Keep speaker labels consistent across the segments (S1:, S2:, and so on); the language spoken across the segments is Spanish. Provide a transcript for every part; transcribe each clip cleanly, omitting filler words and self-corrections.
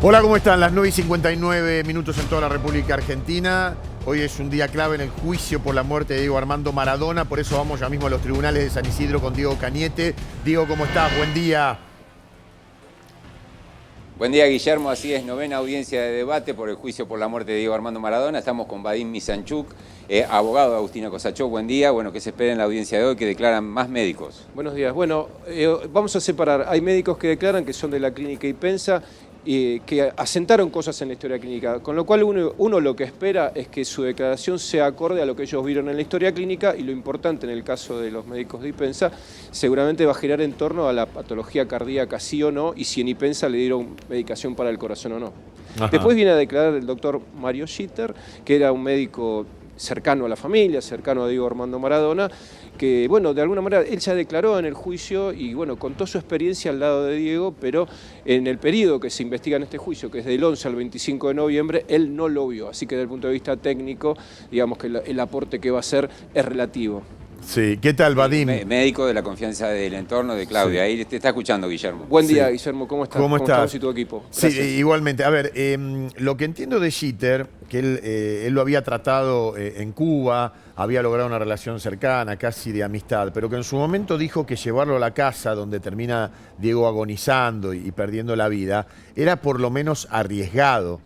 S1: Hola, ¿cómo están? Las 9:59 minutos en toda la República Argentina. Hoy es un día clave en el juicio por la muerte de Diego Armando Maradona. Por eso vamos ya mismo a los tribunales de San Isidro con Diego Cañete. Diego, ¿cómo estás? Buen día.
S2: Buen día, Guillermo. Así es, novena audiencia de debate por el juicio por la muerte de Diego Armando Maradona. Estamos con Vadim Misanchuk, abogado de Agustina Kosachov. Buen día. Bueno, ¿qué se espera en la audiencia de hoy? Que declaran más médicos.
S3: Buenos días. Bueno, vamos a separar. Hay médicos que declaran que son de la clínica Ipensa y que asentaron cosas en la historia clínica, con lo cual uno lo que espera es que su declaración sea acorde a lo que ellos vieron en la historia clínica, y lo importante en el caso de los médicos de Ipensa seguramente va a girar en torno a la patología cardíaca, sí o no, y si en Ipensa le dieron medicación para el corazón o no. Ajá. Después viene a declarar el doctor Mario Schitter, que era un médico cercano a la familia, cercano a Diego Armando Maradona, que, bueno, de alguna manera él ya declaró en el juicio y, bueno, contó su experiencia al lado de Diego, pero en el periodo que se investiga en este juicio, que es del 11 al 25 de noviembre, él no lo vio. Así que desde el punto de vista técnico, digamos que el aporte que va a hacer es relativo.
S1: Sí, ¿qué tal, Vadim?
S2: Médico de la confianza del entorno de Claudia. Sí. Ahí te está escuchando, Guillermo.
S3: Buen día, sí. Guillermo, ¿cómo estás?
S1: ¿Cómo estás?
S3: Y tu equipo?
S1: Gracias. Sí, igualmente. A ver, lo que entiendo de Schitter, que él lo había tratado en Cuba, había logrado una relación cercana, casi de amistad, pero que en su momento dijo que llevarlo a la casa donde termina Diego agonizando y perdiendo la vida, era por lo menos arriesgado.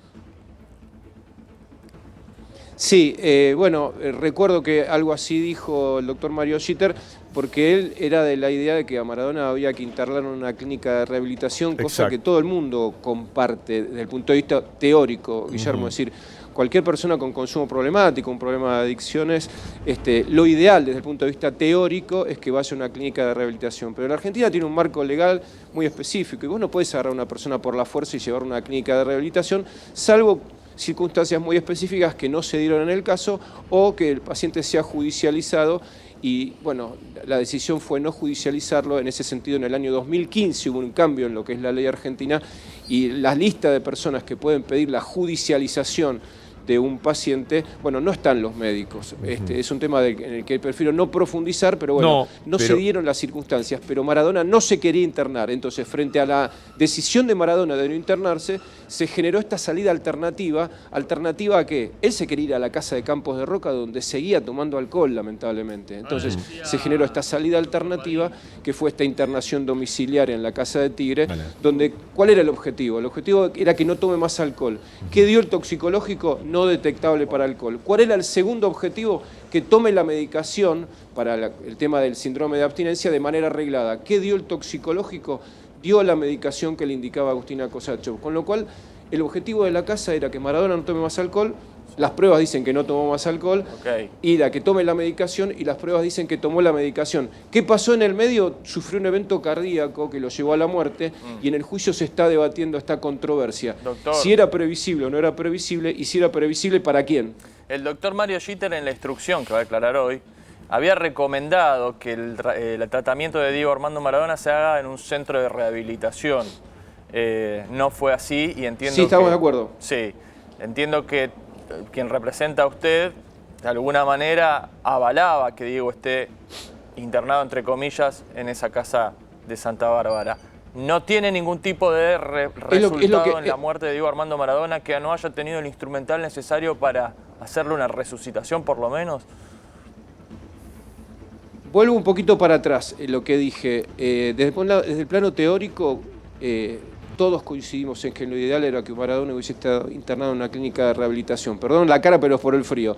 S3: Sí, bueno, recuerdo que algo así dijo el doctor Mario Schitter, porque él era de la idea de que a Maradona había que internarlo en una clínica de rehabilitación, cosa que todo el mundo comparte desde el punto de vista teórico, Guillermo. Es decir, cualquier persona con consumo problemático, un problema de adicciones, lo ideal desde el punto de vista teórico es que vaya a una clínica de rehabilitación. Pero la Argentina tiene un marco legal muy específico y vos no podés agarrar a una persona por la fuerza y llevarla a una clínica de rehabilitación, salvo circunstancias muy específicas que no se dieron en el caso o que el paciente sea judicializado. Y bueno, la decisión fue no judicializarlo. En ese sentido, en el año 2015 hubo un cambio en lo que es la ley argentina, y la lista de personas que pueden pedir la judicialización de un paciente, bueno, no están los médicos. Es un tema en el que prefiero no profundizar, pero bueno, no se dieron las circunstancias, pero Maradona no se quería internar. Entonces, frente a la decisión de Maradona de no internarse, se generó esta salida alternativa. ¿Alternativa a qué? Él se quería ir a la casa de Campos de Roca, donde seguía tomando alcohol, lamentablemente. Entonces, se generó esta salida alternativa, que fue esta internación domiciliaria en la casa de Tigre, donde, ¿cuál era el objetivo? El objetivo era que no tome más alcohol. ¿Qué dio el toxicológico? No detectable para alcohol. ¿Cuál era el segundo objetivo? Que tome la medicación para el tema del síndrome de abstinencia de manera arreglada. ¿Qué dio el toxicológico? Dio la medicación que le indicaba Agustina Kosachov. Con lo cual, el objetivo de la casa era que Maradona no tome más alcohol. Las pruebas dicen que no tomó más alcohol, y la que tome la medicación, y las pruebas dicen que tomó la medicación. ¿Qué pasó en el medio? Sufrió un evento cardíaco que lo llevó a la muerte, y en el juicio se está debatiendo esta controversia. Doctor, si era previsible o no era previsible, y si era previsible, ¿para quién?
S4: El doctor Mario Schitter, en la instrucción que va a declarar hoy, había recomendado que el tratamiento de Diego Armando Maradona se haga en un centro de rehabilitación. No fue así, y entiendo
S3: Sí, estamos de acuerdo.
S4: Sí, entiendo que quien representa a usted, de alguna manera, avalaba que Diego esté internado, entre comillas, en esa casa de Santa Bárbara. ¿No tiene ningún tipo de resultado en la muerte de Diego Armando Maradona que no haya tenido el instrumental necesario para hacerle una resucitación, por lo menos?
S3: Vuelvo un poquito para atrás en lo que dije. Desde el plano teórico, todos coincidimos en que lo ideal era que Maradona hubiese estado internado en una clínica de rehabilitación. Perdón la cara, pero es por el frío.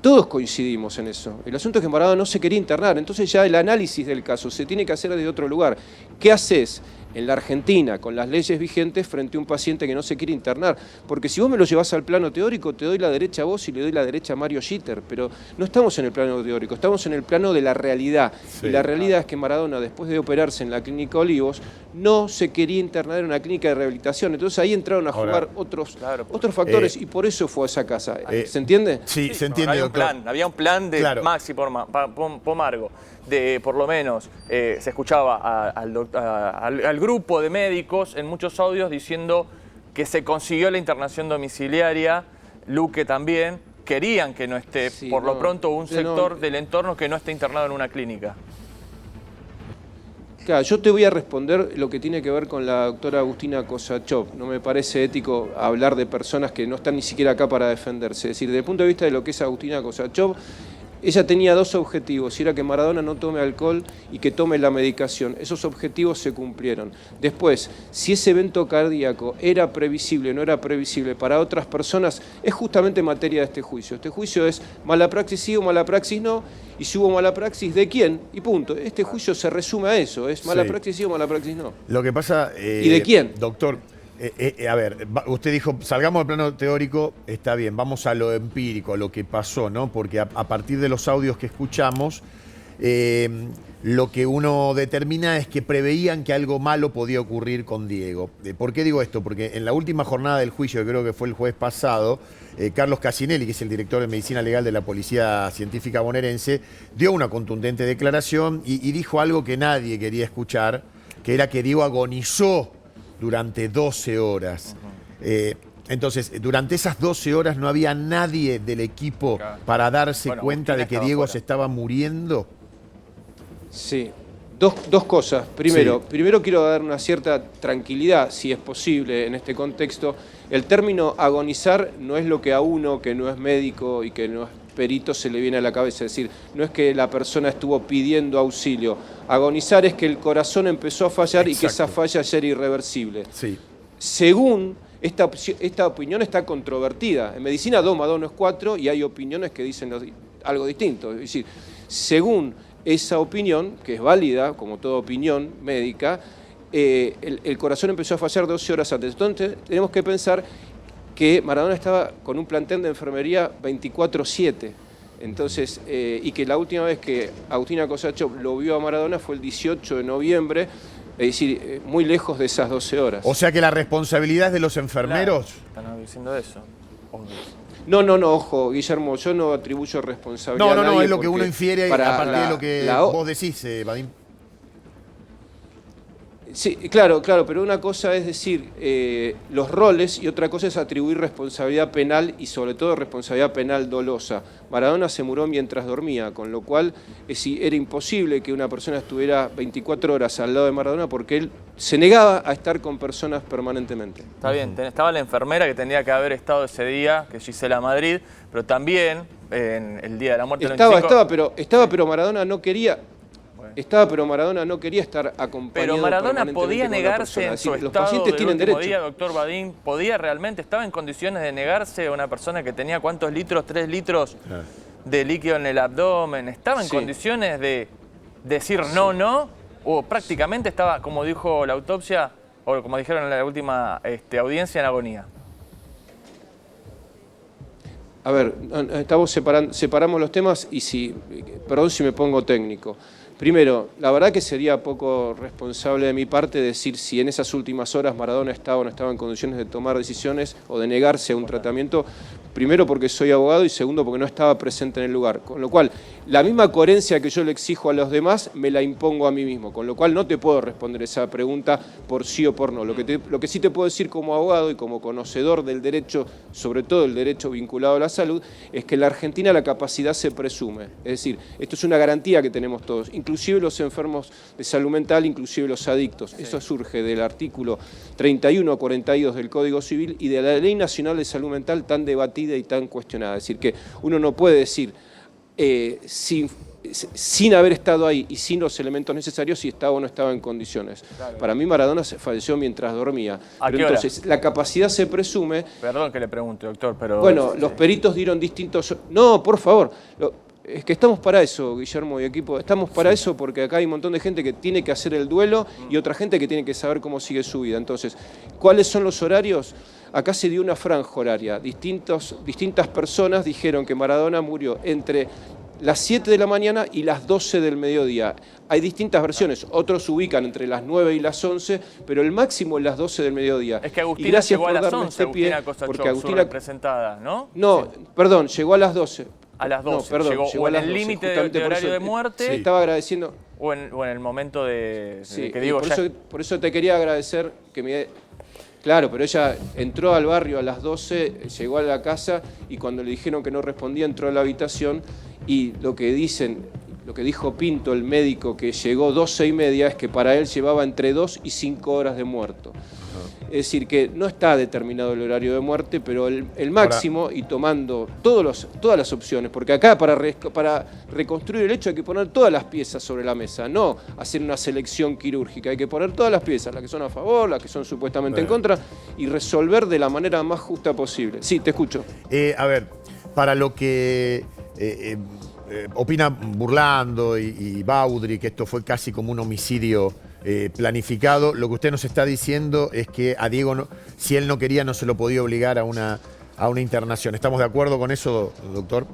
S3: Todos coincidimos en eso. El asunto es que Maradona no se quería internar. Entonces ya el análisis del caso se tiene que hacer desde otro lugar. ¿Qué haces en la Argentina con las leyes vigentes frente a un paciente que no se quiere internar? Porque si vos me lo llevás al plano teórico, te doy la derecha a vos y le doy la derecha a Mario Schitter, pero no estamos en el plano teórico, estamos en el plano de la realidad. Sí, y la realidad es que Maradona, después de operarse en la Clínica Olivos, no se quería internar en una clínica de rehabilitación. Entonces ahí entraron a jugar otros factores, y por eso fue a esa casa. ¿Se entiende?
S1: Sí, se entiende,
S4: doctor. Había un plan de Maxi Pomargo, de por lo menos, se escuchaba al grupo de médicos en muchos audios diciendo que se consiguió la internación domiciliaria. Luque también. Querían que no esté, lo pronto, un sector del entorno que no esté internado en una clínica.
S3: Claro, yo te voy a responder lo que tiene que ver con la doctora Agustina Kosachov. No me parece ético hablar de personas que no están ni siquiera acá para defenderse. Es decir, desde el punto de vista de lo que es Agustina Kosachov, ella tenía dos objetivos, y era que Maradona no tome alcohol y que tome la medicación. Esos objetivos se cumplieron. Después, si ese evento cardíaco era previsible o no era previsible para otras personas, es justamente materia de este juicio. Este juicio es mala praxis sí o mala praxis no, y si hubo mala praxis, ¿de quién? Y punto. Este juicio se resume a eso, es mala praxis sí o mala praxis no.
S1: Lo que pasa...
S3: ¿Y de quién?
S1: Doctor... a ver, usted dijo, salgamos del plano teórico, está bien, vamos a lo empírico, a lo que pasó, ¿no? Porque a partir de los audios que escuchamos, lo que uno determina es que preveían que algo malo podía ocurrir con Diego. ¿Por qué digo esto? Porque en la última jornada del juicio, que creo que fue el jueves pasado, Carlos Casinelli, que es el director de Medicina Legal de la Policía Científica Bonaerense, dio una contundente declaración y dijo algo que nadie quería escuchar, que era que Diego agonizó durante 12 horas. Entonces, durante esas 12 horas no había nadie del equipo para darse cuenta de que Diego se estaba muriendo.
S3: Sí, dos cosas. Primero quiero dar una cierta tranquilidad, si es posible, en este contexto. El término agonizar no es lo que a uno que no es médico y que no es perito se le viene a la cabeza. Es decir, no es que la persona estuvo pidiendo auxilio. Agonizar es que el corazón empezó a fallar. Exacto. Y que esa falla ya era irreversible.
S1: Sí.
S3: Según esta opinión está controvertida. En medicina 2 más 2 no es 4 y hay opiniones que dicen algo distinto. Es decir, según esa opinión, que es válida, como toda opinión médica, el corazón empezó a fallar 12 horas antes. Entonces tenemos que pensar que Maradona estaba con un plantel de enfermería 24/7. Entonces, y que la última vez que Agustina Kosachov lo vio a Maradona fue el 18 de noviembre, es decir, muy lejos de esas 12 horas.
S1: O sea que la responsabilidad es de los enfermeros.
S4: Claro, están diciendo eso.
S3: No, ojo, Guillermo, yo no atribuyo responsabilidad a nadie.
S1: No, es lo que uno infiere a partir de lo que vos decís, Vadim.
S3: Sí, claro, pero una cosa es decir los roles y otra cosa es atribuir responsabilidad penal y sobre todo responsabilidad penal dolosa. Maradona se murió mientras dormía, con lo cual era imposible que una persona estuviera 24 horas al lado de Maradona porque él se negaba a estar con personas permanentemente.
S4: Está bien, estaba la enfermera que tendría que haber estado ese día, que es Gisela Madrid, pero también en el día de la muerte del 25...
S3: Estaba, pero Maradona no quería... pero Maradona no quería estar acompañado.
S4: Pero Maradona podía negarse en su estado del último día, doctor Vadim, podía realmente, estaba en condiciones de negarse a una persona que tenía ¿cuántos litros? 3 litros de líquido en el abdomen. ¿Estaba en condiciones de decir no? ¿O prácticamente estaba, como dijo la autopsia, o como dijeron en la última audiencia, en agonía?
S3: A ver, separamos los temas y perdón si me pongo técnico. Primero, la verdad que sería poco responsable de mi parte decir si en esas últimas horas Maradona estaba o no estaba en condiciones de tomar decisiones o de negarse a un tratamiento. Primero porque soy abogado y segundo porque no estaba presente en el lugar. Con lo cual, la misma coherencia que yo le exijo a los demás, me la impongo a mí mismo. Con lo cual no te puedo responder esa pregunta por sí o por no. Lo que sí te puedo decir como abogado y como conocedor del derecho, sobre todo el derecho vinculado a la salud, es que en la Argentina la capacidad se presume. Es decir, esto es una garantía que tenemos todos, inclusive los enfermos de salud mental, inclusive los adictos. Eso surge del artículo 31 a 42 del Código Civil y de la Ley Nacional de Salud Mental tan debatida y tan cuestionada. Es decir, que uno no puede decir sin haber estado ahí y sin los elementos necesarios si estaba o no estaba en condiciones. Claro. Para mí Maradona se falleció mientras dormía. Pero entonces la capacidad se presume...
S4: Perdón que le pregunte, doctor, pero...
S3: Bueno, los peritos dieron distintos... No, por favor. Es que estamos para eso, Guillermo y equipo. Estamos para eso porque acá hay un montón de gente que tiene que hacer el duelo y otra gente que tiene que saber cómo sigue su vida. Entonces, ¿cuáles son los horarios? Acá se dio una franja horaria. Distintas personas dijeron que Maradona murió entre las 7 de la mañana y las 12 del mediodía. Hay distintas versiones. Otros ubican entre las 9 y las 11, pero el máximo es las 12 del mediodía.
S4: Es que Agustina llegó a las 11, Agustina Kosachov, su representada, ¿no?
S3: No, perdón, llegó a las 12.
S4: A las 12, no, perdón, llegó en el límite de horario de muerte.
S3: Se estaba agradeciendo.
S4: O en el momento de que digo
S3: por eso te quería agradecer que me... Claro, pero ella entró al barrio a las 12, llegó a la casa y cuando le dijeron que no respondía entró a la habitación y lo que dicen lo que dijo Pinto, el médico que llegó 12:30, es que para él llevaba entre 2 y 5 horas de muerto. Es decir, que no está determinado el horario de muerte, pero el máximo, y tomando todas las opciones, porque acá para reconstruir el hecho hay que poner todas las piezas sobre la mesa, no hacer una selección quirúrgica, hay que poner todas las piezas, las que son a favor, las que son supuestamente en contra, y resolver de la manera más justa posible. Sí, te escucho.
S1: A ver, para lo que opina Burlando y Baudry, que esto fue casi como un homicidio planificado, lo que usted nos está diciendo es que a Diego, si él no quería, no se lo podía obligar a una internación. ¿Estamos de acuerdo con eso, doctor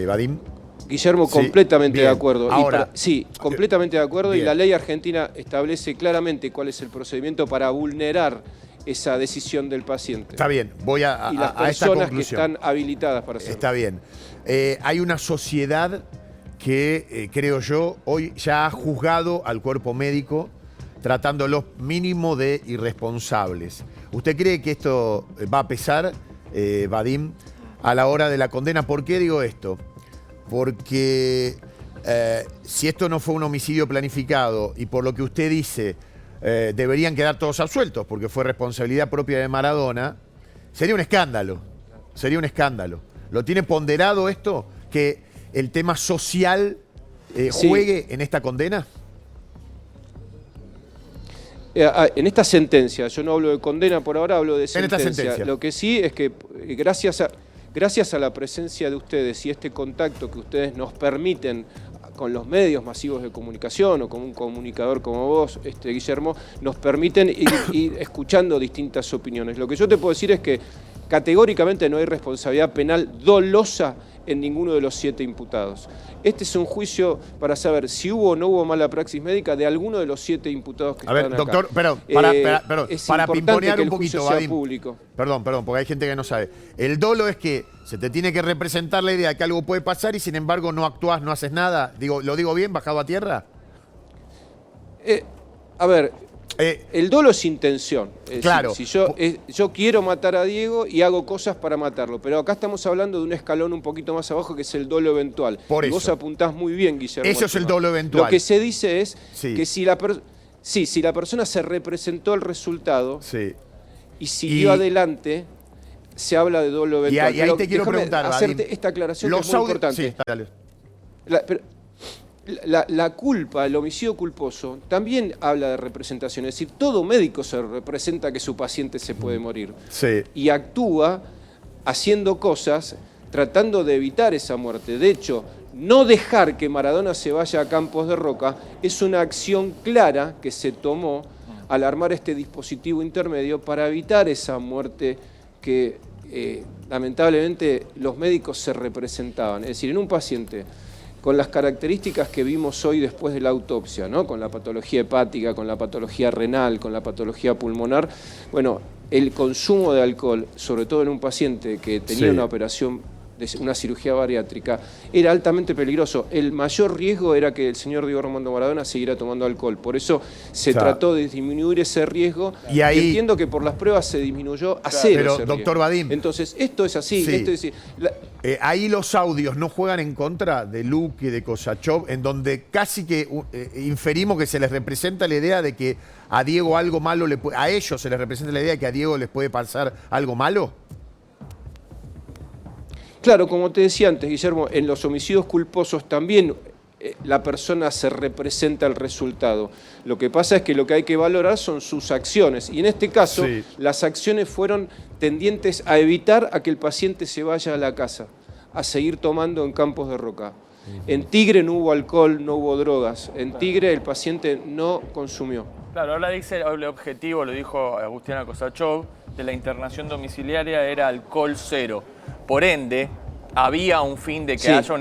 S1: Vadim?
S3: Guillermo,
S1: Sí,
S3: completamente
S1: bien.
S3: de acuerdo.
S1: Ahora,
S3: sí, completamente de acuerdo,
S1: bien.
S3: y la ley argentina establece claramente cuál es el procedimiento para vulnerar esa decisión del paciente.
S1: Está bien, voy
S3: y las
S1: a esta
S3: personas que
S1: conclusión.
S3: están habilitadas para hacerlo.
S1: Está bien. Hay una sociedad que, creo yo, hoy ya ha juzgado al cuerpo médico tratándolos mínimo de irresponsables. ¿Usted cree que esto va a pesar, Vadim, a la hora de la condena? ¿Por qué digo esto? Porque si esto no fue un homicidio planificado y por lo que usted dice deberían quedar todos absueltos porque fue responsabilidad propia de Maradona, sería un escándalo. Sería un escándalo. ¿Lo tiene ponderado esto? ¿Que el tema social juegue en esta condena?
S3: En esta sentencia, yo no hablo de condena por ahora, hablo de sentencia.
S1: En esta sentencia.
S3: Lo que sí es que gracias a la presencia de ustedes y este contacto que ustedes nos permiten con los medios masivos de comunicación o con un comunicador como vos, Guillermo, nos permiten ir escuchando distintas opiniones. Lo que yo te puedo decir es que categóricamente no hay responsabilidad penal dolosa en ninguno de los 7 imputados. Este es un juicio para saber si hubo o no hubo mala praxis médica de alguno de los 7 imputados que están acá.
S1: Doctor, perdón, para pimponear un poquito, Vadim. Perdón, porque hay gente que no sabe. El dolo es que se te tiene que representar la idea de que algo puede pasar y sin embargo no actúas, no haces nada. ¿Lo digo bien, bajado a tierra?
S3: El dolo es intención. Es
S1: claro.
S3: decir, si yo quiero matar a Diego y hago cosas para matarlo, pero acá estamos hablando de un escalón un poquito más abajo que es el dolo eventual.
S1: Por
S3: y
S1: eso.
S3: Vos apuntás muy bien, Guillermo.
S1: Eso es el dolo eventual.
S3: Lo que se dice es
S1: Sí.
S3: que si la persona se representó el resultado
S1: Sí.
S3: y siguió adelante, se habla de dolo eventual.
S1: Y ahí te quiero preguntar,
S3: hacerte
S1: Vadim,
S3: esta aclaración que es muy importante.
S1: Sí, dale.
S3: La culpa, el homicidio culposo, también habla de representación. Es decir, todo médico se representa que su paciente se puede morir.
S1: Sí.
S3: Y actúa haciendo cosas tratando de evitar esa muerte. De hecho, no dejar que Maradona se vaya a Campos de Roca es una acción clara que se tomó al armar este dispositivo intermedio para evitar esa muerte que lamentablemente los médicos se representaban. Es decir, en un paciente con las características que vimos hoy después de la autopsia, ¿no? Con la patología hepática, con la patología renal, con la patología pulmonar, bueno, el consumo de alcohol, sobre todo en un paciente que tenía una operación, una cirugía bariátrica, era altamente peligroso. El mayor riesgo era que el señor Diego Armando Maradona siguiera tomando alcohol. Por eso se trató de disminuir ese riesgo. Y ahí, entiendo que por las pruebas se disminuyó a cero ese riesgo.
S1: Doctor Vadim.
S3: Entonces, esto es así.
S1: Sí.
S3: Esto es,
S1: ahí los audios no juegan en contra de Luque y de Kosachov, en donde casi que inferimos que se les representa la idea de que a Diego algo malo a ellos se les representa la idea de que a Diego les puede pasar algo malo.
S3: Claro, como te decía antes, Guillermo, en los homicidios culposos también la persona se representa el resultado. Lo que pasa es que lo que hay que valorar son sus acciones. Y en este caso, las acciones fueron tendientes a evitar a que el paciente se vaya a la casa, a seguir tomando en Campos de Roca. En Tigre no hubo alcohol, no hubo drogas. En Tigre el paciente no consumió.
S4: Claro, ahora dice el objetivo, lo dijo Agustina Kosachov, de la internación domiciliaria era alcohol cero. Por ende, había un fin de que haya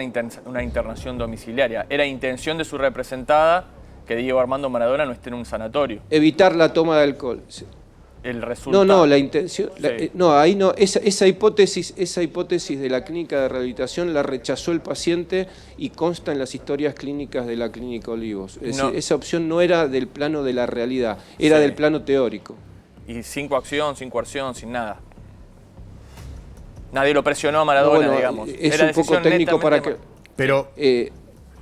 S4: una internación domiciliaria. Era intención de su representada que Diego Armando Maradona no esté en un sanatorio.
S3: Evitar la toma de alcohol.
S4: El resultado.
S3: No, la intención. Ahí no. Esa hipótesis de la clínica de rehabilitación la rechazó el paciente y consta en las historias clínicas de la Clínica Olivos. Es decir, esa opción no era del plano de la realidad, era del plano teórico.
S4: Y sin coacción, sin coerción, sin nada. Nadie lo presionó a Maradona, digamos.
S3: Es un poco técnico para que...
S1: Pero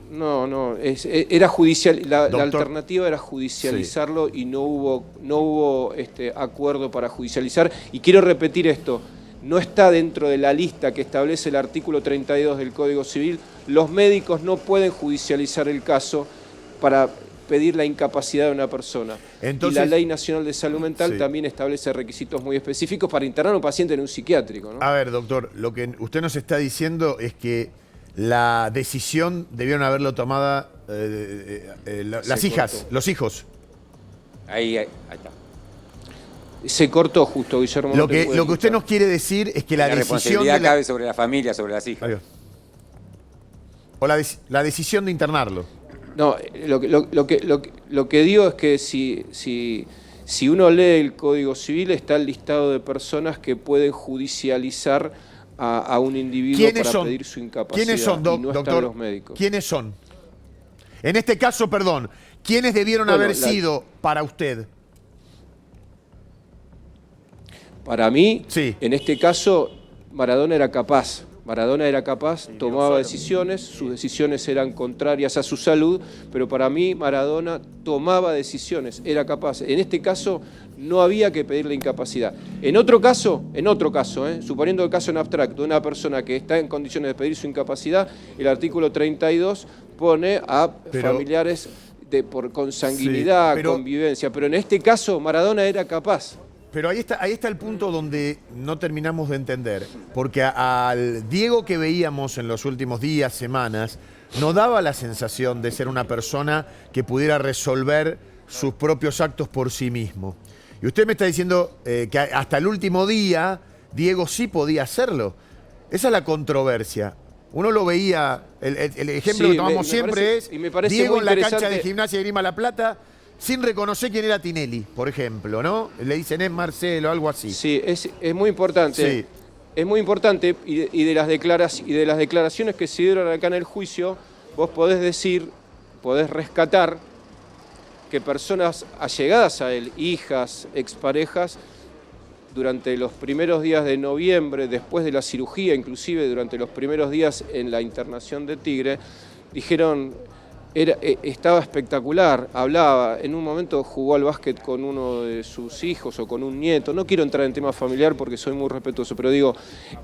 S3: era judicial. La
S1: Doctor.
S3: alternativa era judicializarlo y no hubo acuerdo para judicializar. Y quiero repetir esto, no está dentro de la lista que establece el artículo 32 del Código Civil. Los médicos no pueden judicializar el caso para pedir la incapacidad de una persona.
S1: Entonces,
S3: y la Ley Nacional de Salud Mental
S1: sí,
S3: también establece requisitos muy específicos para internar a un paciente en un psiquiátrico, ¿no?
S1: A ver, doctor, lo que usted nos está diciendo es que la decisión debieron haberlo tomada las hijas,
S3: cortó.
S1: los hijos.
S2: Ahí está.
S3: Se cortó justo, Guillermo.
S1: Lo
S3: no te
S1: que,
S3: pude
S1: lo que usted
S3: escuchar.
S1: nos quiere decir es que la decisión
S2: responsabilidad
S1: de la...
S2: cabe sobre la familia, sobre las hijas.
S1: Ahí va. O la decisión de internarlo.
S3: No, lo que digo es que si uno lee el Código Civil está el listado de personas que pueden judicializar a un individuo para pedir su incapacidad.
S1: ¿Quiénes son,
S3: y no están
S1: doctor?
S3: los médicos.
S1: ¿Quiénes son? En este caso, perdón, ¿quiénes debieron haber sido para usted?
S3: Para mí,
S1: Sí.
S3: en este caso, Maradona era capaz. Maradona era capaz, tomaba decisiones, sus decisiones eran contrarias a su salud, pero para mí Maradona tomaba decisiones, era capaz. En este caso no había que pedirle incapacidad. En otro caso, suponiendo el caso en abstracto, una persona que está en condiciones de pedir su incapacidad, el artículo 32 pone a familiares por consanguinidad,
S1: sí,
S3: convivencia, pero en este caso Maradona era capaz.
S1: Pero ahí está el punto donde no terminamos de entender, porque al Diego que veíamos en los últimos días, semanas, no daba la sensación de ser una persona que pudiera resolver sus propios actos por sí mismo. Y usted me está diciendo que hasta el último día Diego sí podía hacerlo. Esa es la controversia. Uno lo veía, el ejemplo que tomamos siempre es Diego en la cancha de Gimnasia de Grima La Plata, sin reconocer quién era Tinelli, por ejemplo, ¿no? Le dicen es Marcelo, algo así.
S3: Sí, es muy importante.
S1: Sí.
S3: Es muy importante y de las declaraciones que se dieron acá en el juicio, vos podés rescatar que personas allegadas a él, hijas, exparejas, durante los primeros días de noviembre, después de la cirugía, inclusive durante los primeros días en la internación de Tigre, dijeron... estaba espectacular, hablaba, en un momento jugó al básquet con uno de sus hijos o con un nieto. No quiero entrar en tema familiar porque soy muy respetuoso, pero digo,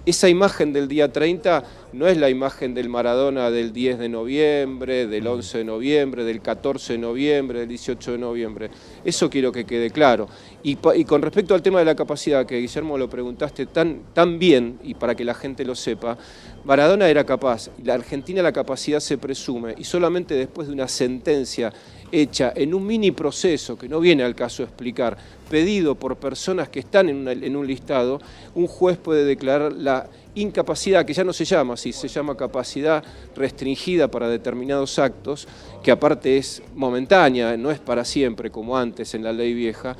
S3: esa imagen del día 30 no es la imagen del Maradona del 10 de noviembre, del 11 de noviembre, del 14 de noviembre, del 18 de noviembre. Eso quiero que quede claro. Y con respecto al tema de la capacidad, que Guillermo lo preguntaste tan bien, y para que la gente lo sepa, Maradona era capaz, la Argentina la capacidad se presume, y solamente después de una sentencia hecha en un mini proceso, que no viene al caso explicar, pedido por personas que están en un listado, un juez puede declarar la incapacidad, que ya no se llama así, se llama capacidad restringida para determinados actos, que aparte es momentánea, no es para siempre como antes en la ley vieja.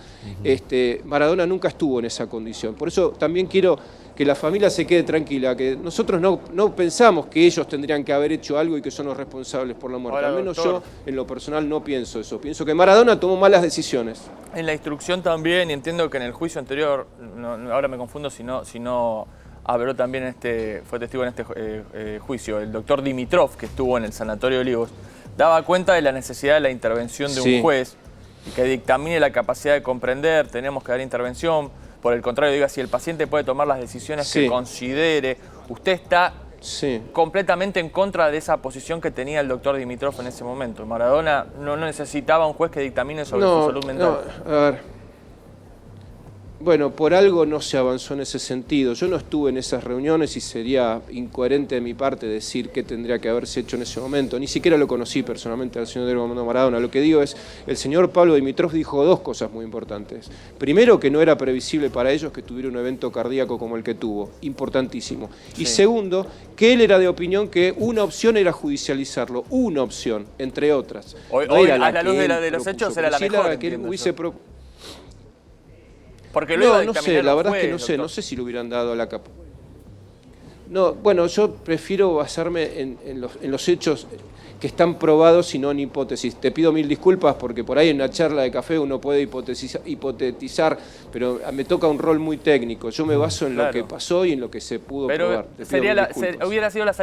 S3: Maradona nunca estuvo en esa condición. Por eso también quiero que la familia se quede tranquila, que nosotros no pensamos que ellos tendrían que haber hecho algo y que son los responsables por la muerte.
S4: Ahora,
S3: al menos
S4: doctor,
S3: yo en lo personal no pienso eso. Pienso que Maradona tomó malas decisiones.
S4: En la instrucción también, y entiendo que en el juicio anterior, ahora me confundo si no habló también fue testigo en este juicio, el doctor Dimitrov, que estuvo en el Sanatorio de Olivos, daba cuenta de la necesidad de la intervención de un juez que dictamine la capacidad de comprender, tenemos que dar intervención. Por el contrario, diga, si el paciente puede tomar las decisiones que considere, usted está completamente en contra de esa posición que tenía el doctor Dimitrov en ese momento. Maradona no necesitaba un juez que dictamine sobre su salud mental.
S3: No, a ver. Bueno, por algo no se avanzó en ese sentido. Yo no estuve en esas reuniones y sería incoherente de mi parte decir qué tendría que haberse hecho en ese momento. Ni siquiera lo conocí personalmente al señor Diego Armando Maradona. Lo que digo es, el señor Pablo Dimitrov dijo dos cosas muy importantes. Primero, que no era previsible para ellos que tuviera un evento cardíaco como el que tuvo. Importantísimo. Y segundo, que él era de opinión que una opción era judicializarlo. Una opción, entre otras.
S4: Hoy,
S3: era
S4: a la luz de los hechos, era la mejor.
S3: Era que él hubiese
S4: Porque luego
S3: no sé, la verdad es que no sé si le hubieran dado la capa. No, bueno, yo prefiero basarme en los hechos. que están probados y no en hipótesis. Te pido mil disculpas porque por ahí en una charla de café uno puede hipotetizar, pero me toca un rol muy técnico. Yo me baso en lo que pasó y en lo que se pudo probar.
S4: Hubiese sido la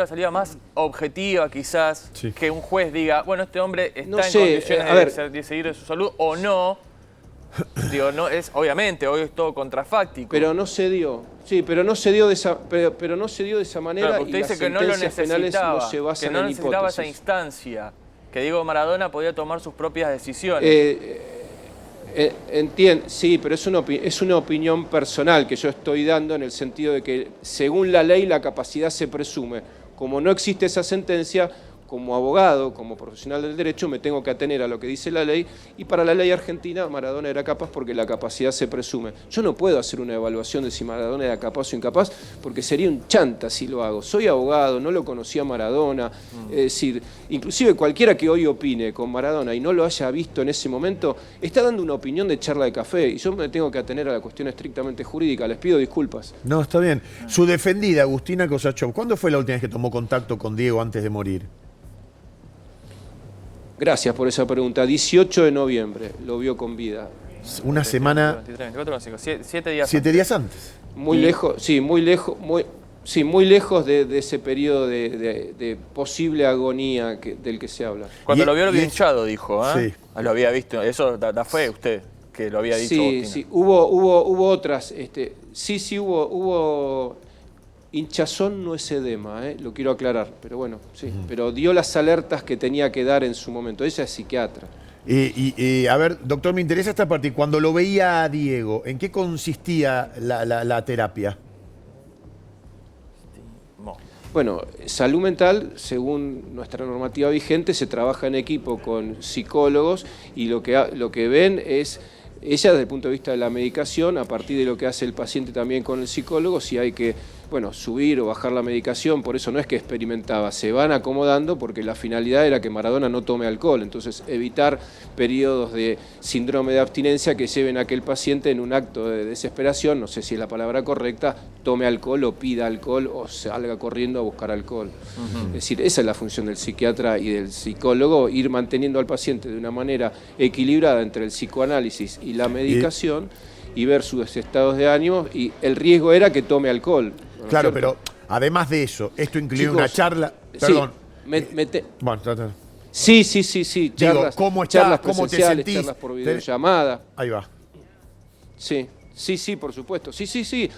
S4: salida más objetiva quizás, que un juez diga, bueno, este hombre está en condiciones de seguir su salud o no. Digo, no es, obviamente, hoy es todo contrafáctico.
S3: Pero no se dio. Sí, pero no se dio de esa, pero no se dio de esa manera.
S4: Claro, usted dice que no lo necesitaba,
S3: no se basan
S4: que no
S3: en
S4: necesitaba
S3: hipótesis.
S4: esa instancia, que Diego Maradona podía tomar sus propias decisiones.
S3: Entiendo, sí, pero es una opinión personal que yo estoy dando en el sentido de que según la ley la capacidad se presume. Como no existe esa sentencia, como abogado, como profesional del derecho, me tengo que atener a lo que dice la ley, y para la ley argentina Maradona era capaz porque la capacidad se presume. Yo no puedo hacer una evaluación de si Maradona era capaz o incapaz, porque sería un chanta si lo hago. Soy abogado, no lo conocía Maradona, es decir, inclusive cualquiera que hoy opine con Maradona y no lo haya visto en ese momento, está dando una opinión de charla de café, y yo me tengo que atener a la cuestión estrictamente jurídica. Les pido disculpas.
S1: No, está bien. Su defendida, Agustina Kosachov, ¿cuándo fue la última vez que tomó contacto con Diego antes de morir?
S3: Gracias por esa pregunta. 18 de noviembre lo vio con vida.
S1: Una semana...
S4: 7 días
S1: 7 días antes.
S3: Muy lejos, sí, muy lejos, muy lejos de ese periodo de posible agonía del que se habla.
S4: Cuando lo vio lo había hinchado, dijo, ¿eh?
S1: Sí.
S4: Lo había visto, eso da fe usted, que lo había dicho.
S3: Sí,
S4: Agustina.
S3: sí, hubo otras, hubo hinchazón, no es edema, lo quiero aclarar, pero bueno, sí, pero dio las alertas que tenía que dar en su momento. Ella es psiquiatra.
S1: A ver, doctor, me interesa esta parte. Cuando lo veía a Diego, ¿en qué consistía la terapia?
S3: Bueno, salud mental, según nuestra normativa vigente, se trabaja en equipo con psicólogos y lo que ven es, ella desde el punto de vista de la medicación, a partir de lo que hace el paciente también con el psicólogo, si hay que subir o bajar la medicación. Por eso no es que experimentaba, se van acomodando porque la finalidad era que Maradona no tome alcohol, entonces evitar periodos de síndrome de abstinencia que lleven a que el paciente en un acto de desesperación, no sé si es la palabra correcta, tome alcohol o pida alcohol o salga corriendo a buscar alcohol. Es decir, esa es la función del psiquiatra y del psicólogo, ir manteniendo al paciente de una manera equilibrada entre el psicoanálisis y la medicación y ver sus estados de ánimo, y el riesgo era que tome alcohol.
S1: Claro, pero además de eso, esto incluye una charla... Perdón. Bueno, trata.
S3: Sí. Charlas,
S1: ¿cómo está?
S3: charlas
S1: ¿Cómo te
S3: presenciales,
S1: sentís?
S3: charlas por videollamada.
S1: Ahí va.
S3: Sí, por supuesto. Sí.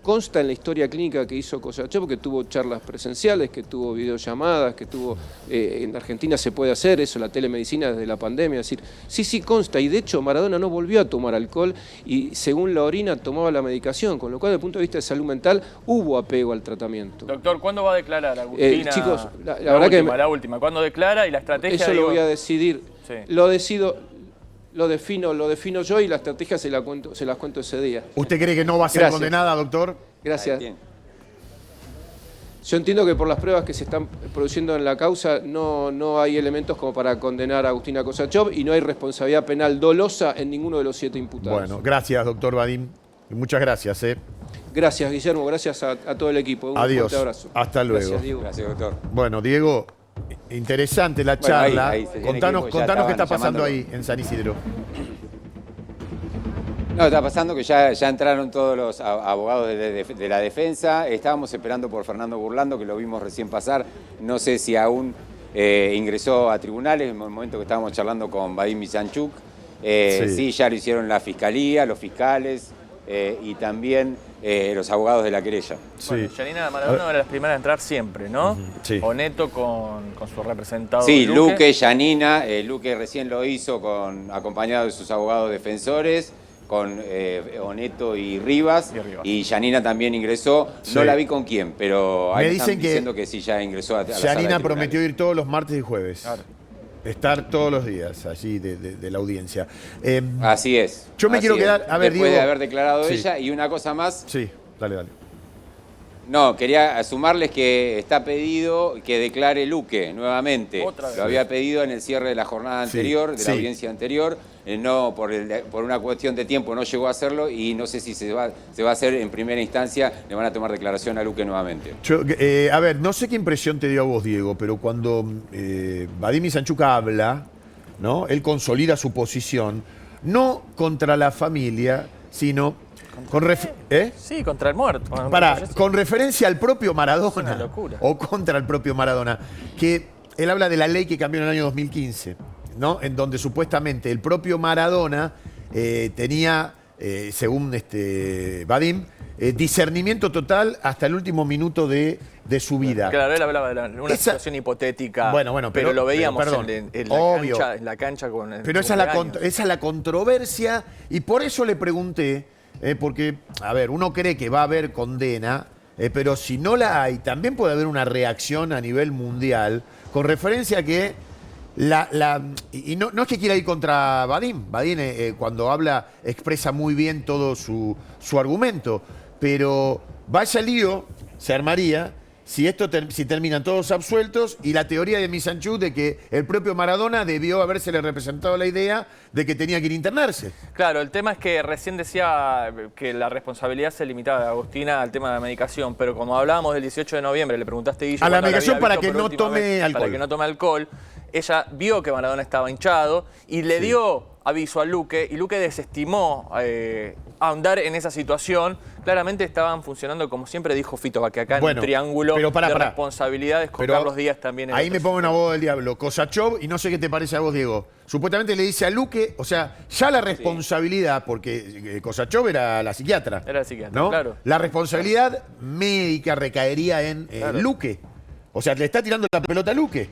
S3: Consta en la historia clínica que hizo Kosachov que tuvo charlas presenciales, que tuvo videollamadas, que tuvo... en Argentina se puede hacer eso, la telemedicina desde la pandemia. Es decir, sí, consta. Y de hecho Maradona no volvió a tomar alcohol y según la orina tomaba la medicación, con lo cual desde el punto de vista de salud mental hubo apego al tratamiento.
S4: Doctor, ¿cuándo va a declarar, Agustina?
S3: Chicos, la verdad
S4: la última. ¿Cuándo declara y la estrategia?
S3: Eso lo voy a decidir.
S4: Sí.
S3: Lo defino yo y la estrategia se las cuento ese día.
S1: ¿Usted cree que no va a ser condenada, doctor?
S3: Gracias. Yo entiendo que por las pruebas que se están produciendo en la causa no hay elementos como para condenar a Agustina Kosachov y no hay responsabilidad penal dolosa en ninguno de los 7 imputados.
S1: Bueno, gracias, doctor Vadim. Muchas gracias.
S3: Gracias, Guillermo. Gracias a todo el equipo. Un
S1: Adiós.
S3: fuerte abrazo.
S1: Hasta luego.
S3: Gracias, Diego.
S2: Gracias, doctor.
S1: Bueno, Diego, interesante la charla.
S2: Ahí se tiene
S1: Contanos
S2: que ir, porque
S1: qué está
S2: ya
S1: pasando
S2: estaban
S1: ahí en San Isidro.
S2: No, está pasando que ya entraron todos los abogados de la defensa. Estábamos esperando por Fernando Burlando, que lo vimos recién pasar. No sé si aún ingresó a tribunales en el momento que estábamos charlando con Vadim Misanchuk. Sí, ya lo hicieron la fiscalía, los fiscales y también los abogados de la querella.
S4: Bueno, Yanina Maradona era la primera a entrar siempre, ¿no?
S1: Sí.
S4: Oneto con su representado.
S2: Sí, Luque, Yanina. Luque recién lo hizo acompañado de sus abogados defensores, con Oneto y Rivas. Y Yanina también ingresó.
S1: Sí.
S2: No la vi con quién, pero ahí
S1: me dicen
S2: están diciendo que sí ya ingresó a la sala de
S1: Yanina
S2: tribunales.
S1: prometió ir todos los martes y jueves.
S4: Claro.
S1: Estar todos los días allí de la audiencia.
S2: Así es.
S1: Yo me quiero quedar... A ver,
S2: después
S1: Diego,
S2: de haber declarado
S1: sí.
S2: ella. Y una cosa más.
S1: Sí, dale.
S2: No, quería sumarles que está pedido que declare Luque nuevamente.
S4: Otra vez.
S2: Lo había pedido en el cierre de la jornada anterior, de la audiencia anterior. No, por una cuestión de tiempo no llegó a hacerlo y no sé si se va a hacer en primera instancia, le van a tomar declaración a Luque nuevamente.
S1: A ver, no sé qué impresión te dio a vos, Diego, pero cuando Vadim Isanchuk habla, ¿no? Él consolida su posición, no contra la familia, sino
S4: Sí, contra el muerto.
S1: con referencia al propio Maradona.
S4: Es una locura.
S1: O contra el propio Maradona. Que él habla de la ley que cambió en el año 2015, ¿no? En donde supuestamente el propio Maradona tenía, según Vadim, discernimiento total hasta el último minuto de su vida.
S4: Claro, él hablaba de una situación hipotética.
S1: Bueno,
S4: pero lo veíamos
S1: perdón,
S4: en la cancha con el
S1: Pero esa es la controversia y por eso le pregunté, porque, a ver, uno cree que va a haber condena, pero si no la hay, también puede haber una reacción a nivel mundial con referencia a que y no es que quiera ir contra Vadim. Vadim cuando habla expresa muy bien todo su argumento, pero vaya lío, se armaría si terminan todos absueltos y la teoría de Isanchuk de que el propio Maradona debió habérsele representado la idea de que tenía que ir a internarse.
S4: Claro, el tema es que recién decía que la responsabilidad se limitaba, Agustina, al tema de la medicación, pero como hablábamos del 18 de noviembre, le preguntaste, Guillo,
S1: a la medicación para que no tome alcohol.
S4: Para que no tome alcohol. Ella vio que Maradona estaba hinchado y le dio aviso a Luque, y Luque desestimó ahondar en esa situación. Claramente estaban funcionando, como siempre dijo Fito Baqueacá, en un triángulo de responsabilidades con Carlos Díaz también.
S1: Ahí me pongo una voz del diablo. Kosachov, y no sé qué te parece a vos, Diego. Supuestamente le dice a Luque, o sea, ya la responsabilidad, porque Kosachov era la psiquiatra.
S4: Era la psiquiatra,
S1: ¿no?
S4: claro.
S1: La responsabilidad médica recaería en Luque. O sea, le está tirando la pelota a Luque.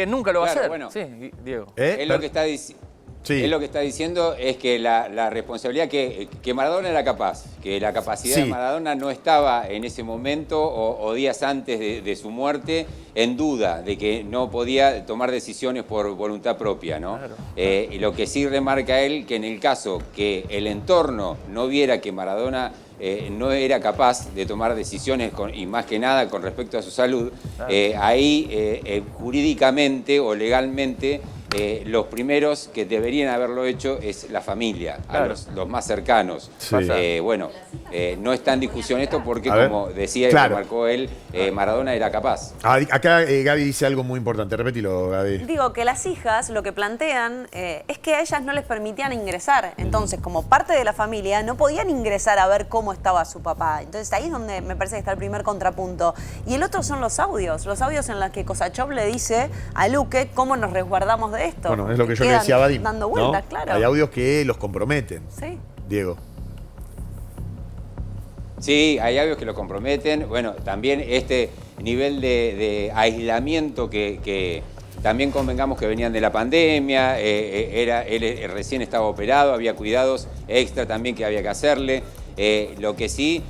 S4: Nunca lo va a hacer.
S2: Bueno,
S4: sí, Diego.
S2: Es lo que está diciendo.
S1: Sí.
S2: Él lo que está diciendo es que la responsabilidad que Maradona era capaz, que la capacidad de Maradona no estaba en ese momento o días antes de su muerte en duda, de que no podía tomar decisiones por voluntad propia, ¿no?
S4: Claro.
S2: Y lo que sí remarca él, que en el caso que el entorno no viera que Maradona no era capaz de tomar decisiones y más que nada con respecto a su salud, ahí jurídicamente o legalmente los primeros que deberían haberlo hecho es la familia,
S4: claro,
S2: los más cercanos.
S1: Sí.
S2: No está en discusión esto porque, como decía y remarcó él, Maradona era capaz.
S1: Acá Gaby dice algo muy importante, repetilo, Gaby.
S5: Digo que las hijas lo que plantean es que a ellas no les permitían ingresar. Entonces, como parte de la familia, no podían ingresar a ver cómo estaba su papá. Entonces, ahí es donde me parece que está el primer contrapunto. Y el otro son los audios en los que Kosachov le dice a Luque cómo nos resguardamos de esto.
S1: Bueno, es lo que yo le decía a Vadim.
S5: Dando vueltas,
S1: ¿no?
S5: claro.
S1: Hay audios que los comprometen.
S5: Sí.
S1: Diego.
S2: Sí, hay audios que lo comprometen. Bueno, también este nivel de aislamiento que también convengamos que venían de la pandemia, él recién estaba operado, había cuidados extra también que había que hacerle. Lo que sí,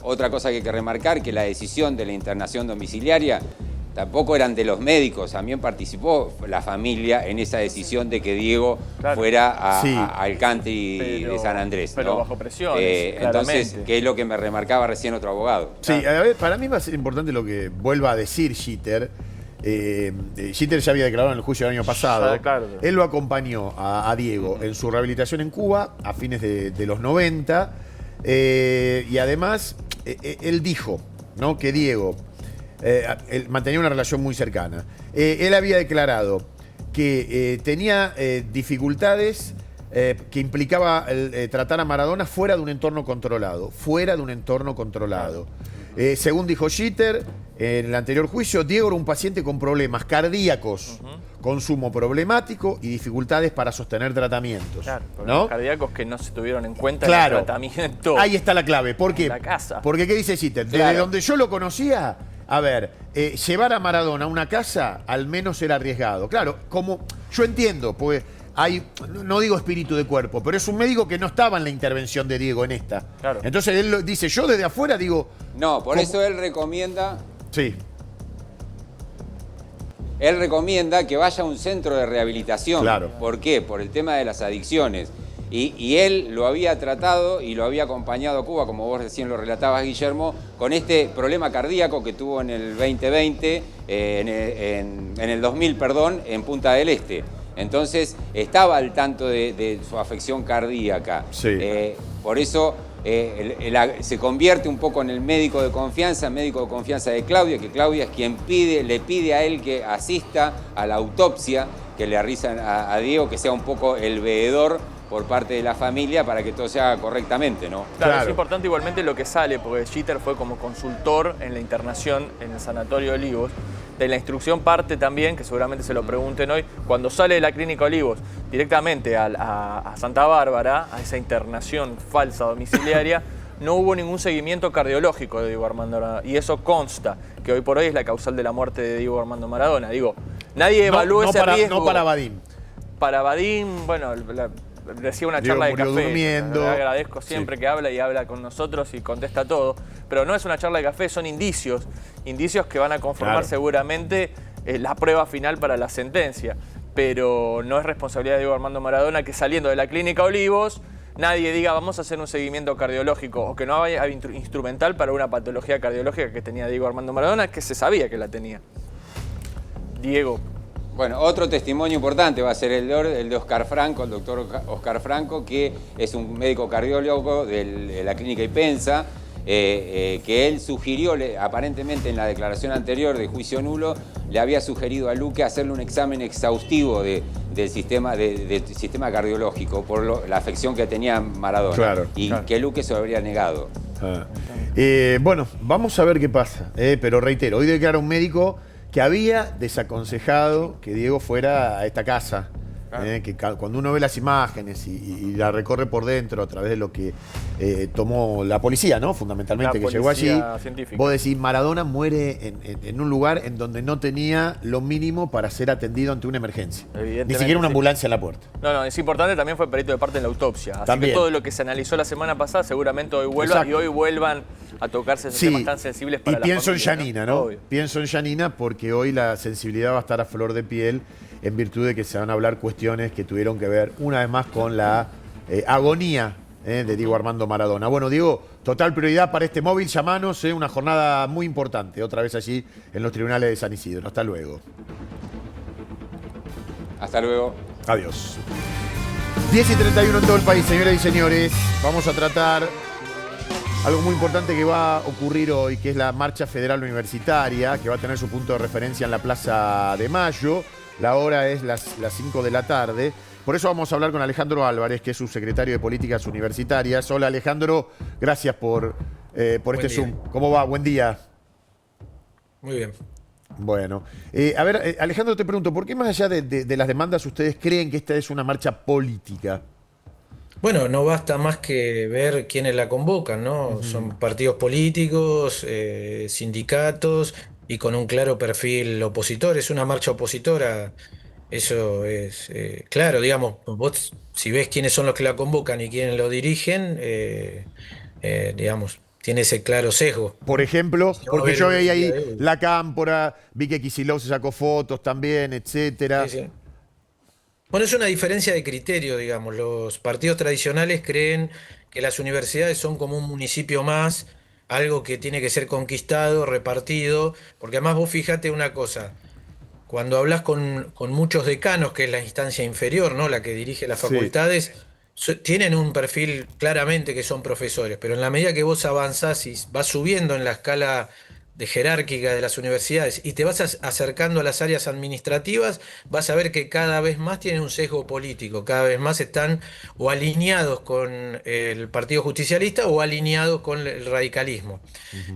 S2: otra cosa que hay que remarcar, que la decisión de la internación domiciliaria tampoco eran de los médicos, también participó la familia en esa decisión de que Diego fuera al country de San Andrés.
S4: Pero
S2: ¿no?
S4: bajo presión.
S2: Entonces, que es lo que me remarcaba recién otro abogado.
S1: Sí, a ver, para mí va a ser importante lo que vuelva a decir Jeter. Jeter ya había declarado en el juicio del año pasado.
S4: Claro.
S1: Él lo acompañó a Diego en su rehabilitación en Cuba a fines de los 90. Y además, él dijo, ¿no?, que Diego él mantenía una relación muy cercana. Él había declarado que tenía dificultades que implicaba tratar a Maradona fuera de un entorno controlado. Según dijo Jeter, en el anterior juicio, Diego era un paciente con problemas cardíacos, consumo problemático y dificultades para sostener tratamientos.
S4: Claro,
S1: ¿no?
S4: Cardíacos que no se tuvieron en cuenta en el tratamiento.
S1: Ahí está la clave. ¿Por qué?
S4: La casa.
S1: Porque, ¿qué dice Jeter? Desde donde yo lo conocía, a ver, llevar a Maradona a una casa al menos era arriesgado. Claro, como yo entiendo, pues hay, no digo espíritu de cuerpo, pero es un médico que no estaba en la intervención de Diego en esta.
S4: Claro.
S1: Entonces él dice, yo desde afuera digo...
S2: No, por eso él recomienda...
S1: Sí.
S2: Él recomienda que vaya a un centro de rehabilitación.
S1: Claro.
S2: ¿Por qué? Por el tema de las adicciones. Y él lo había tratado y lo había acompañado a Cuba, como vos recién lo relatabas, Guillermo, con este problema cardíaco que tuvo en el 2020, en el 2000, perdón, en Punta del Este. Entonces estaba al tanto de su afección cardíaca.
S1: Sí.
S2: Por eso se convierte un poco en el médico de confianza de Claudia, que Claudia es quien le pide a él que asista a la autopsia que le realizan a Diego, que sea un poco el veedor por parte de la familia para que todo se haga correctamente, ¿no?
S4: Claro, es importante igualmente lo que sale, porque Jeter fue como consultor en la internación en el Sanatorio Olivos. De la instrucción parte también, que seguramente se lo pregunten hoy, cuando sale de la Clínica Olivos directamente a Santa Bárbara, a esa internación falsa domiciliaria, no hubo ningún seguimiento cardiológico de Diego Armando Maradona. Y eso consta, que hoy por hoy es la causal de la muerte de Diego Armando Maradona. Digo, nadie evaluó ese riesgo.
S1: No para Vadim.
S4: Para Vadim, bueno, decía una charla de café.
S1: Durmiendo.
S4: Le agradezco siempre que habla y habla con nosotros y contesta todo. Pero no es una charla de café, son indicios que van a conformar seguramente la prueba final para la sentencia. Pero no es responsabilidad de Diego Armando Maradona que saliendo de la Clínica Olivos nadie diga vamos a hacer un seguimiento cardiológico o que no haya instrumental para una patología cardiológica que tenía Diego Armando Maradona, que se sabía que la tenía. Diego.
S2: Bueno, otro testimonio importante va a ser el de Oscar Franco, el doctor Oscar Franco, que es un médico cardiólogo de la Clínica Ipensa, que él sugirió, aparentemente en la declaración anterior de juicio nulo, le había sugerido a Luque hacerle un examen exhaustivo del sistema cardiológico por la afección que tenía Maradona.
S1: Claro,
S2: que Luque se lo habría negado.
S1: Bueno, vamos a ver qué pasa. Pero reitero, hoy declara un médico que había desaconsejado que Diego fuera a esta casa. Que cuando uno ve las imágenes y la recorre por dentro a través de lo que tomó la policía, ¿no? Fundamentalmente, que llegó allí,
S4: científica.
S1: Vos decís, Maradona muere en un lugar en donde no tenía lo mínimo para ser atendido ante una emergencia. Ni siquiera una ambulancia en la puerta.
S4: No, es importante, también fue perito de parte en la autopsia. Así
S1: también.
S4: que todo lo que se analizó la semana pasada seguramente hoy vuelva y hoy vuelvan a tocarse esos temas tan sensibles para la familia.
S1: Y pienso en Yanina, ¿no? Pienso en Yanina porque hoy la sensibilidad va a estar a flor de piel en virtud de que se van a hablar cuestiones que tuvieron que ver una vez más con la agonía de Diego Armando Maradona. Bueno, Diego, total prioridad para este móvil, llamanos, una jornada muy importante, otra vez allí en los tribunales de San Isidro. Hasta luego.
S2: Hasta luego.
S1: Adiós. 10:31 en todo el país, señoras y señores. Vamos a tratar algo muy importante que va a ocurrir hoy, que es la Marcha Federal Universitaria, que va a tener su punto de referencia en la Plaza de Mayo. La hora es las 5 de la tarde. Por eso vamos a hablar con Alejandro Álvarez, que es subsecretario de Políticas Universitarias. Hola, Alejandro. Gracias por este Zoom. ¿Cómo va? Buen día.
S6: Muy bien.
S1: Bueno. Alejandro, te pregunto, ¿por qué más allá de las demandas ustedes creen que esta es una marcha política?
S6: Bueno, no basta más que ver quiénes la convocan, ¿no? Son partidos políticos, sindicatos y con un claro perfil opositor. Es una marcha opositora, eso es claro, digamos, vos si ves quiénes son los que la convocan y quiénes lo dirigen, digamos, tiene ese claro sesgo.
S1: Por ejemplo, porque yo veía ahí
S6: hoy.
S1: la Cámpora, vi que Kicillof se sacó fotos también, etcétera.
S6: Sí, sí. Bueno, es una diferencia de criterio, digamos. Los partidos tradicionales creen que las universidades son como un municipio más, algo que tiene que ser conquistado, repartido, porque además vos fíjate una cosa, cuando hablas con muchos decanos, que es la instancia inferior, ¿no? La que dirige las facultades, tienen un perfil claramente que son profesores, pero en la medida que vos avanzás y vas subiendo en la escala de jerárquica de las universidades y te vas acercando a las áreas administrativas, vas a ver que cada vez más tienen un sesgo político, cada vez más están o alineados con el Partido Justicialista o alineados con el radicalismo.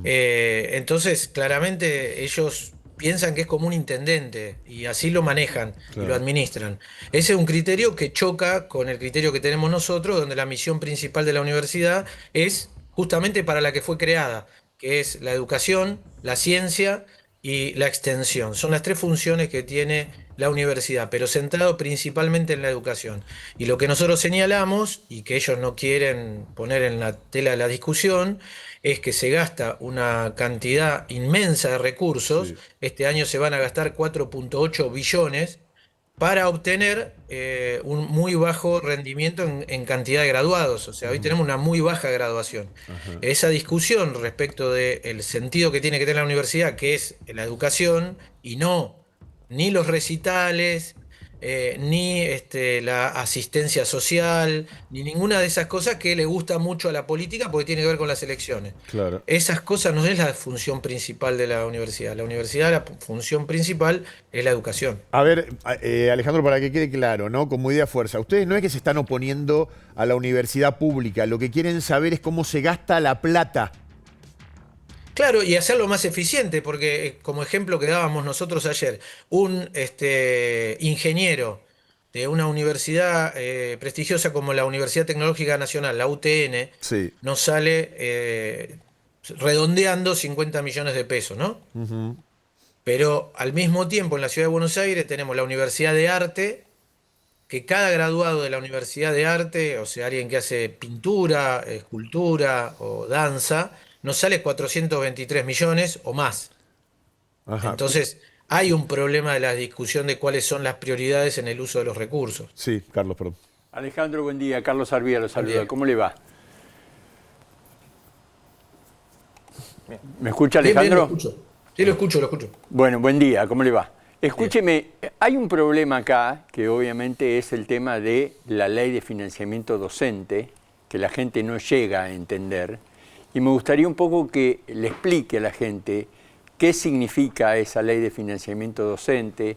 S6: Entonces, claramente ellos piensan que es como un intendente y así lo manejan y lo administran. Ese es un criterio que choca con el criterio que tenemos nosotros, donde la misión principal de la universidad es justamente para la que fue creada, que es la educación, la ciencia y la extensión. Son las tres funciones que tiene la universidad, pero centrado principalmente en la educación. Y lo que nosotros señalamos, y que ellos no quieren poner en la tela de la discusión, es que se gasta una cantidad inmensa de recursos. Este año se van a gastar 4.8 billones para obtener un muy bajo rendimiento en cantidad de graduados. O sea, hoy tenemos una muy baja graduación. Esa discusión respecto del sentido que tiene que tener la universidad, que es la educación, y no ni los recitales, ni la asistencia social, ni ninguna de esas cosas que le gusta mucho a la política porque tiene que ver con las elecciones.
S1: Claro.
S6: Esas cosas no es la función principal de la universidad. La universidad, la función principal es la educación.
S1: A ver, Alejandro, para que quede claro, ¿no? Como idea fuerza, ustedes no es que se están oponiendo a la universidad pública, lo que quieren saber es cómo se gasta la plata.
S6: Claro, y hacerlo más eficiente, porque como ejemplo que dábamos nosotros ayer, un ingeniero de una universidad prestigiosa como la Universidad Tecnológica Nacional, la UTN,
S1: Sí.
S6: nos sale redondeando 50 millones de pesos, ¿no? Pero al mismo tiempo en la ciudad de Buenos Aires tenemos la Universidad de Arte, que cada graduado de la Universidad de Arte, o sea, alguien que hace pintura, escultura o danza, nos sale 423 millones o más.
S1: Ajá.
S6: Entonces, hay un problema de la discusión de cuáles son las prioridades en el uso de los recursos.
S1: Sí, Carlos, perdón.
S7: Alejandro, buen día. Carlos Arbía lo saluda. ¿Cómo le va? ¿Me escucha,
S6: Bien,
S7: Alejandro?
S6: lo escucho. Sí, lo escucho.
S7: Bueno, buen día. ¿Cómo le va? Escúcheme, hay un problema acá, que obviamente es el tema de la ley de financiamiento docente, que la gente no llega a entender, y me gustaría un poco que le explique a la gente qué significa esa ley de financiamiento docente,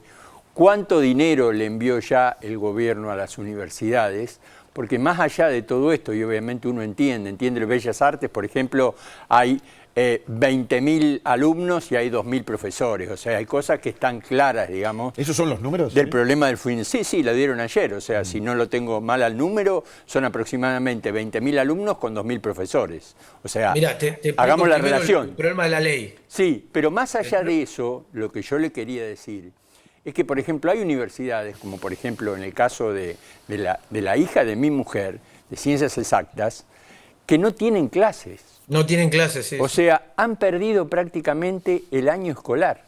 S7: cuánto dinero le envió ya el gobierno a las universidades, porque más allá de todo esto, y obviamente uno entiende las Bellas Artes, por ejemplo, hay 20.000 alumnos y hay 2.000 profesores, o sea, hay cosas que están claras, digamos.
S1: ¿Esos son los números?
S7: Del problema del financiamiento. Sí, la dieron ayer, o sea, si no lo tengo mal al número, son aproximadamente 20.000 alumnos con 2.000 profesores. O sea,
S6: Mirá, te
S7: hagamos la
S6: primero
S7: relación.
S6: el problema de la ley.
S7: Sí, pero más allá de eso, lo que yo le quería decir es que, por ejemplo, hay universidades, como por ejemplo en el caso de la hija de mi mujer, de Ciencias Exactas, que no tienen clases.
S6: No tienen clases, sí.
S7: O sea, han perdido prácticamente el año escolar.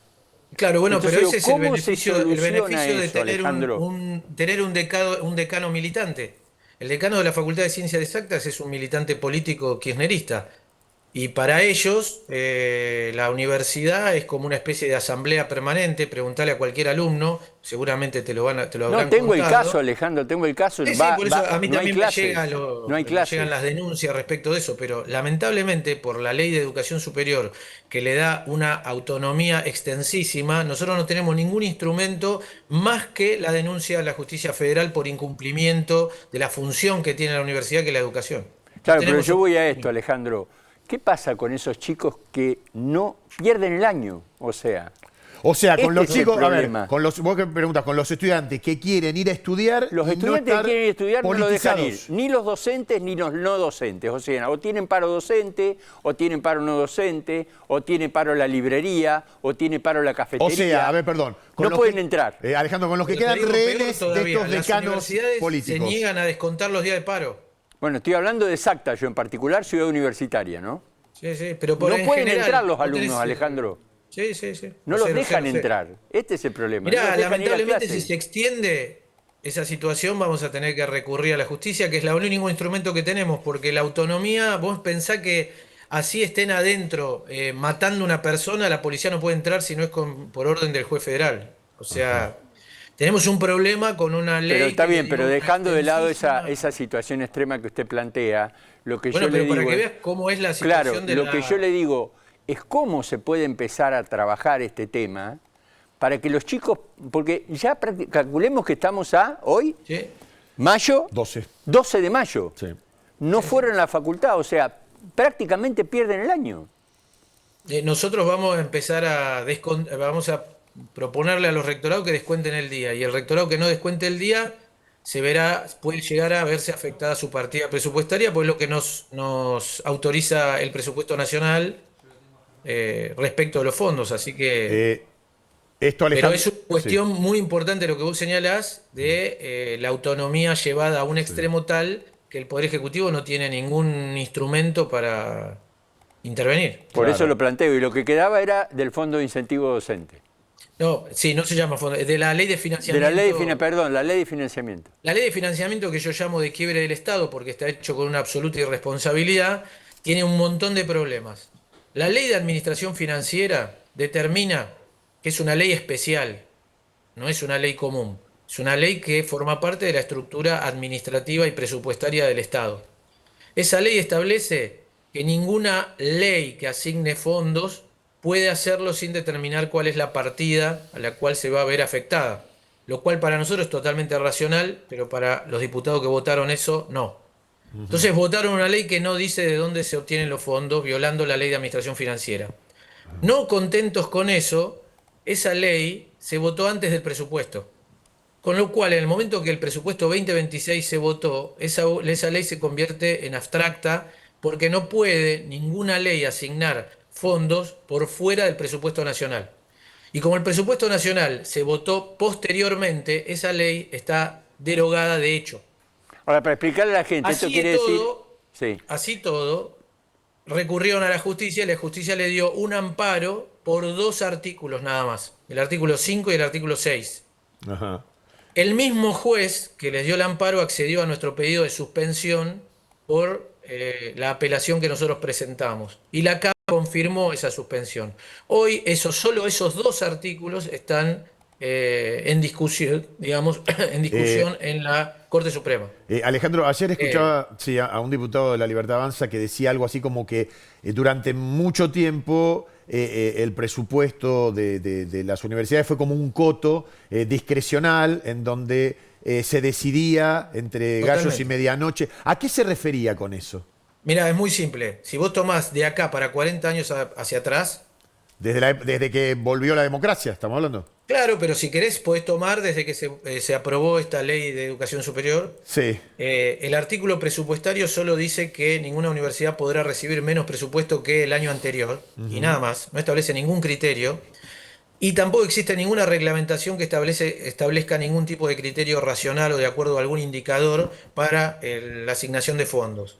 S6: Claro, bueno,
S7: Entonces,
S6: pero ese es el
S7: ¿cómo se
S6: beneficio
S7: soluciona
S6: de
S7: eso,
S6: tener
S7: Alejandro?
S6: tener un decano militante. El decano de la Facultad de Ciencias Exactas es un militante político kirchnerista. Y para ellos, la universidad es como una especie de asamblea permanente. Preguntale a cualquier alumno, seguramente te lo habrán
S7: No, tengo el
S6: contado.
S7: caso, Alejandro, tengo el caso.
S6: Sí, por eso a mí
S7: no hay
S6: también me
S7: clases,
S6: me
S7: hay clases.
S6: llegan las denuncias respecto de eso, pero lamentablemente por la ley de educación superior que le da una autonomía extensísima, nosotros no tenemos ningún instrumento más que la denuncia a la justicia federal por incumplimiento de la función que tiene la universidad, que es la educación.
S7: Claro, pero yo voy a esto, Alejandro. ¿Qué pasa con esos chicos que no pierden el año? O sea,
S1: con los
S7: es el
S1: chicos, a ver,
S7: problema.
S1: vos que preguntas, con los estudiantes que quieren ir a estudiar.
S7: Los
S1: y
S7: estudiantes
S1: no estar
S7: que quieren estudiar no lo dejan ir,
S1: politizados.
S7: ni los docentes ni los no docentes. O sea, o tienen paro docente, o tienen paro no docente, o tiene paro la librería, o tiene paro la cafetería.
S1: O sea, a ver, perdón.
S7: No pueden entrar.
S1: Alejandro, con los que
S6: Pero te
S1: quedan
S6: digo, peor
S1: rehenes de
S6: todavía,
S1: estos
S6: las
S1: decanos
S6: universidades
S1: políticos.
S6: se niegan a descontar los días de paro.
S7: Bueno, estoy hablando de Exacta, yo en particular, ciudad universitaria, ¿no?
S6: Sí, pero
S7: No
S6: en
S7: pueden
S6: general,
S7: entrar los
S6: vos tenés-
S7: alumnos, Alejandro.
S6: Sí.
S7: No
S6: Lo
S7: los
S6: sé,
S7: dejan
S6: lo sé.
S7: entrar. Este es el problema. No
S6: Mirá,
S7: los dejan ir a
S6: lamentablemente
S7: clase.
S6: si se extiende esa situación vamos a tener que recurrir a la justicia, que es el único instrumento que tenemos, porque la autonomía, vos pensás que así estén adentro matando a una persona, la policía no puede entrar si no es por orden del juez federal. O sea, tenemos un problema con una ley...
S7: Pero está
S6: que le
S7: bien, pero
S6: dio
S7: dejando de lado
S6: extensísima-
S7: esa situación extrema que usted plantea, lo que
S6: Bueno,
S7: yo le
S6: pero
S7: digo...
S6: para que
S7: es-
S6: veas cómo es la situación
S7: Claro,
S6: de
S7: lo
S6: la...
S7: que yo le digo es cómo se puede empezar a trabajar este tema para que los chicos, porque ya calculemos que estamos hoy,
S6: ¿Sí?
S7: mayo,
S1: 12
S7: de mayo,
S1: Sí.
S7: no fueron a la facultad, o sea, prácticamente pierden el año.
S6: Nosotros vamos a empezar vamos a proponerle a los rectorados que descuenten el día, y el rectorado que no descuente el día puede llegar a verse afectada su partida presupuestaria, pues es lo que nos autoriza el presupuesto nacional respecto de los fondos, así que...
S1: Esto,
S6: Pero
S1: Alejandro,
S6: es una cuestión muy importante lo que vos señalás de la autonomía llevada a un extremo tal que el Poder Ejecutivo no tiene ningún instrumento para intervenir.
S7: Por
S1: Claro.
S7: eso lo planteo, y lo que quedaba era del Fondo de Incentivo Docente.
S6: No, sí, no se llama fondo, es de la ley de
S7: De
S6: financiamiento.
S7: la ley de financiamiento.
S6: La ley de financiamiento que yo llamo de quiebre del Estado, porque está hecho con una absoluta irresponsabilidad, tiene un montón de problemas. La ley de administración financiera determina que es una ley especial, no es una ley común. Es una ley que forma parte de la estructura administrativa y presupuestaria del Estado. Esa ley establece que ninguna ley que asigne fondos puede hacerlo sin determinar cuál es la partida a la cual se va a ver afectada, lo cual para nosotros es totalmente racional, pero para los diputados que votaron eso, no. Entonces votaron una ley que no dice de dónde se obtienen los fondos, violando la ley de administración financiera. No contentos con eso, esa ley se votó antes del presupuesto. Con lo cual, en el momento que el presupuesto 2026 se votó, esa ley se convierte en abstracta porque no puede ninguna ley asignar fondos por fuera del presupuesto nacional. Y como el presupuesto nacional se votó posteriormente, esa ley está derogada de hecho.
S7: Ahora, para explicarle a la gente, esto
S6: Así
S7: quiere decir...
S6: todo,
S7: Sí.
S6: así todo, recurrieron a la justicia y la justicia le dio un amparo por 2 artículos nada más, el artículo 5 y el artículo 6.
S1: Ajá.
S6: El mismo juez que les dio el amparo accedió a nuestro pedido de suspensión por la apelación que nosotros presentamos. Y la Cámara confirmó esa suspensión. Hoy solo esos 2 artículos están en discusión, digamos, en discusión en la Corte Suprema.
S1: Alejandro, ayer escuchaba sí, a un diputado de La Libertad Avanza que decía algo así como que durante mucho tiempo el presupuesto de las universidades fue como un coto discrecional en donde se decidía entre gallos y medianoche. ¿A qué se refería con eso?
S6: Mira, es muy simple. Si vos tomás de acá para 40 años hacia atrás,
S1: Desde que volvió la democracia, estamos hablando.
S6: claro, pero si querés podés tomar desde que se aprobó esta ley de educación superior.
S1: Sí.
S6: El artículo presupuestario solo dice que ninguna universidad podrá recibir menos presupuesto que el año anterior, y nada más, no establece ningún criterio, y tampoco existe ninguna reglamentación que establezca ningún tipo de criterio racional o de acuerdo a algún indicador para la asignación de fondos.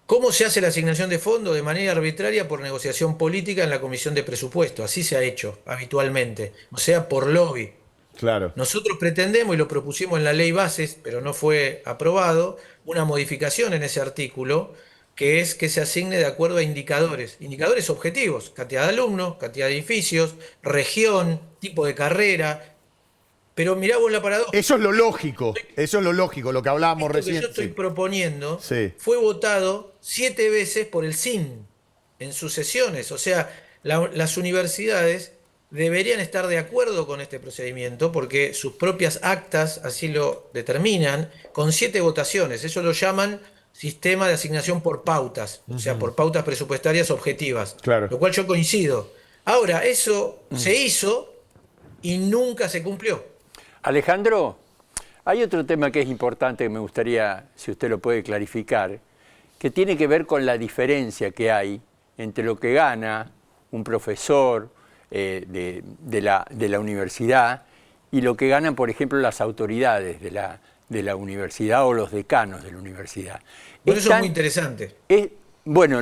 S6: ¿Cómo se hace la asignación de fondos? De manera arbitraria por negociación política en la Comisión de Presupuesto. Así se ha hecho habitualmente, o sea, por lobby.
S1: Claro.
S6: Nosotros pretendemos, y lo propusimos en la ley bases, pero no fue aprobado, una modificación en ese artículo, que es que se asigne de acuerdo a indicadores objetivos, cantidad de alumnos, cantidad de edificios, región, tipo de carrera. Pero mirá vos la paradoja.
S1: Eso es lo lógico, lo que hablábamos
S6: Esto
S1: recién.
S6: que yo estoy
S1: Sí.
S6: proponiendo
S1: Sí.
S6: fue votado 7 veces por el CIN en sus sesiones. O sea, las universidades deberían estar de acuerdo con este procedimiento porque sus propias actas así lo determinan, con 7 votaciones. Eso lo llaman sistema de asignación por pautas, o sea, por pautas presupuestarias objetivas.
S1: Claro.
S6: Lo cual yo coincido. Ahora, eso se hizo y nunca se cumplió.
S7: Alejandro, hay otro tema que es importante que me gustaría, si usted lo puede clarificar, que tiene que ver con la diferencia que hay entre lo que gana un profesor de la universidad y lo que ganan, por ejemplo, las autoridades de la universidad o los decanos de la universidad.
S6: Bueno, eso es muy interesante.
S7: Bueno,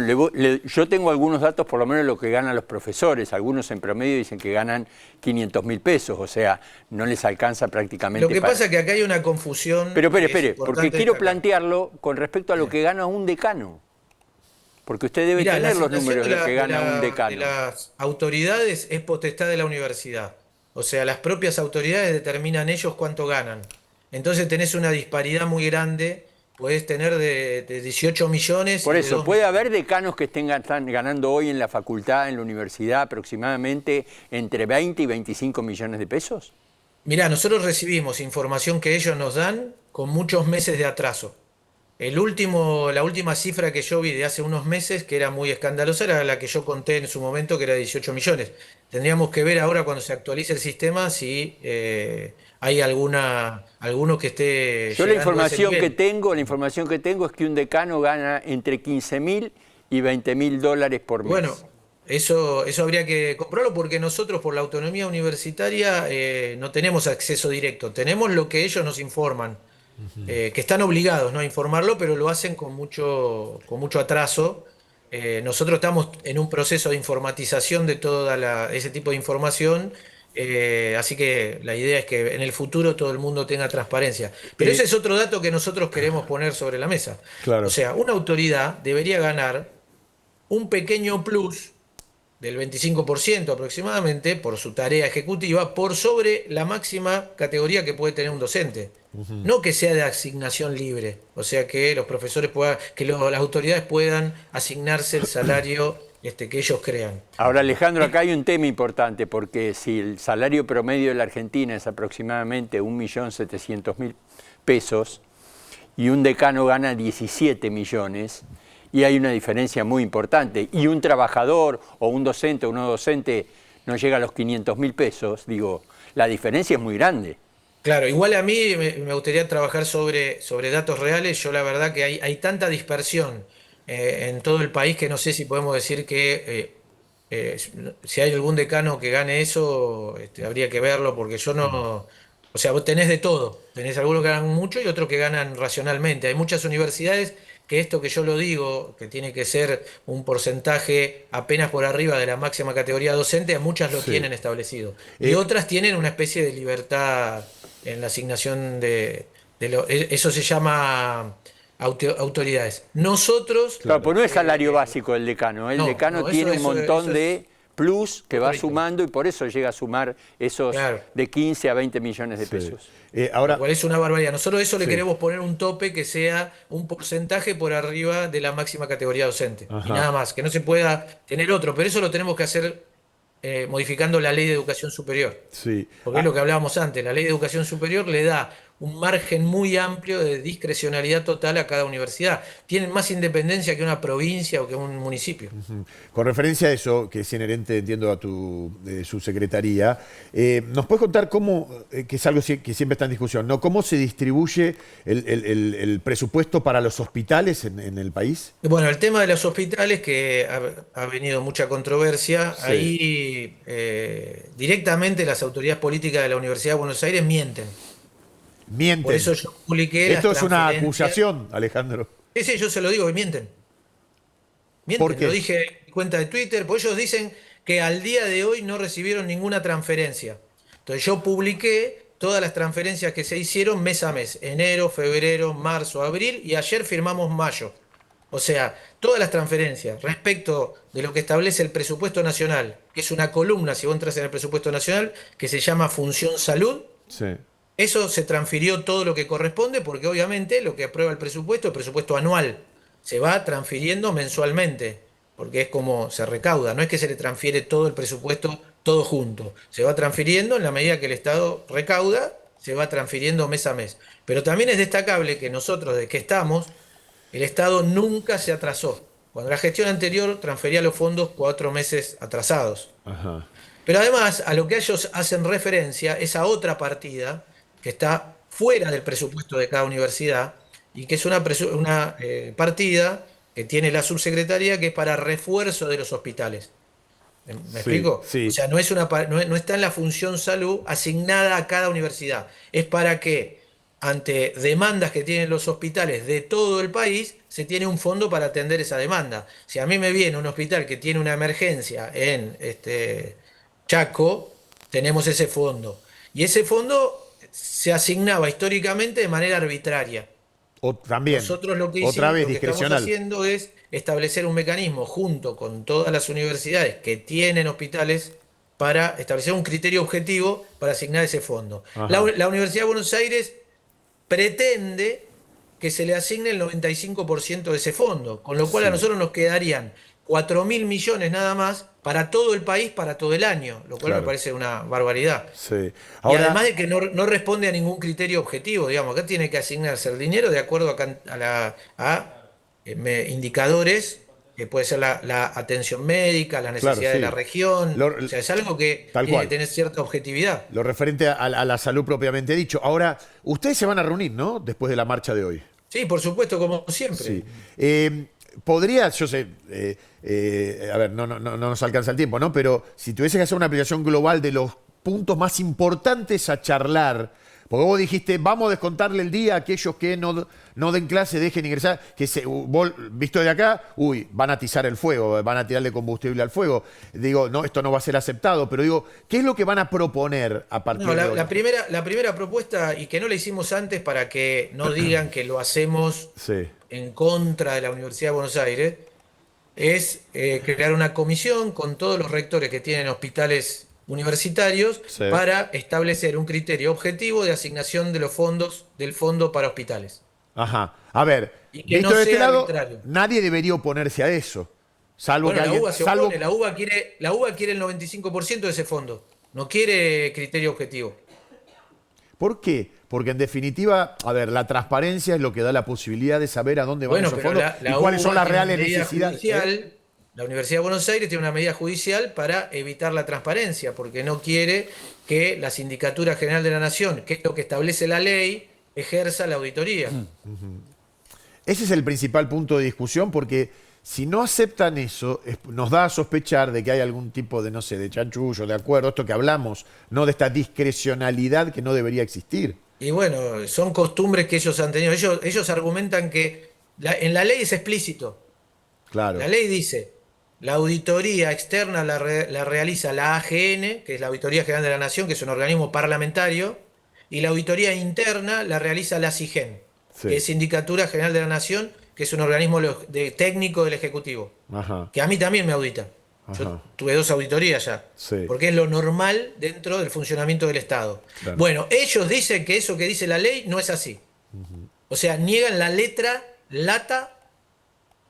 S7: yo tengo algunos datos, por lo menos lo que ganan los profesores. Algunos en promedio dicen que ganan 500.000 pesos, o sea, no les alcanza prácticamente.
S6: Lo que pasa es que acá hay una confusión.
S7: Pero espere, porque quiero
S6: destacar.
S7: plantearlo con respecto a lo que gana un decano. Porque usted debe
S6: Mirá,
S7: tener
S6: la
S7: los
S6: asignación
S7: números de lo que gana un
S6: de
S7: decano.
S6: las autoridades es potestad de la universidad. O sea, las propias autoridades determinan ellos cuánto ganan. Entonces tenés una disparidad muy grande. Podés tener de 18 millones.
S7: Por
S6: y
S7: eso,
S6: de
S7: ¿puede haber decanos que están ganando hoy en la facultad, en la universidad, aproximadamente entre 20 y 25 millones de pesos?
S6: Mirá, nosotros recibimos información que ellos nos dan con muchos meses de atraso. La última cifra que yo vi de hace unos meses, que era muy escandalosa, era la que yo conté en su momento, que era 18 millones. Tendríamos que ver ahora cuando se actualice el sistema si hay alguno que esté
S7: Yo la
S6: llegando a ese
S7: información
S6: nivel.
S7: que tengo es que un decano gana entre 15.000 y 20.000 dólares por mes.
S6: Bueno, eso habría que comprobarlo porque nosotros por la autonomía universitaria no tenemos acceso directo, tenemos lo que ellos nos informan, que están obligados, ¿no?, a informarlo, pero lo hacen con mucho atraso. Nosotros estamos en un proceso de informatización de ese tipo de información Así que la idea es que en el futuro todo el mundo tenga transparencia. Pero ese es otro dato que nosotros queremos poner sobre la mesa.
S1: Claro.
S6: O sea, una autoridad debería ganar un pequeño plus del 25% aproximadamente por su tarea ejecutiva por sobre la máxima categoría que puede tener un docente. No que sea de asignación libre, o sea que los profesores puedan, las autoridades puedan asignarse el salario que ellos crean.
S7: Ahora, Alejandro, acá hay un tema importante, porque si el salario promedio de la Argentina es aproximadamente 1.700.000 pesos y un decano gana 17 millones, y hay una diferencia muy importante, y un trabajador o un docente o no docente no llega a los 500.000 pesos, digo, la diferencia es muy grande.
S6: Claro, igual a mí me gustaría trabajar sobre datos reales. Yo la verdad que hay tanta dispersión en todo el país que no sé si podemos decir que si hay algún decano que gane eso, habría que verlo, porque yo no... O sea, vos tenés de todo, tenés algunos que ganan mucho y otros que ganan racionalmente. Hay muchas universidades que esto que yo lo digo, que tiene que ser un porcentaje apenas por arriba de la máxima categoría docente, muchas lo tienen establecido. Y otras tienen una especie de libertad en la asignación eso se llama autoridades. Nosotros...
S7: Claro, pues no es salario básico el decano, el decano tiene un montón de plus que va sumando y por eso llega a sumar esos de 15 a 20 millones de pesos.
S6: Ahora, es una barbaridad. Nosotros eso le queremos poner un tope que sea un porcentaje por arriba de la máxima categoría docente. Y nada más, que no se pueda tener otro. Pero eso lo tenemos que hacer modificando la ley de educación superior. Porque es lo que hablábamos antes. La ley de educación superior le da un margen muy amplio de discrecionalidad total a cada universidad. Tienen más independencia que una provincia o que un municipio.
S1: Con referencia a eso, que es inherente, entiendo, a tu subsecretaría, ¿nos puedes contar cómo, que es algo que siempre está en discusión, ¿no? ¿Cómo se distribuye el presupuesto para los hospitales en el país?
S6: Bueno, el tema de los hospitales, que ha venido mucha controversia, ahí directamente las autoridades políticas de la Universidad de Buenos Aires mienten.
S1: Mienten.
S6: Por eso yo publiqué
S1: Esto es una acusación, Alejandro.
S6: Sí, yo se lo digo, mienten. Mienten,
S1: ¿Por qué?
S6: Lo dije en mi cuenta de Twitter, porque ellos dicen que al día de hoy no recibieron ninguna transferencia. Entonces yo publiqué todas las transferencias que se hicieron mes a mes, enero, febrero, marzo, abril, y ayer firmamos mayo. O sea, todas las transferencias respecto de lo que establece el presupuesto nacional, que es una columna, si vos entras en el presupuesto nacional, que se llama Función Salud. Eso se transfirió todo lo que corresponde, porque obviamente lo que aprueba el presupuesto anual, se va transfiriendo mensualmente, porque es como se recauda, no es que se le transfiere todo el presupuesto todo junto, se va transfiriendo en la medida que el Estado recauda, se va transfiriendo mes a mes. Pero también es destacable que nosotros, desde que estamos, el Estado nunca se atrasó. Cuando la gestión anterior transfería los fondos 4 meses atrasados. Pero además, a lo que ellos hacen referencia es a otra partida que está fuera del presupuesto de cada universidad y que es una partida que tiene la subsecretaría, que es para refuerzo de los hospitales. ¿Me explico? O sea, no está en la función salud asignada a cada universidad. Es para que, ante demandas que tienen los hospitales de todo el país, se tiene un fondo para atender esa demanda. Si a mí me viene un hospital que tiene una emergencia en Chaco, tenemos ese fondo. Y ese fondo se asignaba históricamente de manera arbitraria.
S1: También,
S6: nosotros lo que estamos haciendo es establecer un mecanismo junto con todas las universidades que tienen hospitales para establecer un criterio objetivo para asignar ese fondo. La Universidad de Buenos Aires pretende que se le asigne el 95% de ese fondo, con lo cual a nosotros nos quedarían 4.000 millones nada más para todo el país, para todo el año, lo cual me parece una barbaridad. Y además de que no responde a ningún criterio objetivo, digamos, acá tiene que asignarse el dinero de acuerdo a indicadores, que puede ser la atención médica, las necesidades de la región, o sea, es algo que tiene que tener cierta objetividad.
S1: Lo referente a la salud propiamente dicho. Ahora, ustedes se van a reunir, ¿no?, después de la marcha de hoy.
S6: Sí, por supuesto, como siempre.
S1: Podría, yo sé, a ver, no nos alcanza el tiempo, ¿no? Pero si tuviese que hacer una aplicación global de los puntos más importantes a charlar Porque vos dijiste, vamos a descontarle el día a aquellos que no den clase, dejen ingresar, vos, visto de acá, van a atizar el fuego, van a tirarle combustible al fuego. Digo, no, esto no va a ser aceptado, pero digo, ¿qué es lo que van a proponer a partir de hoy?
S6: La primera propuesta, y que no la hicimos antes para que no digan que lo hacemos en contra de la Universidad de Buenos Aires, es crear una comisión con todos los rectores que tienen hospitales universitarios para establecer un criterio objetivo de asignación de los fondos del Fondo para Hospitales.
S1: Ajá. A ver,
S6: Y que
S1: visto
S6: no
S1: de este
S6: sea
S1: lado,
S6: arbitrario.
S1: nadie debería oponerse a eso. Salvo
S6: Bueno,
S1: que
S6: la
S1: alguien.
S6: UBA se opone, la UBA quiere el 95% de ese fondo. No quiere criterio objetivo.
S1: ¿Por qué? Porque en definitiva, a ver, la transparencia es lo que da la posibilidad de saber a dónde van esos fondos y cuáles son las reales necesidades.
S6: La Universidad de Buenos Aires tiene una medida judicial para evitar la transparencia, porque no quiere que la Sindicatura General de la Nación, que es lo que establece la ley, ejerza la auditoría.
S1: Ese es el principal punto de discusión, porque si no aceptan eso, nos da a sospechar de que hay algún tipo de, no sé, de chanchullo, de acuerdo, esto que hablamos, no de esta discrecionalidad que no debería existir.
S6: Y bueno, son costumbres que ellos han tenido. Ellos argumentan que en la ley es explícito.
S1: Claro.
S6: La ley dice, la auditoría externa la realiza la AGN, que es la Auditoría General de la Nación, que es un organismo parlamentario, y la auditoría interna la realiza la SIGEN, que es Sindicatura General de la Nación, que es un organismo técnico del Ejecutivo, que a mí también me audita. Yo tuve 2 auditorías ya, porque es lo normal dentro del funcionamiento del Estado. Claro. Bueno, ellos dicen que eso que dice la ley no es así. O sea, niegan la letra lata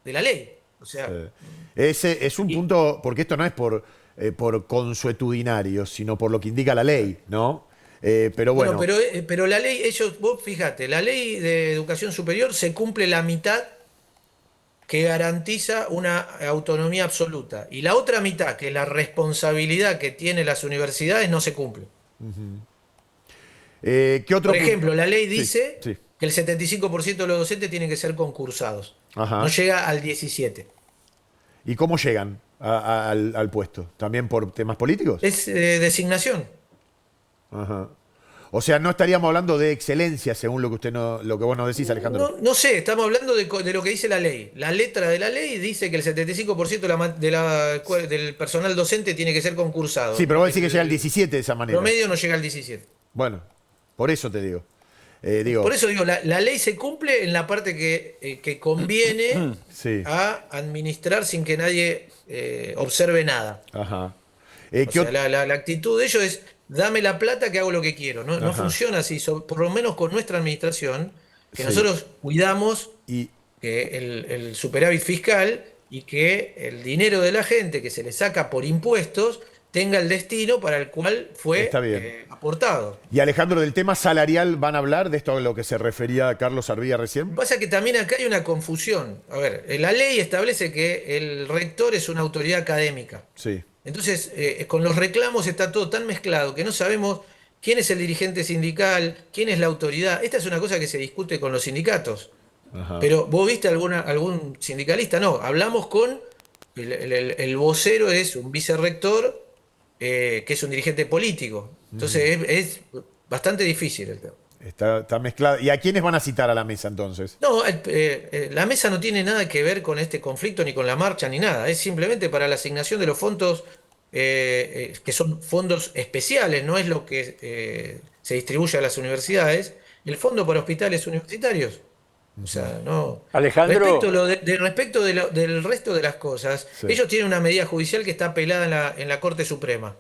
S6: de la ley. O sea,
S1: ese es un punto, porque esto no es por consuetudinario, sino por lo que indica la ley, ¿no? Pero bueno.
S6: Pero la ley, vos fíjate, la ley de educación superior se cumple la mitad que garantiza una autonomía absoluta. Y la otra mitad, que es la responsabilidad que tienen las universidades, no se cumple.
S1: ¿Qué otro
S6: Por ejemplo, la ley dice que el 75% de los docentes tienen que ser concursados. No llega al 17%.
S1: ¿Y cómo llegan al puesto? ¿También por temas políticos?
S6: Es designación.
S1: O sea, no estaríamos hablando de excelencia, según lo que vos nos decís, Alejandro.
S6: No sé, estamos hablando de lo que dice la ley. La letra de la ley dice que el 75% del personal docente tiene que ser concursado.
S1: Sí, pero vos decís que llega al 17 de esa manera.
S6: Promedio no llega al 17.
S1: Bueno, por eso te digo.
S6: Por eso digo, la ley se cumple en la parte que conviene a administrar sin que nadie observe nada.
S1: Ajá.
S6: O sea, la actitud de ellos es, dame la plata que hago lo que quiero. No funciona así, por lo menos con nuestra administración, que nosotros cuidamos que el superávit fiscal y que el dinero de la gente que se le saca por impuestos tenga el destino para el cual fue aportado.
S1: Y Alejandro, del tema salarial, ¿van a hablar de esto a lo que se refería Carlos Ardilla recién?
S6: Pasa que también acá hay una confusión. A ver, la ley establece que el rector es una autoridad académica.
S1: Sí.
S6: Entonces, con los reclamos está todo tan mezclado que no sabemos quién es el dirigente sindical, quién es la autoridad. Esta es una cosa que se discute con los sindicatos. Pero ¿vos viste algún sindicalista? No, hablamos con el vocero, es un vicerrector, que es un dirigente político. Entonces es bastante difícil el tema.
S1: Está mezclado. ¿Y a quiénes van a citar a la mesa entonces?
S6: No, la mesa no tiene nada que ver con este conflicto, ni con la marcha, ni nada. Es simplemente para la asignación de los fondos, que son fondos especiales, no es lo que se distribuye a las universidades, el Fondo para Hospitales Universitarios. O sea, no.
S7: Alejandro.
S6: Respecto del resto de las cosas, ellos tienen una medida judicial que está apelada en la Corte Suprema.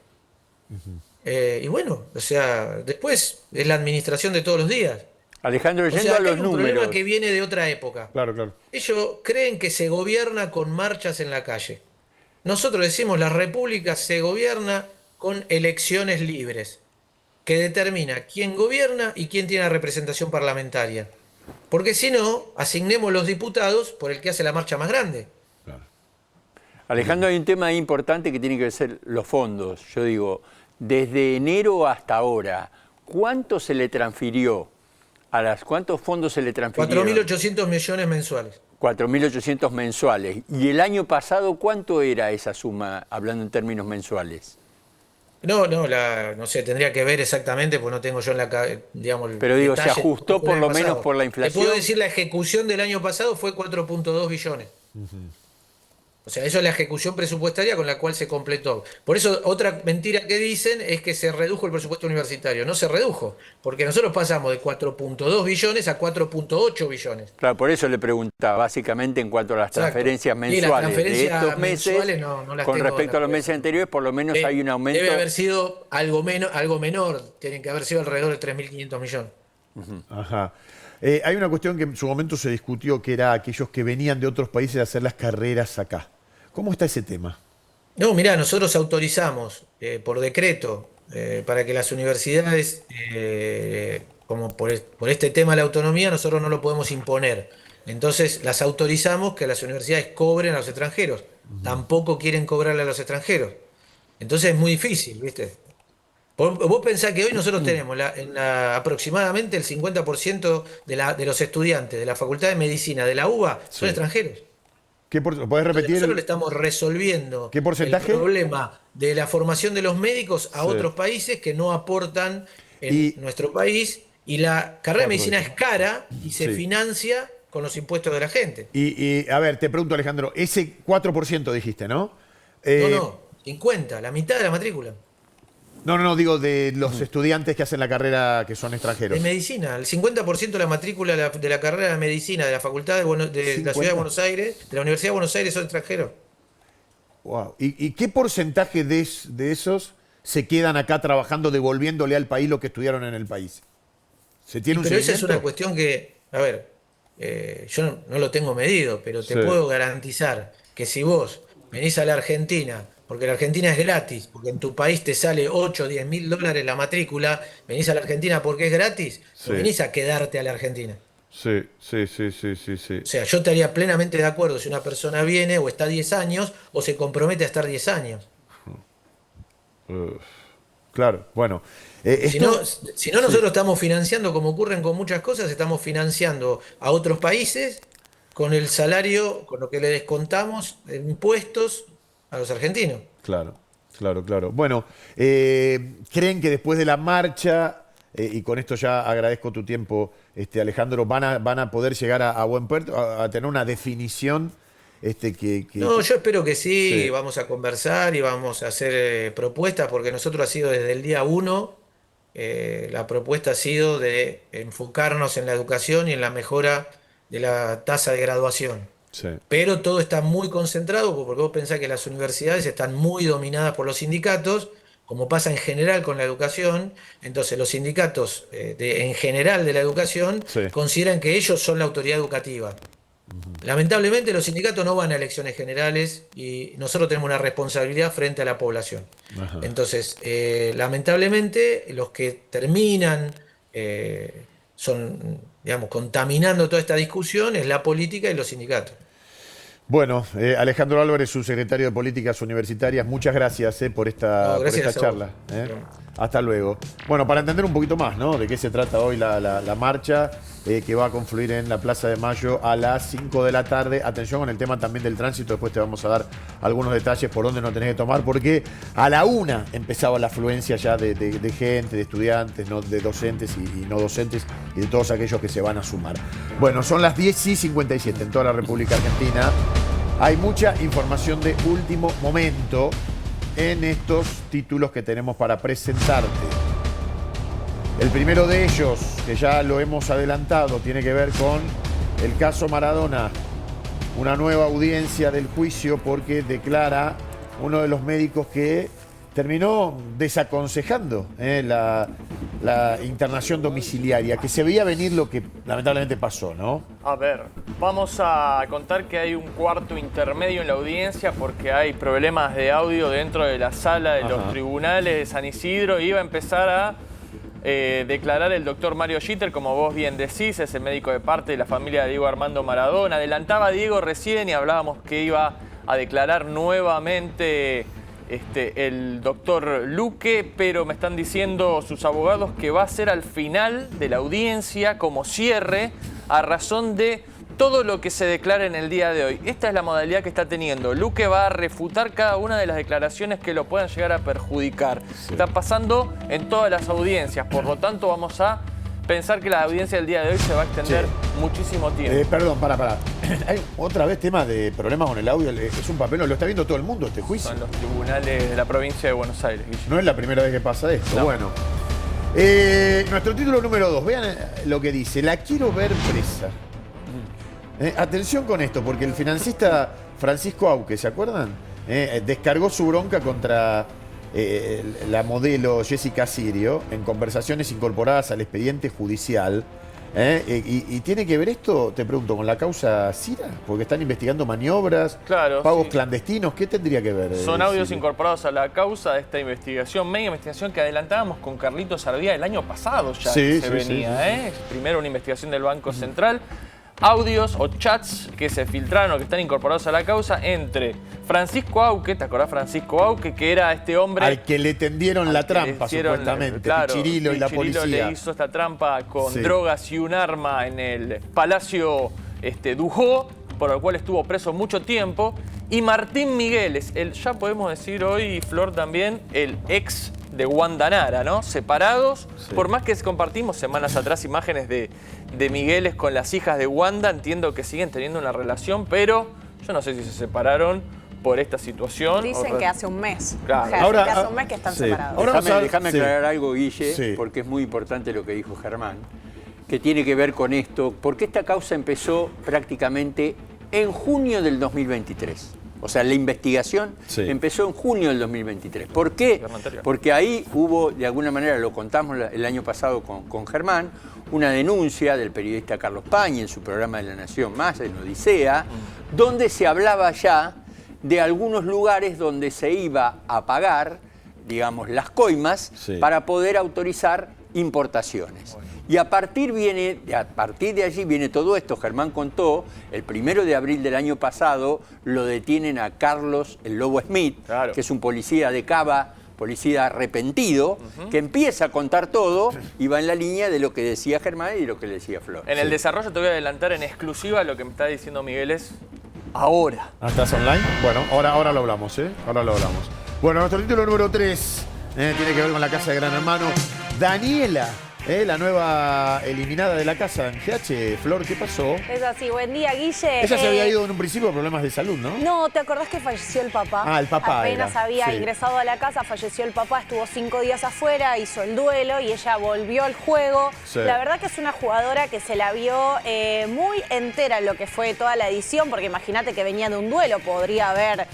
S6: Y bueno, o sea, después es la administración de todos los días.
S7: Alejandro, yendo a los números. Es un
S6: problema que viene de otra época.
S1: Claro.
S6: Ellos creen que se gobierna con marchas en la calle. Nosotros decimos, la república se gobierna con elecciones libres, que determina quién gobierna y quién tiene la representación parlamentaria. Porque si no, asignemos los diputados por el que hace la marcha más grande.
S7: Claro. Alejandro, hay un tema importante que tiene que ver los fondos. Yo digo, desde enero hasta ahora, ¿cuánto se le transfirió? ¿Cuántos fondos se le transfirieron?
S6: 4.800 millones mensuales.
S7: 4.800 mensuales. ¿Y el año pasado cuánto era esa suma, hablando en términos mensuales?
S6: No sé, tendría que ver exactamente, pues no tengo yo en la digamos,
S7: Pero digo, ¿se
S6: detalle
S7: ajustó por lo menos por la
S6: Te
S7: inflación?
S6: puedo decir, la ejecución del año pasado fue 4.2 billones. O sea, eso es la ejecución presupuestaria con la cual se completó. Por eso, otra mentira que dicen es que se redujo el presupuesto universitario. No se redujo, porque nosotros pasamos de 4.2 billones a 4.8 billones.
S7: Claro, por eso le preguntaba, básicamente en cuanto a las
S6: Exacto.
S7: transferencias
S6: Y las
S7: mensuales de
S6: transferencias
S7: estos meses,
S6: mensuales no las
S7: con
S6: tengo en
S7: respecto
S6: la
S7: a los meses
S6: cabeza.
S7: anteriores, por lo menos hay un aumento.
S6: Debe haber sido algo menor. Tienen que haber sido alrededor de 3.500 millones.
S1: Ajá. Hay una cuestión que en su momento se discutió, que era aquellos que venían de otros países a hacer las carreras acá. ¿Cómo está ese tema?
S6: No, mirá, nosotros autorizamos por decreto para que las universidades, como por este tema de la autonomía, nosotros no lo podemos imponer. Entonces, las autorizamos que las universidades cobren a los extranjeros. Tampoco quieren cobrarle a los extranjeros. Entonces es muy difícil, ¿viste? Vos pensás que hoy nosotros tenemos aproximadamente el 50% de los estudiantes de la Facultad de Medicina de la UBA son
S1: Sí.
S6: extranjeros.
S1: ¿Podés
S6: Entonces,
S1: repetir?
S6: nosotros le estamos resolviendo
S1: ¿Qué porcentaje?
S6: el problema de la formación de los médicos a
S1: Sí.
S6: otros países que no aportan en
S1: Y-
S6: nuestro país. Y la carrera de medicina es cara y se
S1: Sí.
S6: financia con los impuestos de la gente.
S1: A ver, te pregunto, Alejandro, ese 4% dijiste, ¿no?
S6: No, 50, la mitad de la matrícula.
S1: No, digo de los estudiantes que hacen la carrera que son extranjeros.
S6: De medicina, el 50% de la matrícula de la carrera de medicina de la Facultad de la Ciudad de Buenos Aires, de la Universidad de Buenos Aires, son extranjeros.
S1: Wow. ¿Y qué porcentaje de esos se quedan acá trabajando, devolviéndole al país lo que estudiaron en el país? ¿Se tiene un
S6: Pero esa es
S1: seguimiento?
S6: una cuestión que, a ver, yo no lo tengo medido, pero te
S1: Sí.
S6: puedo garantizar que si vos venís a la Argentina, porque la Argentina es gratis, porque en tu país te sale 8 o 10 mil dólares la matrícula, venís a la Argentina porque es gratis,
S1: Sí.
S6: no venís a quedarte a la Argentina.
S1: Sí.
S6: O sea, yo estaría plenamente de acuerdo si una persona viene o está 10 años o se compromete a estar 10 años.
S1: Claro, bueno.
S6: Si no, nosotros estamos financiando, como ocurren con muchas cosas, estamos financiando a otros países con el salario, con lo que le descontamos en impuestos a los argentinos.
S1: Claro. Bueno, ¿creen que después de la marcha, y con esto ya agradezco tu tiempo, Alejandro, van a poder llegar a buen puerto, a tener una definición
S6: No, yo espero que sí,
S1: Sí.
S6: vamos a conversar y vamos a hacer propuestas, porque nosotros ha sido desde el día 1, la propuesta ha sido de enfocarnos en la educación y en la mejora de la tasa de graduación.
S1: Sí.
S6: Pero todo está muy concentrado, porque vos pensás que las universidades están muy dominadas por los sindicatos, como pasa en general con la educación. Entonces los sindicatos en general de la educación
S1: Sí.
S6: consideran que ellos son la autoridad educativa. Lamentablemente los sindicatos no van a elecciones generales y nosotros tenemos una responsabilidad frente a la población.
S1: Ajá.
S6: Entonces, lamentablemente los que terminan son, digamos, contaminando toda esta discusión es la política y los sindicatos.
S1: Bueno, Alejandro Álvarez, subsecretario de Políticas Universitarias, muchas gracias por esta,
S6: No, gracias
S1: por esta
S6: a vos.
S1: charla. Hasta luego. Bueno, para entender un poquito más, ¿no?, de qué se trata hoy la marcha que va a confluir en la Plaza de Mayo a las 5 de la tarde. Atención con el tema también del tránsito, después te vamos a dar algunos detalles por dónde no tenés que tomar, porque a la 1 empezaba la afluencia ya de gente, de estudiantes, ¿no?, de docentes y no docentes y de todos aquellos que se van a sumar. Bueno, son las 10:57 en toda la República Argentina. Hay mucha información de último momento en estos títulos que tenemos para presentarte. El primero de ellos, que ya lo hemos adelantado, tiene que ver con el caso Maradona. Una nueva audiencia del juicio porque declara uno de los médicos que terminó desaconsejando la internación domiciliaria, que se veía venir lo que lamentablemente pasó, ¿no?
S4: A ver, vamos a contar que hay un cuarto intermedio en la audiencia porque hay problemas de audio dentro de la sala de los tribunales de San Isidro. Iba a empezar a declarar el doctor Mario Gitter, como vos bien decís, es el médico de parte de la familia de Diego Armando Maradona. Adelantaba Diego recién y hablábamos que iba a declarar nuevamente el doctor Luque, pero me están diciendo sus abogados que va a ser al final de la audiencia como cierre, a razón de todo lo que se declara en el día de hoy. Esta es la modalidad que está teniendo. Luque va a refutar cada una de las declaraciones que lo puedan llegar a perjudicar. Sí. Está pasando en todas las audiencias, por lo tanto vamos a pensar que la audiencia del día de hoy se va a extender muchísimo tiempo.
S1: Perdón, para. Hay otra vez tema de problemas con el audio. Es un papel, lo está viendo todo el mundo este juicio.
S4: Son los tribunales de la provincia de Buenos Aires, Guille.
S1: No es la primera vez que pasa esto. No. Bueno. Nuestro título número 2. Vean lo que dice. La quiero ver presa. Atención con esto, porque el financista Francisco Auque, ¿se acuerdan? Descargó su bronca contra la modelo Jessica Sirio en conversaciones incorporadas al expediente judicial. Y tiene que ver esto, te pregunto, con la causa Cira, porque están investigando maniobras, pagos clandestinos. ¿Qué tendría que ver?
S4: Son audios incorporados a la causa de esta investigación, media investigación que adelantábamos con Carlitos Ardía el año pasado ya se venía. Primero una investigación del Banco Central. Audios o chats que se filtraron o que están incorporados a la causa entre Francisco Auque, ¿te acordás Francisco Auque? Que era este hombre
S1: al que le tendieron la trampa, supuestamente.
S4: Claro,
S1: Pichirilo y la policía.
S4: Le hizo esta trampa con drogas y un arma en el Palacio Dujó, por el cual estuvo preso mucho tiempo. Y Martín Migueles, ya podemos decir hoy, Flor, también, el ex de Wanda Nara, ¿no? Separados, por más que compartimos semanas atrás imágenes de Migueles con las hijas de Wanda, entiendo que siguen teniendo una relación, pero yo no sé si se separaron por esta situación.
S5: Dicen que hace un mes.
S4: Claro.
S5: Ahora, que hace un mes que están separados.
S7: Ahora déjame aclarar algo, Guille, porque es muy importante lo que dijo Germán, que tiene que ver con esto, porque esta causa empezó prácticamente en junio del 2023. O sea, la investigación empezó en junio del 2023. ¿Por qué? Porque ahí hubo, de alguna manera, lo contamos el año pasado con Germán, una denuncia del periodista Carlos Pañi en su programa de La Nación Más, en Odisea, donde se hablaba ya de algunos lugares donde se iba a pagar, digamos, las coimas para poder autorizar importaciones. Y a partir de allí viene todo esto. Germán contó, el 1 de abril del año pasado lo detienen a Carlos el Lobo Smith, que es un policía de Cava, policía arrepentido, que empieza a contar todo y va en la línea de lo que decía Germán y de lo que le decía Flor.
S4: En el desarrollo te voy a adelantar en exclusiva lo que me está diciendo Migueles ahora.
S1: ¿Estás online? Bueno, ahora lo hablamos, Ahora lo hablamos. Bueno, nuestro título número 3 tiene que ver con la casa de Gran Hermano. Daniela, la nueva eliminada de la casa en GH. Flor, ¿qué pasó?
S5: Es así, buen día, Guille.
S1: Ella se había ido en un principio por problemas de salud, ¿no?
S5: No, ¿te acordás que falleció el papá?
S1: Ah, el papá
S5: apenas había ingresado a la casa, falleció el papá, estuvo 5 días afuera, hizo el duelo y ella volvió al juego. La verdad que es una jugadora que se la vio muy entera en lo que fue toda la edición, porque imagínate que venía de un duelo, podría haber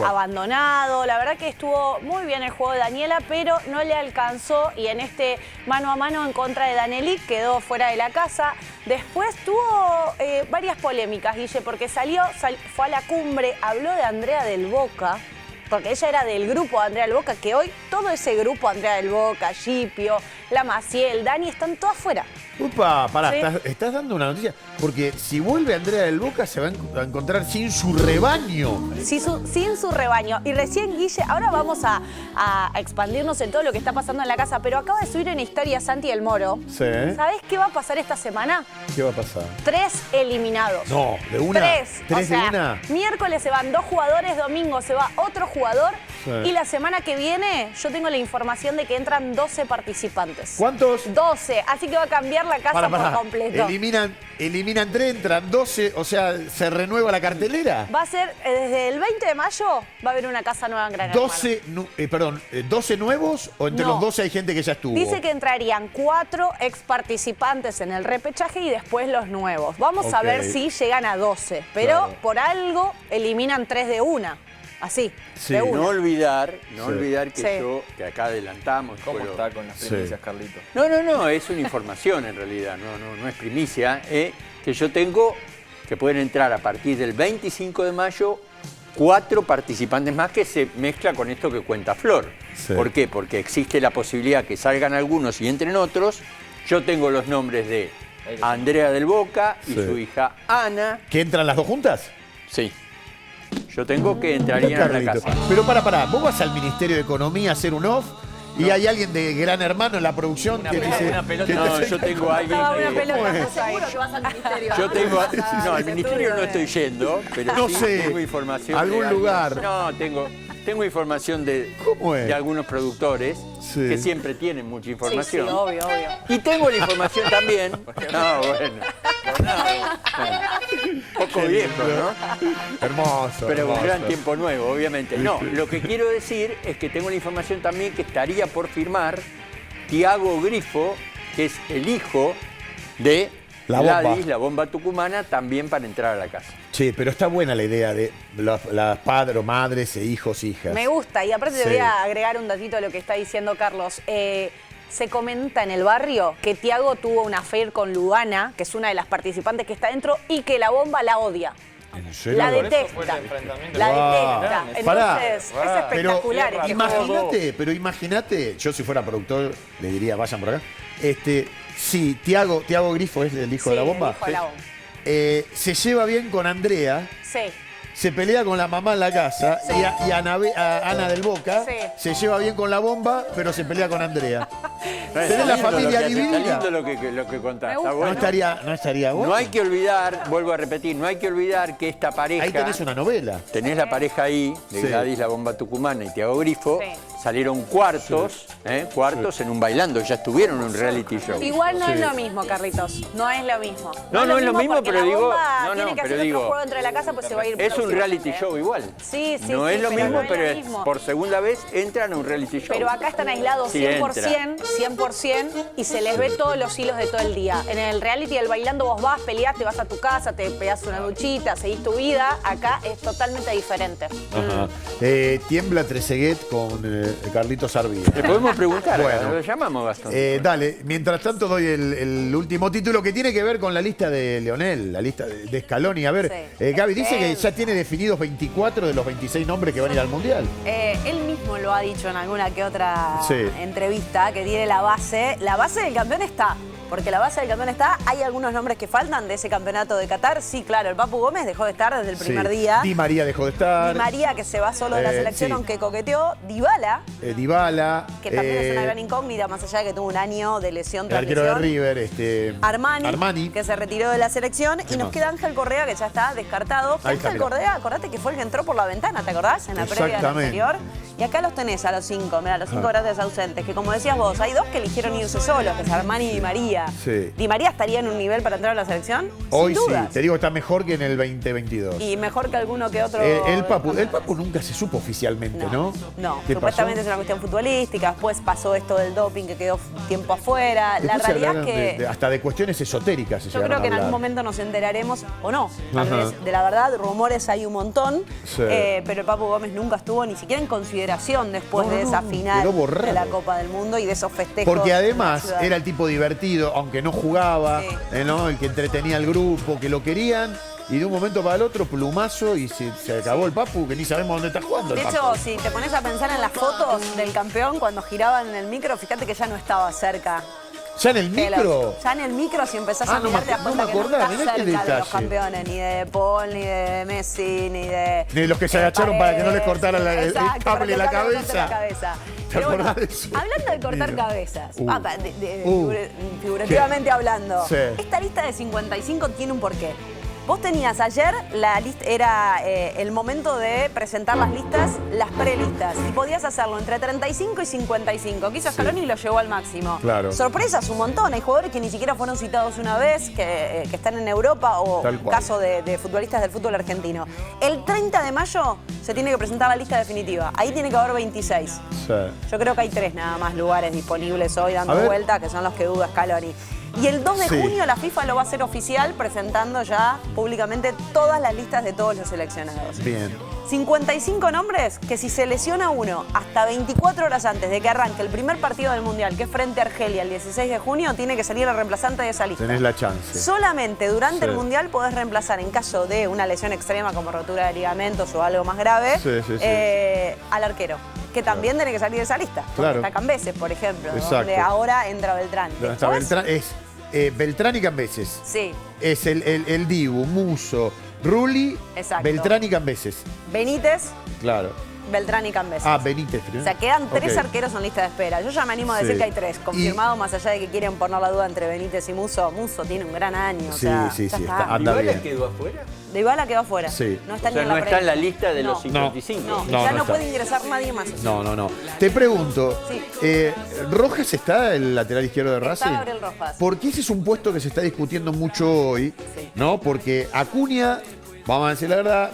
S5: abandonado. La verdad que estuvo muy bien el juego de Daniela, pero no le alcanzó y en este mano a mano en contra de Danelí quedó fuera de la casa. Después tuvo varias polémicas, Guille, porque fue a la cumbre, habló de Andrea del Boca, porque ella era del grupo de Andrea del Boca, que hoy todo ese grupo, Andrea del Boca, Gipio, La Maciel, Dani, están todas fuera.
S1: Upa, pará, estás dando una noticia, porque si vuelve Andrea del Boca se va a encontrar sin su rebaño.
S5: Sin su rebaño. Y recién, Guille, ahora vamos a expandirnos en todo lo que está pasando en la casa, pero acaba de subir una historia Santi del Moro. ¿Sabés qué va a pasar esta semana?
S1: ¿Qué va a pasar?
S5: 3 eliminados.
S1: No, ¿de una?
S5: 3
S1: de una.
S5: Miércoles se van 2 jugadores, domingo se va otro jugador y la semana que viene yo tengo la información de que entran 12 participantes.
S1: ¿Cuántos?
S5: 12, así que va a cambiar la casa por completo.
S1: Eliminan 3, entran 12, o sea, ¿se renueva la cartelera?
S5: Va a ser, desde el 20 de mayo va a haber una casa nueva en Gran Hermano.
S1: 12 nuevos o entre los 12 hay gente que ya estuvo.
S5: Dice que entrarían 4 ex participantes en el repechaje y después los nuevos. Vamos a ver si llegan a 12, pero por algo eliminan 3 de una. Así, de una.
S7: No olvidar que que acá adelantamos.
S4: ¿Cómo está con las primicias, Carlito?
S7: No, es una información en realidad, no es primicia. Que yo tengo que pueden entrar a partir del 25 de mayo 4 participantes más, que se mezcla con esto que cuenta Flor. ¿Por qué? Porque existe la posibilidad que salgan algunos y entren otros. Yo tengo los nombres de Andrea del Boca y su hija Ana.
S1: ¿Que entran las dos juntas?
S7: Sí. Yo tengo que entrarían a la casa.
S1: Pero pará, vos vas al Ministerio de Economía a hacer un off Y hay alguien de Gran Hermano en la producción que dice...
S4: una pelota.
S1: que
S7: No, yo tengo a alguien
S5: Una
S7: que...
S5: pelota.
S8: Seguro que vas al ministerio.
S7: Yo tengo... No, al ministerio no estoy yendo, pero
S1: No
S7: sí
S1: sé,
S7: tengo información.
S1: algún
S7: de algunos-
S1: lugar.
S7: No, tengo información
S1: ¿Cómo es?
S7: de algunos productores
S1: Sí.
S7: que siempre tienen mucha
S5: Sí, sí,
S7: información.
S5: obvio.
S7: Y tengo la información también. No, bueno. Poco viejo, ¿no?
S1: Hermoso.
S7: Pero con
S1: hermoso.
S7: gran tiempo nuevo, obviamente. No, lo que quiero decir es que tengo la información también que estaría por firmar Tiago Grifo, que es el hijo de
S1: La Bomba.
S7: Gladys, la bomba tucumana, también para entrar a la casa.
S1: Sí, pero está buena la idea de las padres, madres e hijos, hijas.
S8: Me gusta, y aparte
S1: Sí.
S8: te voy a agregar un datito a lo que está diciendo Carlos. Se comenta en el barrio que Tiago tuvo una affair con Luana, que es una de las participantes que está dentro, y que la bomba la odia.
S1: ¿En serio?
S8: La
S4: Por eso fue
S8: detesta.
S4: el enfrentamiento.
S8: La
S1: Wow.
S8: detesta.
S1: Pará.
S8: Entonces, es espectacular.
S1: Pero
S8: este juego.
S1: imagínate, yo si fuera productor le diría, vayan por acá. Sí, Tiago Grifo es el hijo de la
S8: Sí,
S1: bomba.
S8: el hijo de la bomba.
S1: Se lleva bien con Andrea,
S8: Sí.
S1: se pelea con la mamá en la casa y a Ana del Boca
S8: Sí.
S1: se lleva bien con la bomba, pero se pelea con Andrea. Tenés
S7: Está
S1: la
S7: lindo
S1: familia
S7: lo que hace,
S1: dividida.
S7: Está lindo lo que contás.
S8: Me
S7: Está
S8: gusta.
S7: bueno.
S1: No estaría bueno.
S7: No hay que olvidar, vuelvo a repetir, no hay que olvidar que esta pareja...
S1: Ahí tenés una novela.
S7: Tenés la pareja ahí, de
S1: Sí.
S7: Gladys, la bomba tucumana y Tiago Grifo.
S8: Sí.
S7: Salieron cuartos en un bailando, ya estuvieron en un reality show.
S8: Igual no es lo mismo, Carlitos. No es lo mismo.
S7: No es lo mismo,
S8: porque
S7: pero
S8: la
S7: digo-
S8: bomba
S7: no,
S8: tiene que
S7: pero
S8: hacer
S7: digo-
S8: otro juego dentro de la casa, pues se va a ir.
S7: Es un
S8: próximamente,
S7: reality
S8: ¿eh?
S7: show igual.
S8: Sí, sí,
S7: No
S8: sí,
S7: es lo
S8: pero
S7: mismo,
S8: no es lo
S7: pero
S8: mismo.
S7: por segunda vez entran a un reality show.
S8: Pero acá están aislados
S7: Sí,
S8: 100%, 100%, y se les ve todos los hilos de todo el día. En el reality del bailando vos vas, peleás, te vas a tu casa, te pegás una duchita, seguís tu vida. Acá es totalmente diferente.
S1: Ajá. Tiembla Trezeguet con Carlitos Arvide.
S7: Le podemos preguntar,
S1: Bueno.
S7: lo llamamos Gastón.
S1: Dale, mientras tanto doy el último título que tiene que ver con la lista de Leonel, la lista de Scaloni. A ver,
S8: Sí.
S1: Gaby dice que ya tiene definidos 24 de los 26 nombres que van a ir al Mundial.
S5: Él mismo lo ha dicho en alguna que otra
S1: Sí.
S5: entrevista, que tiene la base. La base del campeón está. Porque la base del campeón está. Hay algunos nombres que faltan de ese campeonato de Qatar. Sí, claro, el Papu Gómez dejó de estar desde el primer
S1: Sí.
S5: día.
S1: Di María dejó de estar.
S5: Di María, que se va solo de la selección,
S1: sí.
S5: aunque coqueteó. Dybala,
S1: Dybala.
S5: que también es una gran incógnita, más allá de que tuvo un año de lesión
S1: el
S5: tras
S1: arquero de
S5: lesión.
S1: River.
S5: Armani, que se retiró de la selección. Y nos queda Ángel Correa, que ya está descartado.
S1: Ahí está,
S5: Ángel
S1: mirá.
S5: Correa, acordate que fue el que entró por la ventana, ¿te acordás? En la previa del
S1: Exactamente.
S5: anterior. Y acá los tenés a los 5, mirá, los 5 grandes ausentes, que como decías vos, hay 2 que eligieron irse solos, que es Armani y Di María.
S1: Sí.
S5: ¿Di María estaría en un nivel para entrar a la selección?
S1: Hoy
S5: Sin
S1: sí,
S5: dudas.
S1: te digo, está mejor que en el 2022.
S5: Y mejor que alguno que otro.
S1: El Papu
S5: del
S1: nunca se supo oficialmente, ¿no?
S5: No,
S1: ¿Qué
S5: supuestamente
S1: pasó?
S5: es una cuestión futbolística, después pasó esto del doping que quedó tiempo afuera.
S1: Después
S5: la
S1: se
S5: realidad es
S1: hablaron
S5: que
S1: hasta de cuestiones esotéricas se
S5: yo
S1: llegaron
S5: creo que
S1: a
S5: en algún
S1: hablar.
S5: momento nos enteraremos o no. Tal
S1: Ajá.
S5: vez, de la verdad, rumores hay un montón,
S1: Sí.
S5: pero el Papu Gómez nunca estuvo ni siquiera en consideración después de esa final
S1: quedó borrado.
S5: de la Copa del Mundo y de esos festejos.
S1: Porque
S5: en la
S1: además
S5: ciudad.
S1: era el tipo divertido, aunque no jugaba,
S5: Sí.
S1: ¿no? El que entretenía al grupo, que lo querían, y de un momento para el otro, plumazo, y se acabó el Papu, que ni sabemos dónde está jugando el
S5: De
S1: Papu.
S5: hecho, si te pones a pensar en las fotos del campeón cuando giraban en el micro, fíjate que ya no estaba cerca.
S1: ¿Ya en el micro?
S5: Ya en el micro, si empezás
S1: Ah,
S5: a
S1: no
S5: mirar,
S1: me-
S5: te das
S1: no
S5: cuenta
S1: me
S5: que
S1: acordaba,
S5: no
S1: mirá
S5: estás
S1: qué
S5: cerca de los
S1: detalle.
S5: campeones, ni de Paul, ni de Messi, ni de...
S1: Ni de los que se agacharon para que no les cortaran el
S5: Exacto, para
S1: cable
S5: que
S1: en la
S5: no les corten
S1: cabeza.
S5: la cabeza.
S1: ¿Te
S5: Pero
S1: acordás
S5: bueno,
S1: de eso?
S5: hablando de cortar
S1: Mira.
S5: cabezas,
S1: Uh.
S5: figurativamente hablando,
S1: Sí.
S5: esta lista de 55 tiene un porqué. Vos tenías ayer, la lista era el momento de presentar las listas, las prelistas, y podías hacerlo entre 35 y 55. Quiso Scaloni y lo llevó al máximo.
S1: Claro.
S5: Sorpresas un montón, hay jugadores que ni siquiera fueron citados una vez, que están en Europa, o
S1: Tal cual.
S5: caso de futbolistas del fútbol argentino. El 30 de mayo se tiene que presentar la lista definitiva, ahí tiene que haber 26.
S1: Sí.
S5: Yo creo que hay 3 nada más lugares disponibles hoy
S1: A
S5: dando
S1: ver.
S5: vuelta, que son los que duda Scaloni. Y el 2 de
S1: Sí.
S5: junio la FIFA lo va a hacer oficial, presentando ya públicamente todas las listas de todos los seleccionados.
S1: Bien.
S5: 55 nombres que si se lesiona uno hasta 24 horas antes de que arranque el primer partido del Mundial, que es frente a Argelia el 16 de junio, tiene que salir el reemplazante de esa lista.
S1: Tenés la chance.
S5: Solamente durante
S1: Sí.
S5: el Mundial podés reemplazar en caso de una lesión extrema como rotura de ligamentos o algo más grave
S1: Sí, sí, sí.
S5: al arquero, que también tiene que salir de esa lista. Porque
S1: Claro.
S5: está Cambeses, por ejemplo,
S1: Exacto.
S5: donde ahora entra Beltrán.
S1: Donde está
S5: Después,
S1: Beltrán, es Beltrán y Cambeses.
S5: Sí,
S1: Es el Dibu, Muso, Rulli,
S5: Exacto.
S1: Beltrán y Cambeses.
S5: Benítez,
S1: Claro.
S5: Beltrán y Cambeses.
S1: Ah, Benítez. ¿no?
S5: O sea, quedan 3
S1: Ok.
S5: arqueros en lista de espera. Yo ya me animo a decir
S1: Sí.
S5: que hay 3 confirmados, más allá de que quieren poner la duda entre Benítez y Musso. Musso tiene un gran año.
S1: Sí,
S5: o sea,
S1: sí,
S5: ya
S1: sí,
S5: está.
S1: anda
S7: ¿Dybala
S1: bien.
S7: quedó afuera?
S5: Dybala quedó afuera.
S1: Sí.
S5: No está
S7: O
S5: ni
S7: sea,
S5: en la
S7: no está en la
S5: prensa.
S7: lista de los
S5: No.
S7: 55.
S5: No,
S1: No,
S5: ya
S1: no
S5: no
S1: está.
S5: puede ingresar nadie más.
S1: No. Te pregunto,
S5: Sí.
S1: ¿Rojas está el lateral izquierdo de
S5: Está
S1: Racing?
S5: Gabriel Rojas.
S1: Porque ese es un puesto que se está discutiendo mucho hoy,
S5: Sí.
S1: ¿no? Porque Acuña, vamos a decir la verdad,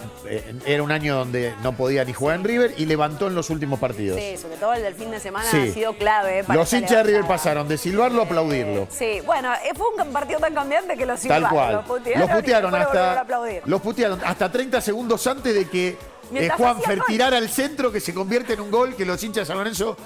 S1: era un año donde no podía ni jugar en River y levantó en los últimos partidos.
S5: Sí, sobre todo el del fin de semana
S1: Sí.
S5: ha sido clave. Para
S1: Los
S5: esa
S1: hinchas de River
S5: levantada.
S1: pasaron de silbarlo a aplaudirlo.
S5: Sí, bueno, fue un partido tan cambiante que los
S1: Tal
S5: silbaron,
S1: cual.
S5: los putearon,
S1: Los
S5: y
S1: putearon
S5: después lo volvieron a
S1: hasta.
S5: aplaudir.
S1: Los putearon hasta 30 segundos antes de que
S5: Mientras
S1: Juanfer
S5: hacía gol.
S1: tirara al centro que se convierte en un gol que los hinchas de San Lorenzo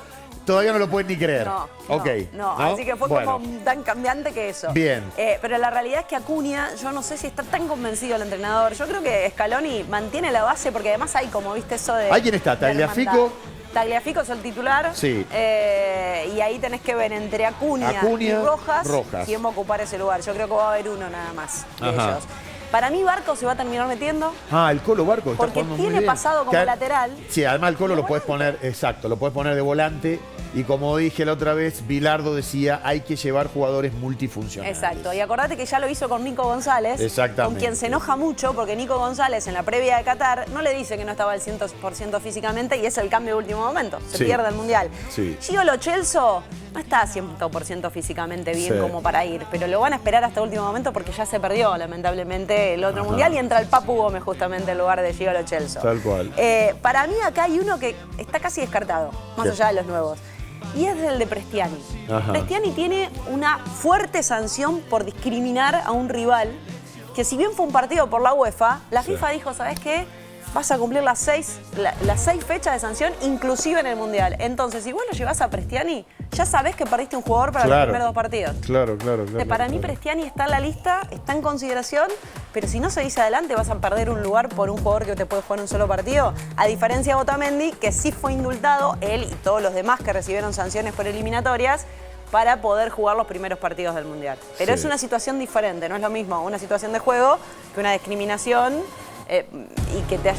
S1: todavía no lo pueden ni creer.
S5: No,
S1: Ok.
S5: no, así que fue
S1: Bueno.
S5: como tan cambiante que eso.
S1: Bien.
S5: Pero la realidad es que Acuña, yo no sé si está tan convencido el entrenador. Yo creo que Scaloni mantiene la base porque además hay como, viste, eso de...
S1: ¿Ahí quién está?
S5: de
S1: ¿Tagliafico?
S5: hermandad. Tagliafico es el titular.
S1: Sí.
S5: Y ahí tenés que ver entre Acuña y Rojas quién va a ocupar ese lugar. Yo creo que va a haber uno nada más de
S1: Ajá.
S5: ellos. Para mí Barco se va a terminar metiendo.
S1: Ah, el Colo Barco está
S5: Porque
S1: jugando muy
S5: tiene
S1: bien.
S5: pasado como
S1: Que-
S5: lateral.
S1: Sí, además el Colo lo puedes poner, exacto, lo puedes poner de volante. Y como dije la otra vez, Bilardo decía, hay que llevar jugadores multifuncionales.
S5: Exacto, y acordate que ya lo hizo con Nico González,
S1: Exactamente.
S5: con quien se enoja mucho porque Nico González en la previa de Qatar no le dice que no estaba al 100% físicamente y es el cambio de último momento, se
S1: Sí.
S5: pierde el Mundial.
S1: Sí.
S5: Gio Lo Celso no está 100% físicamente bien
S1: Sí.
S5: como para ir, pero lo van a esperar hasta el último momento porque ya se perdió lamentablemente el otro Mundial y entra el Papu Gómez justamente en lugar de Gio Lo Celso.
S1: Tal cual.
S5: Para mí acá hay uno que está casi descartado, más
S1: ¿Qué?
S5: allá de los nuevos. Y es el de Prestiani.
S1: Ajá.
S5: Prestiani tiene una fuerte sanción por discriminar a un rival, que si bien fue un partido por la UEFA, la FIFA dijo, ¿sabes qué? Vas a cumplir las 6 fechas de sanción, inclusive en el Mundial. Entonces, si vos lo llevas a Prestiani, ya sabés que perdiste un jugador para los primeros 2 partidos.
S1: Claro.
S5: Para mí Prestiani está en la lista, está en consideración, pero si no se dice adelante vas a perder un lugar por un jugador que te puede jugar un solo partido. A diferencia de Otamendi, que sí fue indultado, él y todos los demás que recibieron sanciones por eliminatorias, para poder jugar los primeros partidos del Mundial. Pero
S1: Sí.
S5: es una situación diferente, no es lo mismo una situación de juego que una discriminación y que te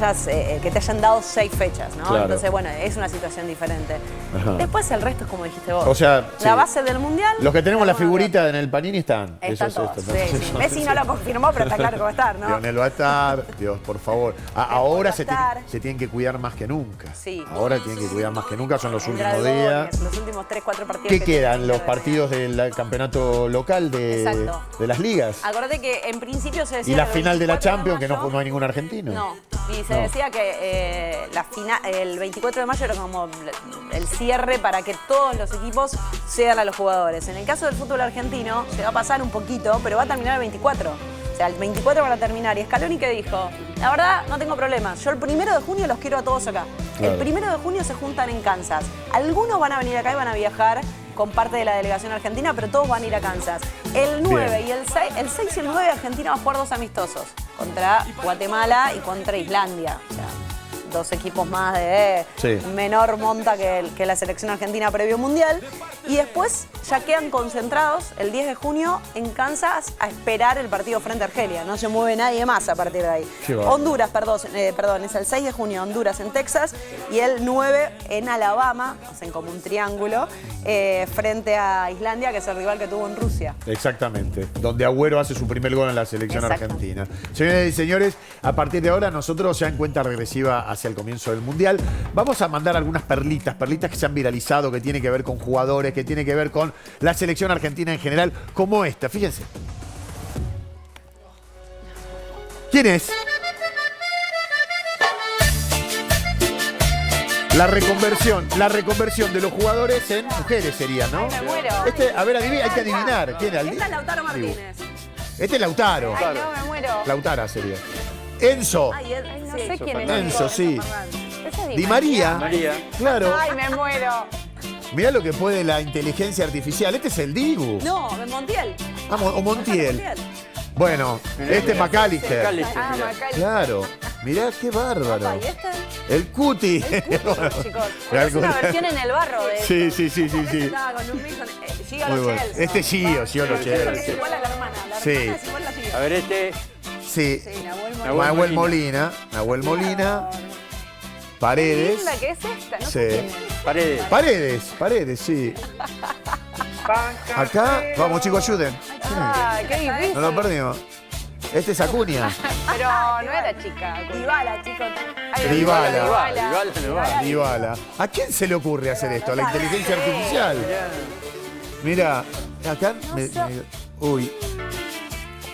S5: hayan dado 6 fechas, ¿no?
S1: Claro.
S5: Entonces, bueno, es una situación diferente.
S1: Ajá.
S5: Después el resto es como dijiste vos.
S1: O sea,
S5: la
S1: sí.
S5: base del Mundial.
S1: Los que tenemos la
S5: vamos a ver.
S1: figurita en el Panini están.
S5: Están
S1: Esos,
S5: todos,
S1: estos,
S5: sí, sí. Messi no lo confirmó, pero está claro que va a estar, ¿no?
S1: Lionel va a estar, Dios, por favor. Ahora
S5: va a estar.
S1: se tienen que cuidar más que nunca.
S5: Sí.
S1: Ahora tienen que cuidar más que nunca, son los
S5: Entra
S1: últimos
S5: el
S1: días.
S5: Gómez, los últimos 3-4 partidos.
S1: ¿Qué
S5: que
S1: quedan?
S5: tienen
S1: Los
S5: que
S1: partidos del campeonato local
S5: Exacto.
S1: de las ligas.
S5: Acuérdate que en principio se decía.
S1: Y la
S5: que el
S1: final de la
S5: 24
S1: Champions, que
S5: mayo-
S1: no hay ningún argentino.
S5: No, y se
S1: No.
S5: decía que el 24 de mayo era como el cierre para que todos los equipos cedan a los jugadores. En el caso del fútbol argentino se va a pasar un poquito, pero va a terminar el 24. O sea, el 24 van a terminar. Y Scaloni que dijo, la verdad no tengo problemas, yo el 1 de junio los quiero a todos acá.
S1: Claro.
S5: El 1 de junio se juntan en Kansas. Algunos van a venir acá y van a viajar con parte de la delegación argentina, pero todos van a ir a Kansas. El 9
S1: Bien.
S5: y el 6 y el 9 Argentina va a jugar 2 amistosos contra Guatemala y contra Islandia. O sea, 2 equipos más de
S1: Sí.
S5: menor monta que la selección argentina previo mundial. Y después ya quedan concentrados el 10 de junio en Kansas a esperar el partido frente a Argelia. No se mueve nadie más a partir de ahí.
S1: Qué bárbaro.
S5: Honduras, perdón, es el 6 de junio Honduras en Texas y el 9 en Alabama, hacen como un triángulo, frente a Islandia, que es el rival que tuvo en Rusia.
S1: Exactamente, donde Agüero hace su primer gol en la selección
S5: Exacto.
S1: argentina. Señoras y señores, a partir de ahora nosotros ya en cuenta regresiva hacia el comienzo del Mundial, vamos a mandar algunas perlitas que se han viralizado, que tiene que ver con jugadores, que tiene que ver con la selección argentina en general, como esta, fíjense. ¿Quién es? La reconversión de los jugadores en mujeres sería, ¿no?
S5: Ay, me muero.
S1: A ver, hay que adivinar. ¿Quién era?
S5: Esta es Lautaro Martínez.
S1: Este es Lautaro.
S8: Ay, no, me muero.
S1: Lautara sería. Enzo.
S5: Ay,
S8: No sé quién es.
S1: Enzo, sí.
S8: Ese es
S1: Di María.
S7: María.
S1: Claro.
S8: Ay, me muero.
S1: Mirá lo que puede la inteligencia artificial. Este es el Dibu.
S5: No, de Montiel.
S1: O Montiel. Bueno, este es McAllister.
S7: McAllister,
S8: Ah,
S7: mirá.
S8: Macal.
S1: Claro. Mirá qué bárbaro.
S5: Ay, este
S1: El Cuti.
S5: Bueno, chicos.
S1: Mirá
S5: Es una versión en el barro de
S1: Sí,
S5: esto.
S1: sí.
S5: Estaba con un Wilson. Giga
S1: Muy
S5: Lo
S1: bueno.
S5: Celso.
S1: Este es Gio Lo
S5: Es
S1: Celso.
S5: igual a la hermana. La
S1: Sí.
S5: hermana es igual a Gio.
S7: A ver, este.
S1: Sí.
S5: Sí, Nahuel Molina.
S7: Nahuel
S1: Nahuel Molina. Nahuel Molina. Paredes.
S8: Qué linda que es esta, ¿no?
S1: Sí.
S8: sé quién es.
S1: Paredes, sí. Acá, vamos chicos, ayuden.
S8: Ah, qué difícil.
S1: No lo perdimos. Este es Acuña.
S8: Pero no era chica.
S5: Dybala, chicos.
S1: Dybala. ¿A quién se le ocurre hacer esto? ¿A la inteligencia artificial? Mira, acá uy.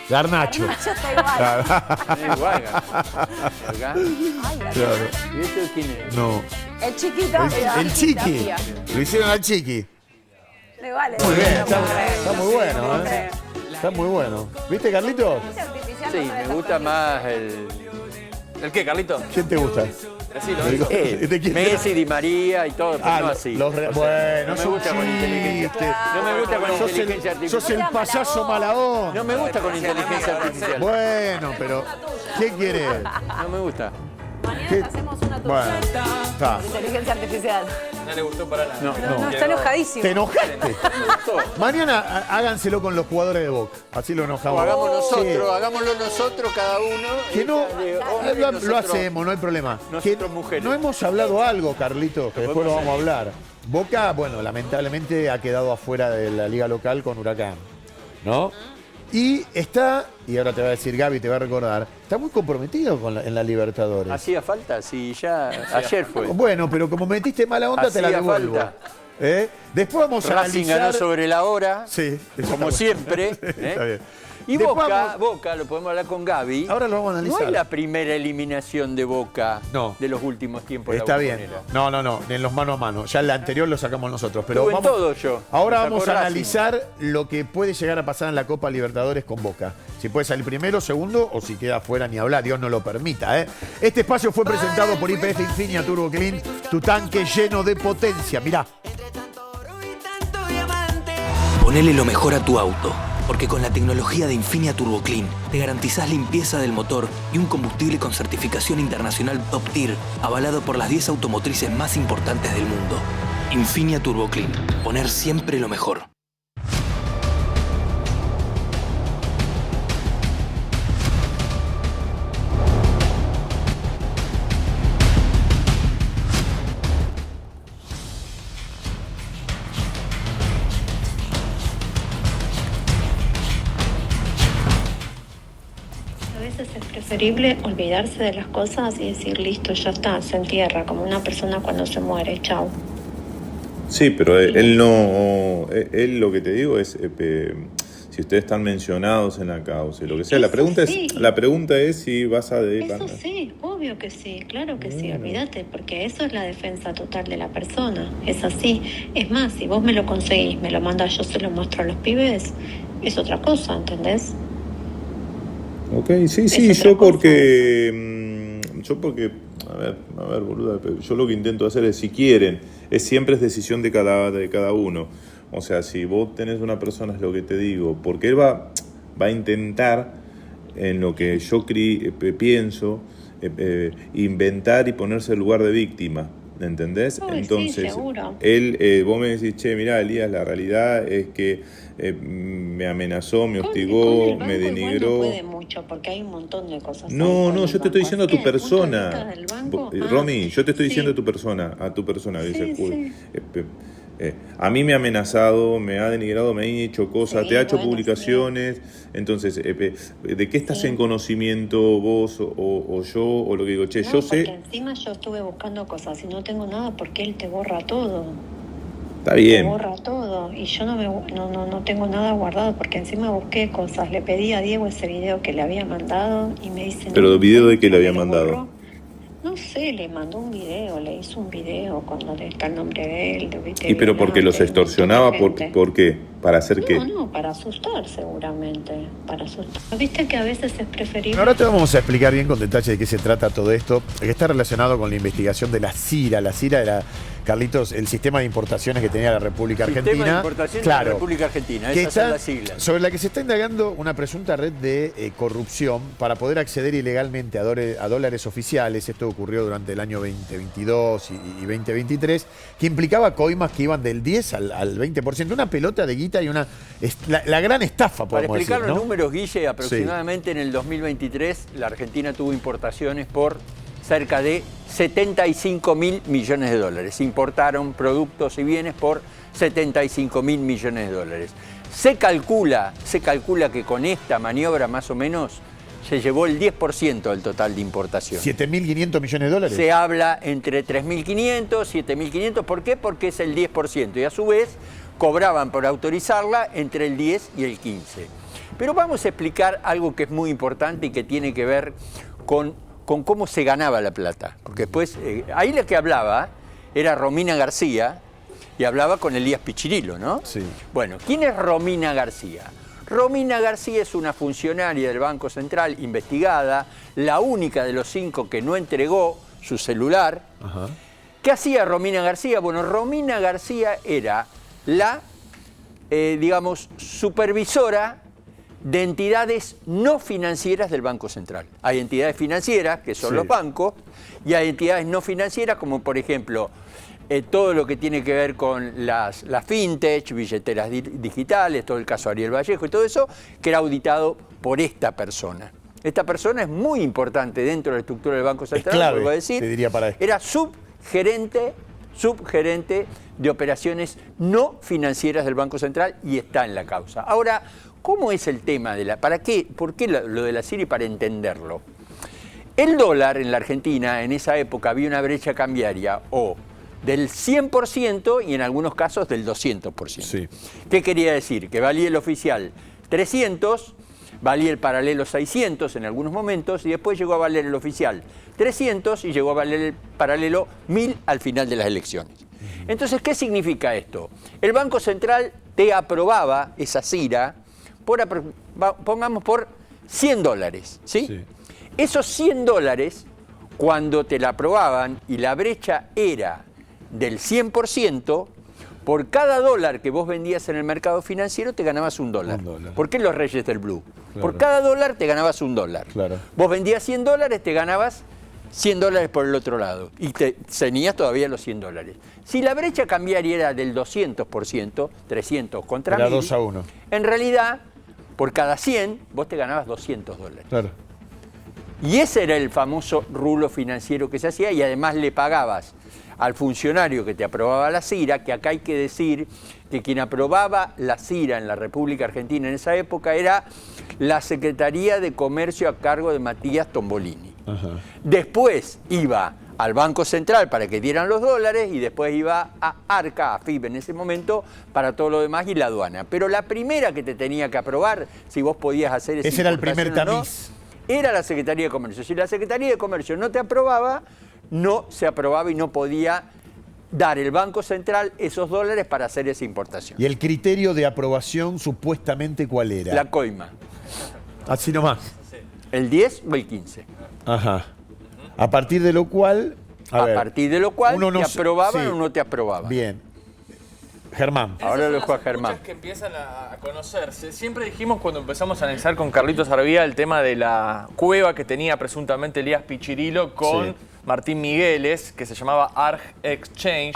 S1: Garnacho.
S7: Igual, acá.
S1: Claro.
S7: ¿Y esto quién es?
S1: No.
S5: El chiquito.
S1: El Chiqui. Lo hicieron al Chiqui.
S5: Le vale.
S1: Muy bien, está muy bueno, ¿eh? Está muy bueno. ¿Viste, Carlitos?
S7: Sí, me gusta más el...
S4: ¿El qué, Carlito?
S1: ¿Quién te gusta?
S4: Decilo.
S1: ¿De quién?
S7: Messi, Di María y todo, pero no así.
S1: Bueno,
S7: no me
S1: es un
S7: gusta con inteligencia.
S1: chiste.
S7: No me gusta con inteligencia artificial.
S1: Sos el payaso mala onda.
S7: No me gusta con inteligencia artificial.
S1: Bueno, pero ¿qué quiere?
S7: No me gusta.
S5: Mañana hacemos una
S1: Bueno, está.
S8: Inteligencia artificial.
S4: No le gustó para nada.
S8: No, está enojadísimo.
S1: ¿Te enojaste? Mañana háganselo con los jugadores de Boca. Así lo enojamos.
S7: Hagámoslo nosotros cada uno.
S1: Que no, lo hacemos, no hay problema. Que
S7: mujeres.
S1: no hemos hablado algo, Carlitos, que después lo vamos a hablar. Boca, bueno, lamentablemente ha quedado afuera de la liga local con Huracán, ¿no? Y está, y ahora te va a decir Gaby, te va a recordar, está muy comprometido en la Libertadores.
S7: ¿Hacía falta? Sí, ya ayer fue.
S1: Bueno, pero como metiste mala onda, te la
S7: Hacía
S1: devuelvo.
S7: falta.
S1: Después vamos a
S7: Racing
S1: analizar...
S7: ganó sobre la hora,
S1: Sí,
S7: como siempre.
S1: Está bien.
S7: Y
S1: Después
S7: Boca, lo podemos hablar con Gaby.
S1: Ahora lo vamos a analizar.
S7: No es la primera eliminación de Boca de los últimos tiempos.
S1: Está bien. No, en los mano a mano. Ya la anterior lo sacamos nosotros. Pero
S7: Estuve en todo yo.
S1: Ahora
S7: Me
S1: vamos
S7: sacó
S1: a
S7: Racing.
S1: analizar lo que puede llegar a pasar en la Copa Libertadores con Boca. Si puede salir primero, segundo o si queda fuera ni hablar. Dios no lo permita. Este espacio fue presentado por YPF Infinia Turbo Clean. Tu tanque lleno de potencia. Mirá.
S9: Ponele lo mejor a tu auto, porque con la tecnología de Infinia Turbo Clean te garantizás limpieza del motor y un combustible con certificación internacional Top Tier, avalado por las 10 automotrices más importantes del mundo. Infinia Turbo Clean, poner siempre lo mejor.
S10: A veces es preferible olvidarse de las cosas y decir, listo, ya está, se entierra, como una persona cuando se muere, chau.
S11: Sí, pero él no, él lo que te digo es, si ustedes están mencionados en la causa y lo que sea, la pregunta es si vas a dedicar.
S10: Eso sí, obvio que sí, claro que sí, olvídate, porque eso es la defensa total de la persona, es así. Es más, si vos me lo conseguís, me lo mandás, yo se lo muestro a los pibes, es otra cosa, ¿entendés?
S11: Ok, sí, yo porque, a ver, boluda, yo lo que intento hacer es, si quieren, siempre es decisión de cada uno. O sea, si vos tenés una persona, es lo que te digo, porque él va a intentar, en lo que yo pienso, inventar y ponerse en lugar de víctima, ¿entendés?
S10: Uy,
S11: entonces,
S10: sí, seguro.
S11: vos me decís, che, mirá, Elías, la realidad es que me amenazó, me hostigó, me denigró.
S10: No puede mucho, porque hay un montón de cosas.
S11: No, yo te estoy diciendo a tu
S10: ¿Qué?
S11: persona.
S10: ¿Punto de vista del banco?
S11: Romy, yo te estoy diciendo
S10: sí.
S11: a tu persona, que dice,
S10: Sí.
S11: a mí me ha amenazado, me ha denigrado, me ha hecho cosas,
S10: Sí,
S11: te ha hecho
S10: bueno,
S11: publicaciones. Entonces, ¿de qué estás
S10: Sí.
S11: en conocimiento vos o yo? O lo que digo, che,
S10: No,
S11: yo sé.
S10: porque encima yo estuve buscando cosas y no tengo nada porque él te borra todo.
S11: Está bien.
S10: Te borra todo y yo no tengo nada guardado porque encima busqué cosas. Le pedí a Diego ese video que le había mandado y me dice...
S11: Pero
S10: no,
S11: el video de que le
S10: me
S11: había
S10: lo
S11: mandado.
S10: borró. No sé, le mandó un video, le hizo un video cuando está el nombre de él.
S11: ¿Y pero porque los extorsionaba? ¿Por qué? ¿Para hacer qué?
S10: No, para asustar seguramente, para asustar. Viste que a veces es preferible...
S1: Ahora te vamos a explicar bien con detalle de qué se trata todo esto, que está relacionado con la investigación de la CIRA. La CIRA era, Carlitos, el sistema de importaciones que tenía la República Argentina.
S7: Sistema de importaciones de la República Argentina, esas son las siglas.
S1: Sobre la que se está indagando una presunta red de corrupción para poder acceder ilegalmente a dólares oficiales. Esto ocurrió durante el año 2022 y 2023, que implicaba coimas que iban del 10 al 20%. Una pelota de guita y la gran estafa,
S7: Para
S1: podemos
S7: explicar
S1: decir,
S7: los
S1: ¿no?
S7: números, Guille, aproximadamente en el 2023 la Argentina tuvo importaciones por cerca de 75.000 millones de dólares. Importaron productos y bienes por 75.000 millones de dólares. Se calcula que con esta maniobra más o menos se llevó el 10% del total de importación.
S1: ¿7.500 millones de dólares?
S7: Se habla entre 3.500, 7.500. ¿Por qué? Porque es el 10%. Y a su vez cobraban por autorizarla entre el 10 y el 15%. Pero vamos a explicar algo que es muy importante y que tiene que ver con cómo se ganaba la plata. Porque después, ahí la que hablaba era Romina García y hablaba con Elías Pichirilo, ¿no?
S1: Sí.
S7: Bueno, ¿quién es Romina García? Romina García es una funcionaria del Banco Central investigada, la única de los 5 que no entregó su celular.
S1: Ajá.
S7: ¿Qué hacía Romina García? Bueno, Romina García era la, digamos, supervisora de entidades no financieras del Banco Central. Hay entidades financieras, que son los bancos, y hay entidades no financieras, como por ejemplo, todo lo que tiene que ver con las fintech, billeteras digitales, todo el caso Ariel Vallejo y todo eso, que era auditado por esta persona. Esta persona es muy importante dentro de la estructura del Banco Central,
S1: es clave,
S7: vuelvo a decir.
S1: te diría para esto.
S7: Era subgerente de operaciones no financieras del Banco Central y está en la causa. Ahora, ¿cómo es el tema de la... ¿Por qué lo de la Siri? Para entenderlo. El dólar en la Argentina, en esa época, había una brecha cambiaria del 100% y en algunos casos del 200%.
S1: Sí.
S7: ¿Qué quería decir? Que valía el oficial 300, valía el paralelo 600 en algunos momentos y después llegó a valer el oficial 300 y llegó a valer el paralelo 1000 al final de las elecciones. Entonces, ¿qué significa esto? El Banco Central te aprobaba esa CIRA, pongamos por $100, ¿sí?
S1: Sí.
S7: Esos $100, cuando te la aprobaban y la brecha era del 100%, por cada dólar que vos vendías en el mercado financiero te ganabas $1. ¿Por qué los reyes del blue? Claro. Por cada dólar te ganabas $1. Claro. Vos vendías $100, te ganabas $100 por el otro lado y tenías todavía los $100. Si la brecha cambiaria era del 200%, 300 contra 1000,
S1: 2-1.
S7: En realidad, por cada 100, vos te ganabas $200.
S1: Claro.
S7: Y ese era el famoso rulo financiero que se hacía y además le pagabas al funcionario que te aprobaba la CIRA, que acá hay que decir que quien aprobaba la CIRA en la República Argentina en esa época era la Secretaría de Comercio a cargo de Matías Tombolini. Ajá. Después iba al Banco Central para que dieran los dólares y después iba a ARCA, a FIB en ese momento, para todo lo demás y la aduana. Pero la primera que te tenía que aprobar, si vos podías hacer esa
S1: ese era el primer tamiz.
S7: Era la Secretaría de Comercio. Si la Secretaría de Comercio no te aprobaba, no se aprobaba y no podía dar el Banco Central esos dólares para hacer esa importación.
S1: ¿Y el criterio de aprobación supuestamente cuál era?
S7: La coima.
S1: Así nomás.
S7: ¿El 10 o el 15?
S1: Ajá. A partir de lo cual...
S7: A partir de lo cual
S1: uno no
S7: te aprobaban o no te aprobaban.
S1: Bien. Germán.
S7: Ahora lo dejo a Germán.
S4: Que empiezan a conocerse. Siempre dijimos cuando empezamos a analizar con Carlitos Arvía el tema de la cueva que tenía presuntamente Elías Pichirilo con Martín Migueles, que se llamaba Arg Exchange.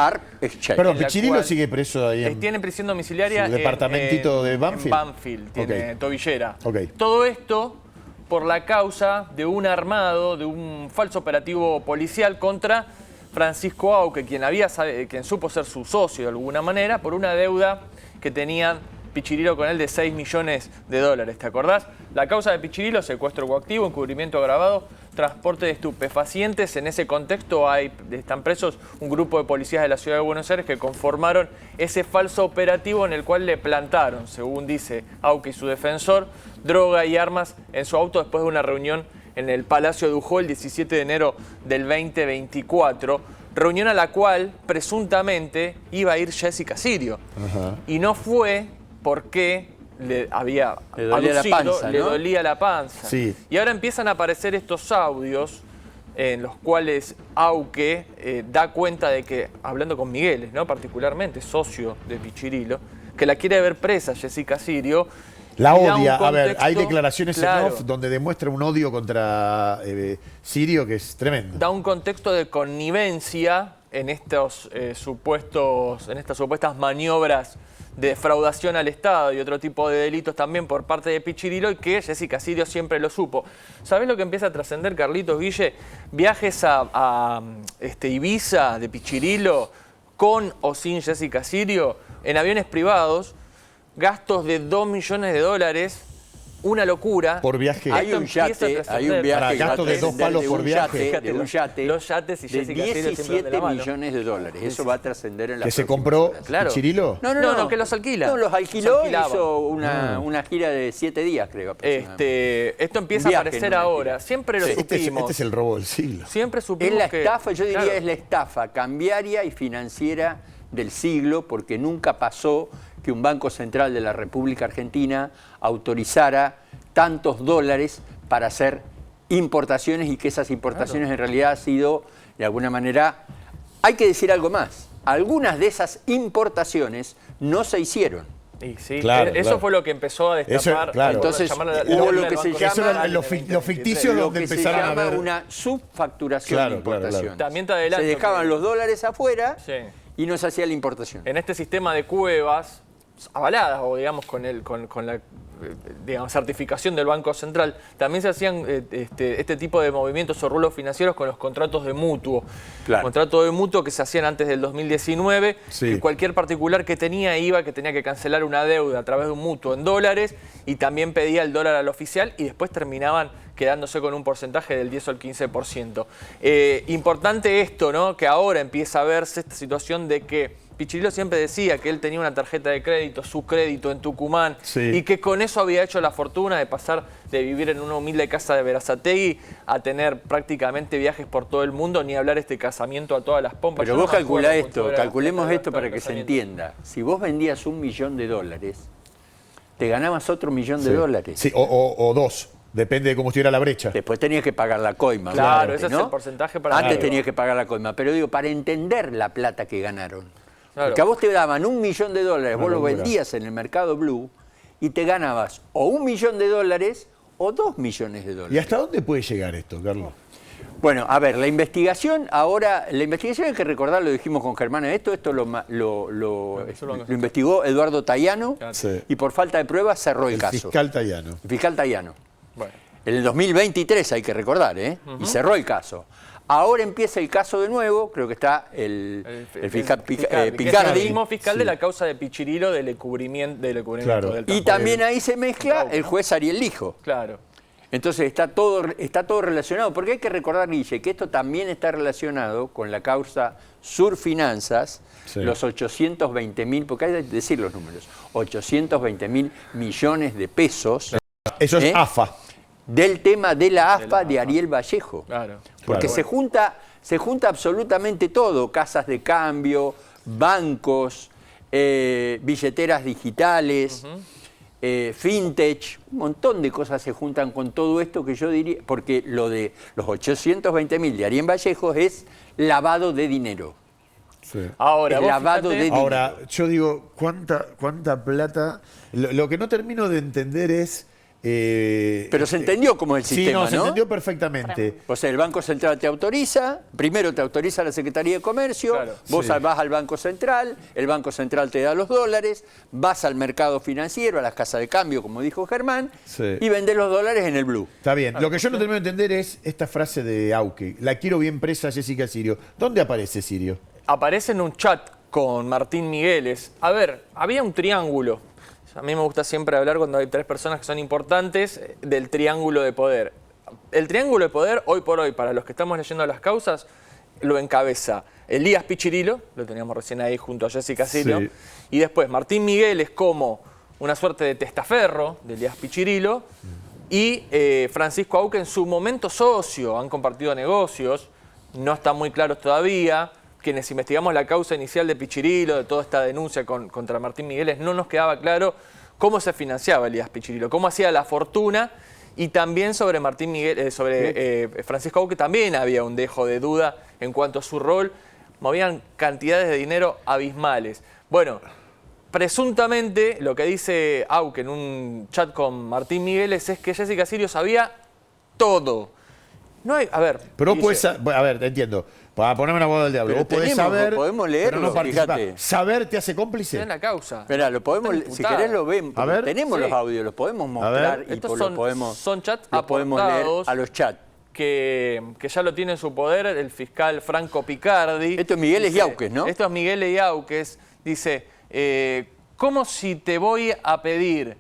S1: Perdón, Pichirilo sigue preso ahí
S4: tiene prisión domiciliaria
S1: en el departamentito de Banfield.
S4: En Banfield, tiene tobillera.
S1: Okay.
S4: Todo esto por la causa de un armado, de un falso operativo policial contra Francisco Auque, quien supo ser su socio de alguna manera, por una deuda que tenían Pichirilo con él de 6 millones de dólares. ¿Te acordás? La causa de Pichirilo: secuestro coactivo, encubrimiento agravado, transporte de estupefacientes. En ese contexto están presos un grupo de policías de la ciudad de Buenos Aires que conformaron ese falso operativo en el cual le plantaron, según dice Auque y su defensor, droga y armas en su auto después de una reunión en el Palacio de Ujó el 17 de enero del 2024, reunión a la cual presuntamente iba a ir Jessica Sirio. Ajá. Y no fue porque le dolía la panza.
S1: Sí.
S4: Y ahora empiezan a aparecer estos audios en los cuales Auque da cuenta de que, hablando con Migueles, ¿no?, particularmente socio de Pichirilo, que la quiere ver presa Jessica Sirio.
S1: La odia. A ver, hay declaraciones en off donde demuestra un odio contra Sirio que es tremendo.
S4: Da un contexto de connivencia en estas supuestas maniobras de defraudación al Estado y otro tipo de delitos también por parte de Pichirilo, y que Jessica Sirio siempre lo supo. ¿Sabés lo que empieza a trascender, Carlitos, Guille? Viajes a Ibiza de Pichirilo con o sin Jessica Sirio en aviones privados, gastos de $2 millones, una locura.
S1: Por viaje.
S7: Hay un yate,
S1: Para gasto de 2 palos por viaje.
S7: De un yate
S4: los yates y
S7: de
S4: Jessica Sirio siempre van de la mano.
S7: $17 millones. Eso va a trascender en la
S1: ¿Que se
S7: próxima
S1: compró
S7: horas.
S4: Claro.
S1: Pichirilo?
S4: No, que los alquila.
S7: No, los alquiló,
S4: alquilaba.
S7: hizo una gira de 7 días, creo. aproximadamente.
S4: Esto empieza
S7: Un
S4: a
S7: viaje,
S4: aparecer
S7: no una
S4: ahora.
S7: gira.
S4: Siempre lo supimos.
S1: Este es el robo del siglo.
S4: Siempre supimos
S7: Es la
S4: que,
S7: estafa, yo diría,
S4: claro,
S7: es la estafa cambiaria y financiera del siglo, porque nunca pasó que un Banco Central de la República Argentina autorizara tantos dólares para hacer importaciones y que esas importaciones en realidad han sido, de alguna manera, hay que decir algo más, algunas de esas importaciones no se hicieron.
S4: Y sí,
S1: Claro,
S4: eso
S1: claro.
S4: fue lo que empezó a destapar.
S1: Eso, claro.
S7: Entonces,
S4: llamar la-
S7: hubo
S4: la-
S7: lo
S4: del
S7: que se
S4: Banco
S7: llama-
S1: Eso eran
S4: Central
S1: los
S4: en el
S1: ficticios
S7: Lo
S1: donde
S7: que se
S1: empezaron a
S7: llama
S1: ver.
S7: una subfacturación
S1: Claro,
S7: de
S1: claro, claro.
S7: importaciones.
S4: También te adelanto
S7: Se dejaban
S4: que-
S7: los dólares afuera
S4: Sí.
S7: y no se hacía la importación.
S4: En este sistema de cuevas avaladas, o digamos con la digamos, certificación del Banco Central, también se hacían este tipo de movimientos o rulos financieros con los contratos de mutuo.
S7: Claro.
S4: Contratos de mutuo que se hacían antes del 2019,
S1: Sí.
S4: que cualquier particular que tenía que tenía que cancelar una deuda a través de un mutuo en dólares, y también pedía el dólar al oficial, y después terminaban quedándose con un porcentaje del 10 o el 15%. Importante esto, ¿no? Que ahora empieza a verse esta situación de que Pichirilo siempre decía que él tenía una tarjeta de crédito, su crédito en Tucumán,
S1: Sí.
S4: y que con eso había hecho la fortuna de pasar de vivir en una humilde casa de Berazategui a tener prácticamente viajes por todo el mundo, ni hablar casamiento a todas las pompas.
S7: Pero
S4: Yo
S7: vos
S4: no me acuerdo
S7: calculá
S4: cuánto
S7: esto,
S4: era
S7: calculemos
S4: el
S7: esto para que se
S4: casamiento.
S7: entienda. Si vos vendías $1 millón, te ganabas otro $1 millón.
S1: Sí, o 2. Depende de cómo estuviera la brecha.
S7: Después tenías que pagar la coima.
S4: Claro,
S7: obviamente,
S4: ese es
S7: ¿no?
S4: el porcentaje para
S7: Antes
S4: arriba.
S7: tenías que pagar la coima. Pero digo, para entender la plata que ganaron.
S4: Claro.
S7: Porque a vos te daban $1 millón, vos lo
S1: locura.
S7: vendías en el mercado blue y te ganabas o $1 millón o $2 millones.
S1: ¿Y hasta dónde puede llegar esto, Carlos?
S7: Bueno, a ver, la investigación hay que recordar, lo dijimos con Germán, esto lo investigó Eduardo Tayano
S1: Sí.
S7: y por falta de pruebas cerró el caso.
S1: Fiscal Tayano.
S7: El fiscal Tayano.
S4: Bueno.
S7: En el 2023 hay que recordar, y cerró el caso. Ahora empieza el caso de nuevo, creo que está el fiscal
S4: que es
S7: Picardi.
S4: el mismo fiscal de la causa de Pichirilo del encubrimiento,
S1: Claro.
S4: del
S7: Y también ahí se mezcla el juez Ariel Lijo.
S4: Claro.
S7: Entonces está todo relacionado, porque hay que recordar, Guille, que esto también está relacionado con la causa Surfinanzas,
S1: Sí.
S7: los 820.000, porque hay que decir los números, 820.000 millones de pesos
S1: Eso es AFA.
S7: del tema de la AFA de Ariel Vallejo.
S4: Claro.
S7: Porque
S1: Claro.
S7: se junta absolutamente todo, casas de cambio, bancos, billeteras digitales, fintech, un montón de cosas se juntan con todo esto que yo diría, porque lo de los 820.000 de Ariel Vallejo es lavado de dinero.
S1: Sí.
S4: Ahora,
S7: Es
S4: vos
S7: lavado
S4: fíjate-
S7: de dinero.
S1: Ahora, yo digo, ¿cuánta plata? Lo que no termino de entender es...
S7: Pero se entendió cómo es el
S1: sí,
S7: sistema, ¿no?
S1: se entendió perfectamente.
S7: O sea, el Banco Central te autoriza, primero te autoriza la Secretaría de Comercio,
S4: Claro.
S7: vos
S1: Sí.
S7: vas al Banco Central, el Banco Central te da los dólares, vas al mercado financiero, a las casas de cambio, como dijo Germán,
S1: Sí.
S7: y vendés los dólares en el blue.
S1: Está bien. Lo que yo no termino de entender es esta frase de Auque. La quiero bien presa, Jessica Sirio. ¿Dónde aparece Sirio?
S4: Aparece en un chat con Martín Migueles. A ver, había un triángulo. A mí me gusta siempre hablar cuando hay tres personas que son importantes del triángulo de poder. El triángulo de poder, hoy por hoy, para los que estamos leyendo las causas, lo encabeza Elías Pichirilo, lo teníamos recién ahí junto a Jessica Sirio,
S1: Sí.
S4: y después Martín Migueles como una suerte de testaferro de Elías Pichirilo, y Francisco Auque en su momento socio, han compartido negocios, no están muy claros todavía. Quienes investigamos la causa inicial de Pichirilo, de toda esta denuncia contra Martín Migueles, no nos quedaba claro cómo se financiaba Elías Pichirilo, cómo hacía la fortuna, y también sobre Martín Miguel, sobre Francisco Auque también había un dejo de duda en cuanto a su rol, movían cantidades de dinero abismales. Bueno, presuntamente lo que dice Auque en un chat con Martín Migueles es que Jessica Sirio sabía todo. No hay, a ver,
S1: Pero vos
S4: Guille,
S1: podés, a ver, te entiendo. Para ponerme una boda del diablo.
S7: Pero
S1: Vos podés
S7: tenemos,
S1: saber,
S7: podemos leerlo,
S1: pero no participar.
S7: fíjate.
S1: ¿Saber te hace cómplice?
S4: En la causa.
S7: Espera, lo podemos,
S4: Está
S7: si
S4: imputada.
S7: querés lo ven,
S1: A ver.
S7: tenemos
S4: Sí.
S7: los audios, los podemos mostrar y
S4: Estos
S7: lo podemos,
S4: son chats
S7: los podemos leer
S4: aportados
S7: a los chats.
S4: que ya lo tiene en su poder el fiscal Franco Picardi.
S7: Esto es Miguel
S4: Dice,
S7: Yauques, ¿no?
S4: Esto es Miguel Yauques. Dice, ¿cómo si te voy a pedir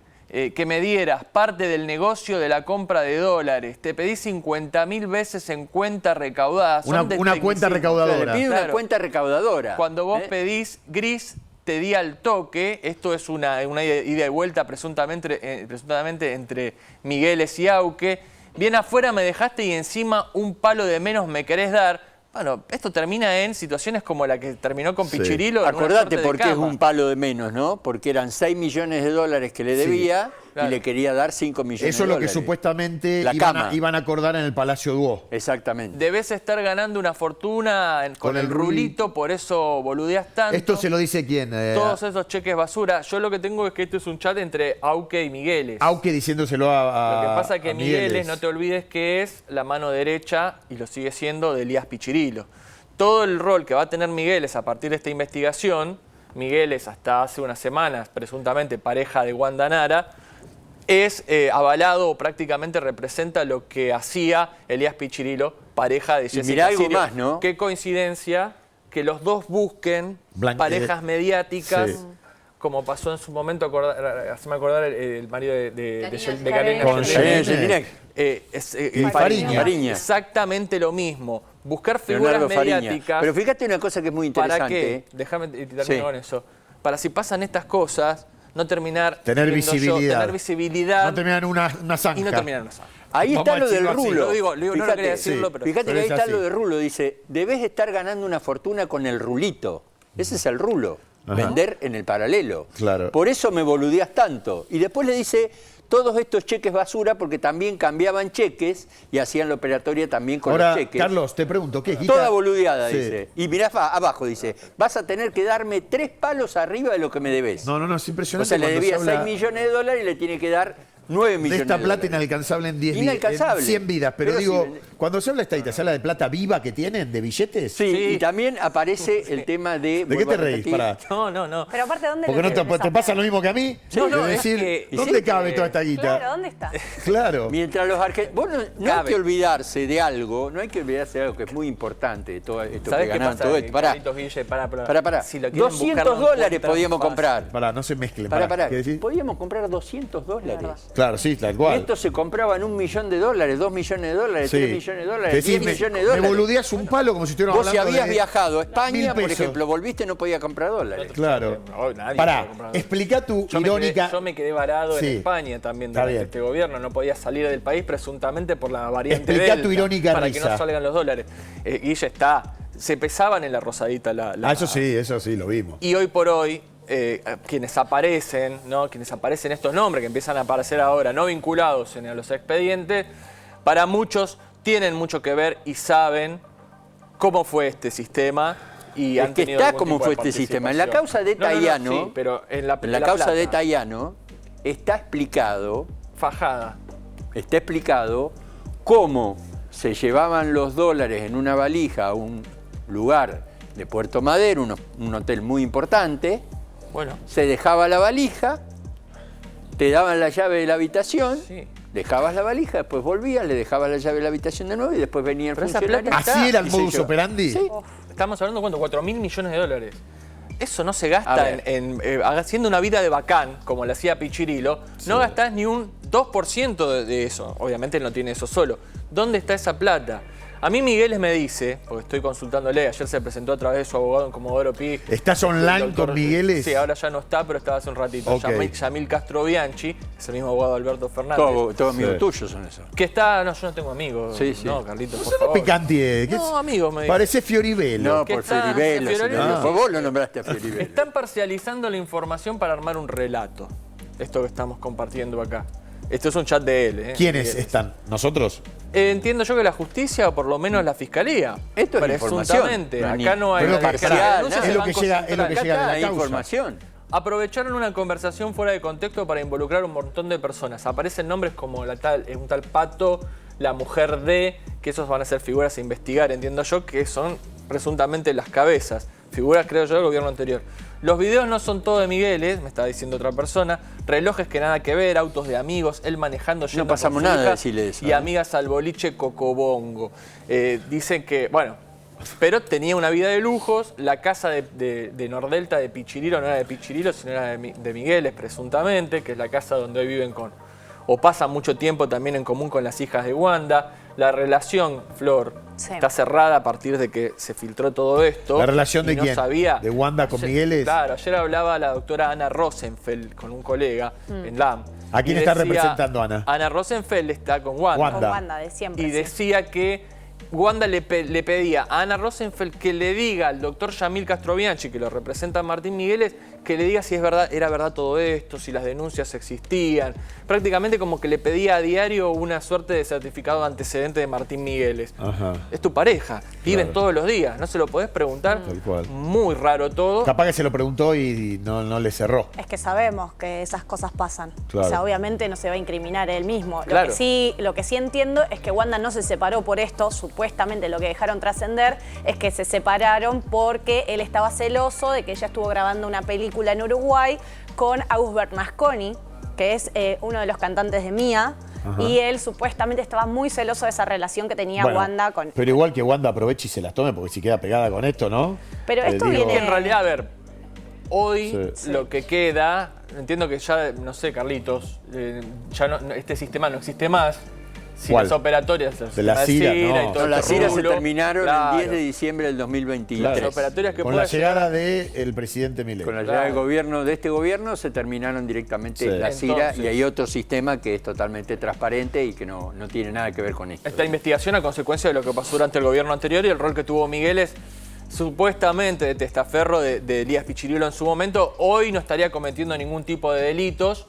S4: que me dieras parte del negocio de la compra de dólares? Te pedí 50.000 veces en cuenta recaudada. Son
S1: Una
S4: del
S1: cuenta
S4: tecnicismo.
S1: recaudadora.
S7: Le pide una
S4: Claro.
S7: cuenta recaudadora.
S4: Cuando vos pedís gris, te di al toque. Esto es una ida y vuelta presuntamente entre Migueles y Auque. Bien afuera me dejaste y encima un palo de menos me querés dar. Bueno, esto termina en situaciones como la que terminó con
S1: Sí.
S4: Pichirilo. en una
S7: Acordate
S4: suerte de
S7: por qué es
S4: cama.
S7: un palo de menos, ¿no? Porque eran 6 millones de dólares que le debía
S4: claro.
S7: y le quería dar 5 millones
S1: Eso
S7: de
S1: es lo que
S7: dólares.
S1: supuestamente
S7: La cama.
S1: iban a acordar en el Palacio Duó.
S7: Exactamente.
S4: Debes estar ganando una fortuna con el rulito, por eso boludeas tanto.
S1: ¿Esto se lo dice quién?
S4: Todos esos cheques basura. Yo lo que tengo es que esto es un chat entre Auque y Migueles.
S1: Auque diciéndoselo a
S4: Lo que pasa es que
S1: a
S4: Migueles, no te olvides que es la mano derecha, y lo sigue siendo, de Elías Pichirilo. Todo el rol que va a tener Migueles a partir de esta investigación, Migueles hasta hace unas semanas, presuntamente pareja de Wanda Nara, es avalado o prácticamente representa lo que hacía Elías Pichirilo, pareja de Jessica
S7: mirá algo
S4: Sirio.
S7: más, ¿no?
S4: Qué coincidencia que los dos busquen parejas mediáticas,
S1: sí.
S4: como pasó en su momento, haceme acordar el marido de Karina
S1: Con
S4: Jelinek.
S1: Jelinek. Fariña.
S4: Exactamente lo mismo. Buscar figuras
S7: Leonardo Fariña.
S4: mediáticas.
S7: Pero fíjate una cosa que es muy interesante.
S4: ¿Para qué? Déjame terminar
S7: Sí.
S4: con eso. Para si pasan estas cosas, no terminar...
S1: Tener
S4: siendo
S1: visibilidad.
S4: tener visibilidad.
S1: No terminan una zanja.
S4: Y no terminar en una zanja.
S7: Ahí
S1: Vamos
S7: está
S1: a
S7: lo del
S1: decirlo así.
S7: rulo.
S4: Lo digo, no
S7: Fíjate,
S4: quería decirlo,
S1: sí.
S4: pero...
S7: Fíjate
S1: Pero
S7: que ahí
S1: es
S7: está
S1: así.
S7: lo de rulo. Dice, debes estar ganando una fortuna con el rulito. Ese es el rulo.
S1: Ajá.
S7: Vender en el paralelo.
S1: Claro.
S7: Por eso me boludeas tanto. Y después le dice, todos estos cheques basura, porque también cambiaban cheques y hacían la operatoria también con
S1: Ahora,
S7: los cheques.
S1: Carlos, te pregunto, ¿qué quita?
S7: Toda boludeada,
S1: Sí.
S7: dice. Y mirá abajo, dice, vas a tener que darme 3 palos arriba de lo que me debes.
S1: No, es
S7: O
S1: impresionante.
S7: sea, le
S1: cuando se
S7: debía
S1: habla
S7: 6 millones de dólares y le tiene que dar 9
S1: de
S7: millones
S1: esta
S7: de
S1: plata
S7: dólares.
S1: inalcanzable en 10 vidas.
S7: Inalcanzable.
S1: 100 vidas. Pero
S7: Pero
S1: digo,
S7: sí,
S1: cuando se habla de estadista, ¿se habla de plata viva que tienen, de billetes?
S7: Sí, y también aparece el tema de...
S1: ¿De qué te reís? Pará.
S4: No.
S8: Pero aparte, ¿dónde
S1: Porque
S8: lo
S1: no
S8: tienen esa
S1: te pasa
S8: plata?
S1: lo mismo que a mí.
S4: No,
S1: de
S4: es
S1: decir,
S4: que-
S1: ¿dónde
S7: sí,
S1: cabe toda esta guita?
S8: Claro, ¿dónde está?
S1: Claro.
S7: Mientras los argentinos... Bueno, no hay
S4: Cabe.
S7: que olvidarse de algo, no hay que olvidarse de algo que es muy importante, de todo esto que
S4: ¿Sabés qué
S7: ganaron
S4: pasa?
S7: todo esto. Pará,
S4: Carlitos Guille,
S7: pará.
S4: Si lo quieren buscar,
S7: 200
S4: no
S7: dólares
S4: encuentran
S7: podíamos
S4: fácil.
S7: comprar.
S1: Pará, no se mezclen.
S7: Pará.
S1: ¿Qué decís?
S7: Podíamos comprar 200 dólares.
S1: Claro, sí, tal
S7: Y
S1: cual.
S7: esto se compraba en $1 millón, 2 millones de dólares,
S1: Sí.
S7: 3 millones de dólares,
S1: Decís,
S7: 10 millones de dólares.
S1: Me boludeas un palo como si estuviéramos
S7: Vos si
S1: hablando
S7: habías
S1: de
S7: viajado a
S1: 1000
S7: España, por
S1: pesos.
S7: ejemplo, volviste no podía comprar dólares.
S1: Claro.
S4: No, nadie
S1: Pará,
S4: puede comprar.
S1: explica tu
S4: Yo
S1: irónica.
S4: me quedé varado
S1: Sí.
S4: en España también
S1: Está
S4: durante
S1: bien.
S4: este gobierno. No podía salir del país presuntamente por la variante
S1: Explica
S4: Delta,
S1: tu irónica
S4: para
S1: risa.
S4: que no salgan los dólares. Guille está. Se pesaban en la rosadita
S1: Eso sí, lo vimos.
S4: Y hoy por hoy, quienes aparecen, ¿no? Quienes aparecen estos nombres que empiezan a aparecer ahora, no vinculados a los expedientes, para muchos tienen mucho que ver y saben cómo fue este sistema. Y
S7: Es
S4: han
S7: que
S4: tenido
S7: está
S4: algún
S7: como
S4: tipo
S7: fue
S4: de
S7: este sistema. En la
S4: participación.
S7: causa de Tayano,
S4: sí, pero en la
S7: causa
S4: plata,
S7: de Tayano está explicado cómo se llevaban los dólares en una valija a un lugar de Puerto Madero, un hotel muy importante.
S4: Bueno,
S7: Se dejaba la valija, te daban la llave de la habitación,
S4: sí.
S7: dejabas la valija, después volvías, le dejabas la llave de la habitación de nuevo y después venía el
S4: Pero esa
S7: funcionario.
S4: plata
S1: ¿Así era el
S7: y se
S1: modus
S7: llevaba.
S1: operandi?
S7: Sí.
S4: Estamos hablando, ¿cuánto? 4.000 millones de dólares. Eso no se
S7: A
S4: gasta
S7: ver.
S4: haciendo una vida de bacán, como le hacía Pichirilo. No gastás ni un 2% de eso. Obviamente él no tiene eso solo. ¿Dónde está esa plata? A mí Migueles me dice, porque estoy consultándole, ayer se presentó a través de su abogado en Comodoro Pi.
S1: ¿Estás online
S4: el doctor-
S1: con Migueles?
S4: Sí, ahora ya no está, pero estaba hace un ratito.
S1: Ok.
S4: Yamil Castro Bianchi, es el mismo abogado de Alberto Fernández.
S7: Todos amigos
S1: Sí.
S7: tuyos son esos.
S4: Que está, no, yo no tengo amigos.
S7: Sí, sí.
S4: No, Carlitos, por
S1: No
S4: favor.
S1: picantie.
S4: No, amigos, me dice.
S1: Parece Fioribello.
S7: No,
S4: ¿Qué
S7: por
S4: está?
S7: Fioribello.
S4: Fioribello.
S7: señor. Por vos lo nombraste a Fioribello.
S4: Están parcializando la información para armar un relato. Esto que estamos compartiendo acá. Esto es un chat de él.
S1: ¿Quiénes
S4: Miguel.
S1: están? ¿Nosotros?
S4: Entiendo yo que la justicia, o por lo menos la fiscalía.
S7: Esto es
S4: presuntamente.
S7: información.
S4: Acá no hay
S1: Pero
S4: nada
S1: que-
S4: de
S7: parcial,
S4: denuncias,
S7: nada.
S1: Es lo
S4: se
S1: que
S4: van
S1: llega-
S4: concentrando.
S1: es lo que
S7: Acá
S1: llega de la
S7: hay
S1: causa.
S7: información.
S4: Aprovecharon una conversación fuera de contexto para involucrar un montón de personas. Aparecen nombres como un tal Pato, la mujer de, que esos van a ser figuras a investigar, entiendo yo, que son presuntamente las cabezas, figuras creo yo del gobierno anterior. Los videos no son todo de Migueles, me está diciendo otra persona, relojes que nada que ver, autos de amigos, él manejando yendo
S7: no pasamos
S4: con su
S7: nada
S4: hija
S7: de decirle eso,
S4: y amigas al boliche Cocobongo. Dicen que, bueno, pero tenía una vida de lujos, la casa de Nordelta de Pichirilo no era de Pichirilo, sino era de Migueles presuntamente, que es la casa donde hoy viven o pasan mucho tiempo también en común con las hijas de Wanda. La relación, Flor, está cerrada a partir de que se filtró todo esto.
S1: ¿La relación de quién?
S4: Sabía.
S1: ¿De Wanda con Migueles?
S4: Claro, ayer hablaba la doctora Ana Rosenfeld con un colega en LAM.
S1: ¿A quién está representando Ana?
S4: Ana Rosenfeld está con Wanda.
S8: Con Wanda, de siempre.
S4: Y decía que Wanda le pedía a Ana Rosenfeld que le diga al doctor Yamil Castrobianchi, que lo representa Martín Migueles, que le diga si era verdad todo esto, si las denuncias existían. Prácticamente como que le pedía a diario una suerte de certificado de antecedente de Martín Migueles.
S1: Ajá.
S4: Es tu pareja, viven todos los días, no se lo podés preguntar.
S1: Tal cual.
S4: Muy raro todo.
S1: Capaz que se lo preguntó y no le cerró.
S8: Es que sabemos que esas cosas pasan.
S1: Claro.
S8: O sea, obviamente no se va a incriminar él mismo.
S4: Claro.
S8: Lo que sí entiendo es que Wanda no se separó por esto. Supuestamente lo que dejaron trascender es que se separaron porque él estaba celoso de que ella estuvo grabando una película en Uruguay con Agus Bernasconi, que es uno de los cantantes de Mía. Ajá. Y él supuestamente estaba muy celoso de esa relación que tenía Wanda con...
S1: Pero igual que Wanda aproveche y se las tome porque si queda pegada con esto, ¿no?
S8: Pero esto viene...
S4: En realidad, a ver, hoy lo que queda, entiendo que ya, no sé, Carlitos, ya este sistema no existe más. Si las operatorias
S1: de la CIRA,
S4: y todo
S7: las CIRA se terminaron el 10 de diciembre del 2023.
S4: Las operatorias que
S1: con la llegada del presidente Milei.
S7: Con la llegada del gobierno, de este gobierno, se terminaron directamente la CIRA.
S4: Entonces,
S7: y hay otro sistema que es totalmente transparente y que no tiene nada que ver con esto.
S4: Esta investigación a consecuencia de lo que pasó durante el gobierno anterior y el rol que tuvo Migueles, supuestamente de testaferro de Elías Pichirilo en su momento, hoy no estaría cometiendo ningún tipo de delitos.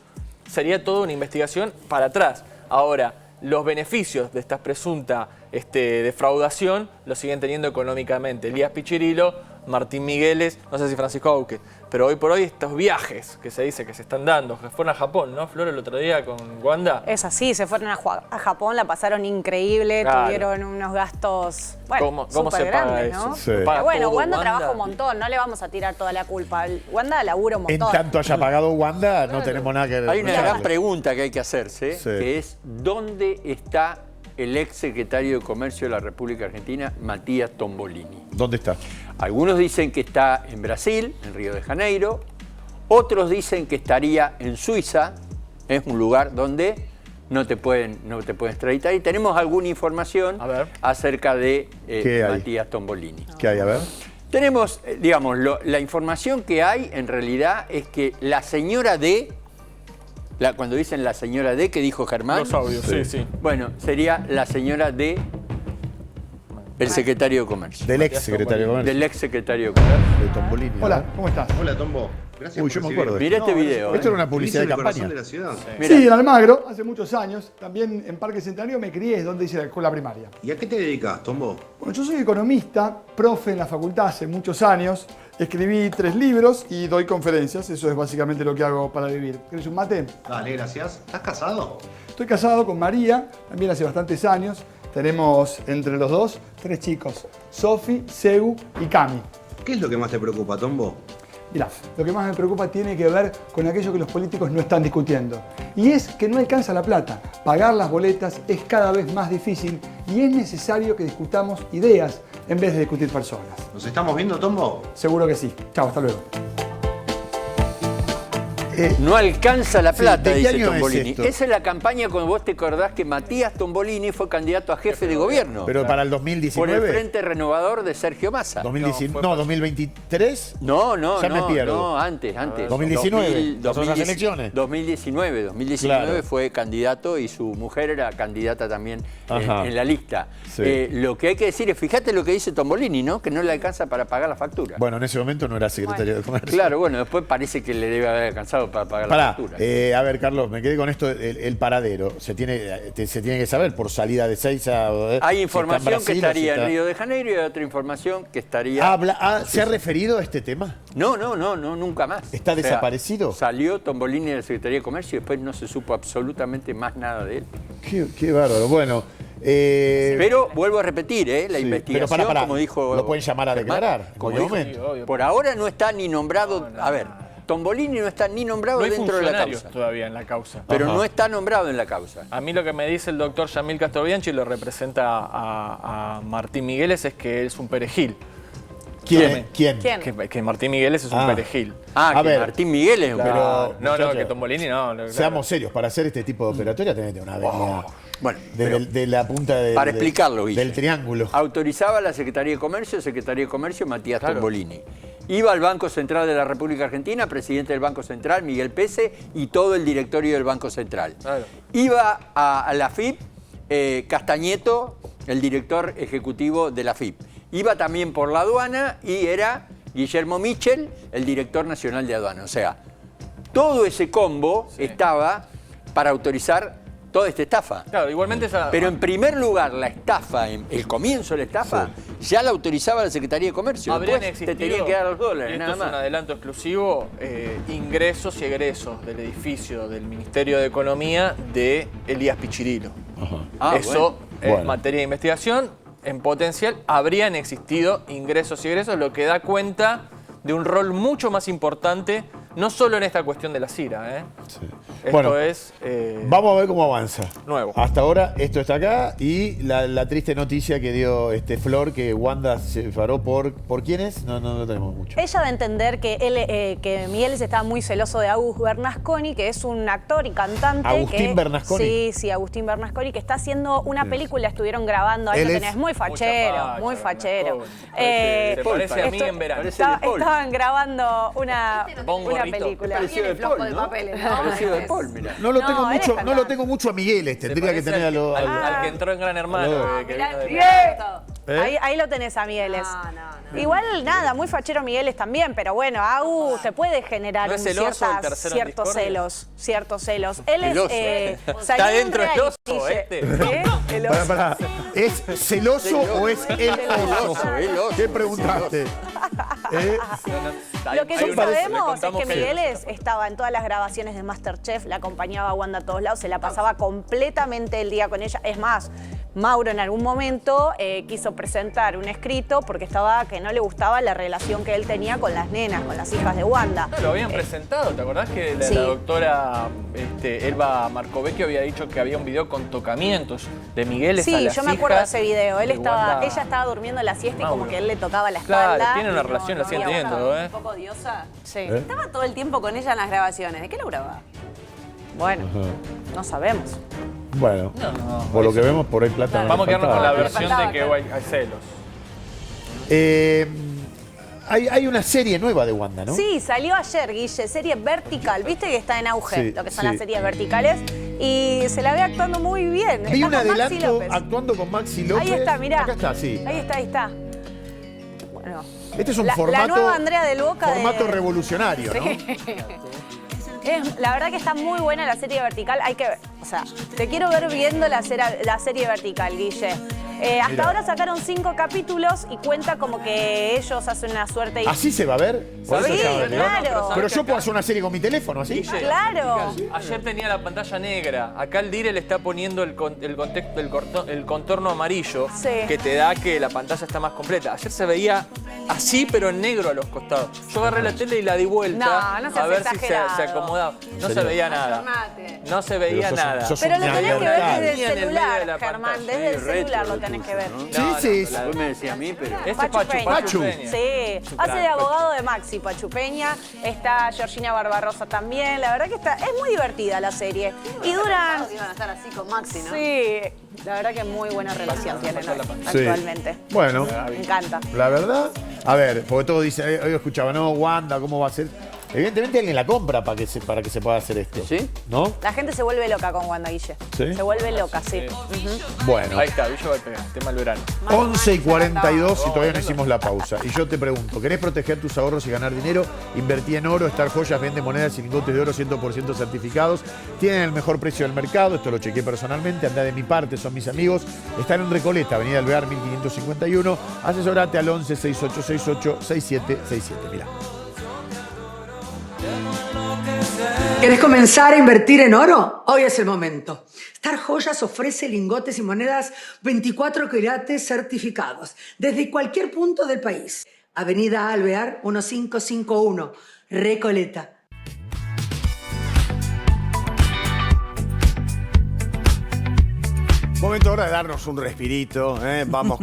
S4: Sería toda una investigación para atrás. Ahora, los beneficios de esta presunta defraudación los siguen teniendo económicamente Elías Pichirilo, Martín Migueles, no sé si Francisco Auque, pero hoy por hoy estos viajes que se dice que se están dando, que fueron a Japón, ¿no, Flor, el otro día con Wanda?
S8: Es así, se fueron a Japón, la pasaron increíble, tuvieron unos gastos, bueno,
S4: ¿Cómo se
S8: grandes,
S4: paga
S8: ¿no?
S4: eso? Sí.
S8: Pero bueno, Wanda trabaja un montón, no le vamos a tirar toda la culpa. Wanda labura un montón.
S1: En tanto haya pagado Wanda, no tenemos nada que...
S7: Hay una gran pregunta que hay que hacerse, que es ¿dónde está el ex secretario de Comercio de la República Argentina, Matías Tombolini?
S1: ¿Dónde está?
S7: Algunos dicen que está en Brasil, en Río de Janeiro. Otros dicen que estaría en Suiza. Es un lugar donde no te pueden extraditar. Y tenemos alguna información acerca de Matías Tombolini.
S1: ¿Qué hay? A ver.
S7: Tenemos, digamos, la información que hay en realidad es que la señora D, cuando dicen la señora D, que dijo Germán.
S4: Los audios, sí.
S7: Bueno, sería la señora D, el secretario de Comercio.
S1: Del ex secretario de Comercio.
S7: Del ex secretario de Comercio.
S1: De Tombolini.
S12: Hola, ¿cómo estás?
S13: Hola, Tombo. Gracias por
S1: yo me
S13: recibirme.
S1: acuerdo.
S7: Mira este video.
S1: Esto era una publicidad de
S13: ¿Vivís en el
S1: campaña.
S13: corazón de la ciudad?
S12: Sí, en Almagro, hace muchos años. También en Parque Centenario me crié, es donde hice la escuela primaria.
S13: ¿Y a qué te dedicas, Tombo?
S12: Bueno, yo soy economista, profe en la facultad hace muchos años. Escribí 3 libros y doy conferencias. Eso es básicamente lo que hago para vivir. ¿Querés un mate?
S13: Dale, gracias. ¿Estás casado?
S12: Estoy casado con María, también hace bastantes años. Tenemos entre los dos 3 chicos, Sofi, Seu y Cami.
S13: ¿Qué es lo que más te preocupa, Tombo?
S12: Mirá, lo que más me preocupa tiene que ver con aquello que los políticos no están discutiendo. Y es que no alcanza la plata. Pagar las boletas es cada vez más difícil y es necesario que discutamos ideas en vez de discutir personas.
S13: ¿Nos estamos viendo, Tombo?
S12: Seguro que sí. Chao, hasta luego.
S7: No alcanza la plata,
S1: ¿de qué
S7: dice
S1: año es
S7: Tombolini.
S1: esto?
S7: Esa es la campaña cuando vos te acordás que Matías Tombolini fue candidato a jefe de gobierno.
S1: Pero para el
S7: Por
S1: 2019.
S7: el Frente Renovador de Sergio Massa.
S1: 2019, no, 2023.
S7: No,
S1: Ya me pierdo.
S7: no, antes.
S1: 2019, son las elecciones.
S7: 2019
S1: Claro.
S7: fue candidato y su mujer era candidata también en la lista.
S1: Sí.
S7: Lo que hay que decir es, fíjate lo que dice Tombolini, ¿no? Que no le alcanza para pagar la factura.
S1: Bueno, en ese momento no era secretario de Comercio.
S7: Claro, bueno, después parece que le debe haber alcanzado para pagar la factura.
S1: A ver, Carlos, me quedé con esto, el paradero. Se tiene que saber por salida de Seiza.
S7: Hay información que estaría en Río de Janeiro y hay otra información que estaría...
S1: ¿Se ha referido a este tema?
S7: No, nunca más.
S1: ¿Está desaparecido?
S7: Salió Tombolini de la Secretaría de Comercio y después no se supo absolutamente más nada de él.
S1: Qué bárbaro. Bueno,
S7: Pero vuelvo a repetir, la
S1: sí,
S7: investigación,
S1: pero pará,
S7: como dijo...
S1: lo pueden llamar a declarar.
S7: Como
S1: en
S7: dijo,
S1: cualquier momento.
S7: por ahora no está ni nombrado... A ver, Tombolini no está ni nombrado
S4: No hay
S7: dentro de la
S4: funcionarios
S7: causa.
S4: todavía en la causa.
S7: Pero no está nombrado en la causa.
S4: A mí lo que me dice el doctor Yamil Castrobianchi, lo representa a Martín Migueles, es que él es un perejil.
S1: ¿Quién?
S4: Que Martín Migueles es un perejil.
S1: A ver,
S7: Martín Migueles es un
S1: pero,
S4: No, que Tombolini no.
S1: Seamos serios, para hacer este tipo de operatoria tenés que tener una avenida
S7: Bueno,
S1: de la punta
S7: para explicarlo, Guille.
S1: del triángulo.
S7: Autorizaba la Secretaría de Comercio, Matías Tombolini. Iba al Banco Central de la República Argentina, presidente del Banco Central, Miguel Pese, y todo el directorio del Banco Central.
S4: Claro.
S7: Iba a la FIP, Castañeto, el director ejecutivo de la FIP. Iba también por la aduana y era Guillermo Michel, el director nacional de aduana. O sea, todo ese combo estaba para autorizar toda esta estafa.
S4: Claro, igualmente esa...
S7: Pero en primer lugar, la estafa, el comienzo de la estafa, ya la autorizaba la Secretaría de Comercio.
S4: Habrían
S7: Después
S4: existido,
S7: te tenían que dar los dólares,
S4: y esto
S7: nada
S4: es
S7: más.
S4: un adelanto exclusivo, ingresos y egresos del edificio del Ministerio de Economía de Elías Pichirilo. Eso es materia de investigación. En potencial habrían existido ingresos y egresos, lo que da cuenta de un rol mucho más importante, no solo en esta cuestión de la CIRA. Esto
S1: Bueno,
S4: es...
S1: vamos a ver cómo avanza.
S4: Nuevo.
S1: Hasta ahora esto está acá y la triste noticia que dio Flor, que Wanda se separó por ¿quiénes? No tenemos mucho.
S8: Ella va a entender que Migueles estaba muy celoso de Agus Bernasconi, que es un actor y cantante.
S1: ¿Agustín Bernasconi?
S8: Sí, Agustín Bernasconi, que está haciendo una película, estuvieron grabando, ahí lo tenés, muy fachero, muy fachero.
S4: Se parece a mí en verano.
S8: Estaban grabando una película.
S7: Parecido de Paul, ¿no? Parecido de Paul, mirá.
S1: No lo tengo mucho a Migueles, tendría que tener
S4: al que entró en Gran Hermano.
S8: Ahí lo tenés a Migueles. Igual nada, muy fachero Migueles también, pero bueno, Agus te puede generar ciertos celos. Él es
S4: está dentro del oso,
S8: El oso.
S1: Pará. ¿Es celoso o es el oso? ¿Qué preguntaste?
S8: Lo que sí sabemos es que Migueles estaba en todas las grabaciones de MasterChef, la acompañaba a Wanda a todos lados, se la pasaba completamente el día con ella. Es más, Mauro en algún momento quiso presentar un escrito porque estaba que no le gustaba la relación que él tenía con las nenas, con las hijas de Wanda.
S4: Lo habían presentado, ¿te acordás que la doctora Elba Marcovecchio había dicho que había un video con tocamientos de Migueles a las hijas?
S8: Sí, yo me acuerdo de ese video. Ella estaba durmiendo la siesta y como que él le tocaba la espalda.
S4: Claro, tiene una relación, la siguen teniendo,
S5: Un poco odiosa. Sí. Estaba todo el tiempo con ella en las grabaciones. ¿De qué lo grababa?
S8: Bueno, no sabemos.
S1: Bueno, por lo que vemos, por ahí plata.
S4: Vamos a quedarnos con la versión de que hay celos.
S1: Hay una serie nueva de Wanda, ¿no?
S8: Sí, salió ayer, Guille, serie Vertical. ¿Viste que está en auge lo que son las series verticales? Y se la ve actuando muy bien.
S1: Vi un adelanto actuando con Maxi López.
S8: Ahí está, mirá.
S1: Acá está, sí.
S8: Ahí está. Bueno.
S1: Este es un formato,
S8: la nueva Andrea del Boca
S1: revolucionario, ¿no?
S8: La verdad que está muy buena la serie vertical. Hay que ver, te quiero ver viendo la serie vertical, Guille. Hasta ahora sacaron 5 capítulos y cuenta como que ellos hacen una suerte...
S1: ¿Así se va a ver?
S8: Sí, claro.
S1: Pero yo puedo hacer una serie con mi teléfono, ¿así?
S4: Guille,
S8: claro.
S4: Ayer tenía la pantalla negra. Acá el Dire le está poniendo el contorno amarillo que te da que la pantalla está más completa. Ayer se veía así, pero en negro a los costados. Yo agarré la tele y la di vuelta a ver si se acomodaba. No se veía nada. No se veía nada.
S8: Pero lo tenés que ver desde el celular, Germán. Desde el celular lo tenés que ver.
S1: Sí.
S7: Después me decía a mí, pero...
S4: Este es Pachu Peña.
S8: Sí, hace de abogado de Maxi Pachu Peña. Está Georgina Barbarosa también. La verdad que es muy divertida la serie. Y duran...
S5: Iban a estar así con Maxi, ¿no?
S8: Sí, la verdad que muy buena relación tienen actualmente.
S1: Bueno,
S8: me encanta.
S1: La verdad, a ver, porque todos dicen, hoy escuchaba, no, Wanda, ¿cómo va a ser? Evidentemente alguien la compra para que se pueda hacer esto.
S7: ¿Sí?
S1: ¿No?
S8: La gente se vuelve loca con Wanda, Guille.
S1: ¿Sí?
S8: Se vuelve loca, sí.
S1: Bueno.
S4: Ahí está, Villa va a pegar, tema del verano.
S1: 11:42 y todavía no hicimos la pausa. Y yo te pregunto, ¿querés proteger tus ahorros y ganar dinero? Invertí en oro, Star Joyas vende monedas y lingotes de oro 100% certificados. Tienen el mejor precio del mercado, esto lo chequeé personalmente, andá de mi parte, son mis amigos. Están en Recoleta, Avenida Alvear 1551. Asesorate al 11 6868 6767. Mirá.
S14: Enloquecer. ¿Querés comenzar a invertir en oro? Hoy es el momento. Star Joyas ofrece lingotes y monedas 24 quilates certificados desde cualquier punto del país. Avenida Alvear 1551, Recoleta.
S1: Momento ahora de darnos un respirito, ¿eh? Vamos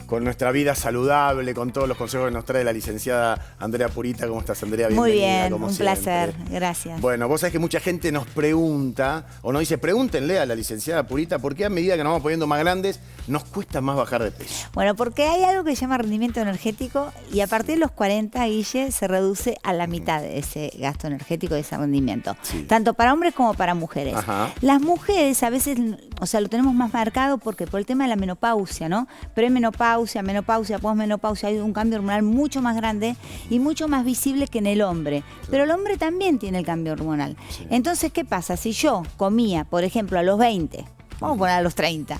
S1: con nuestra vida saludable, con todos los consejos que nos trae la licenciada Andrea Purita. ¿Cómo estás, Andrea? Bienvenida.
S15: Muy bien,
S1: como
S15: un
S1: siempre.
S15: placer, gracias.
S1: Bueno, vos sabés que mucha gente nos pregunta, o nos dice, pregúntenle a la licenciada Purita, ¿por qué a medida que nos vamos poniendo más grandes, nos cuesta más bajar de peso?
S15: Bueno, porque hay algo que se llama rendimiento energético y a partir de los 40, Guille, se reduce a la mitad de ese gasto energético, de ese rendimiento. Sí. Tanto para hombres como para mujeres. Ajá. Las mujeres a veces, o sea, lo tenemos más marcado porque por el tema de la menopausia, ¿no? Premenopausia, menopausia, posmenopausia, hay un cambio hormonal mucho más grande y mucho más visible que en el hombre. Sí. Pero el hombre también tiene el cambio hormonal. Sí. Entonces, ¿qué pasa? Si yo comía, por ejemplo, a los 20, vamos a poner a los 30,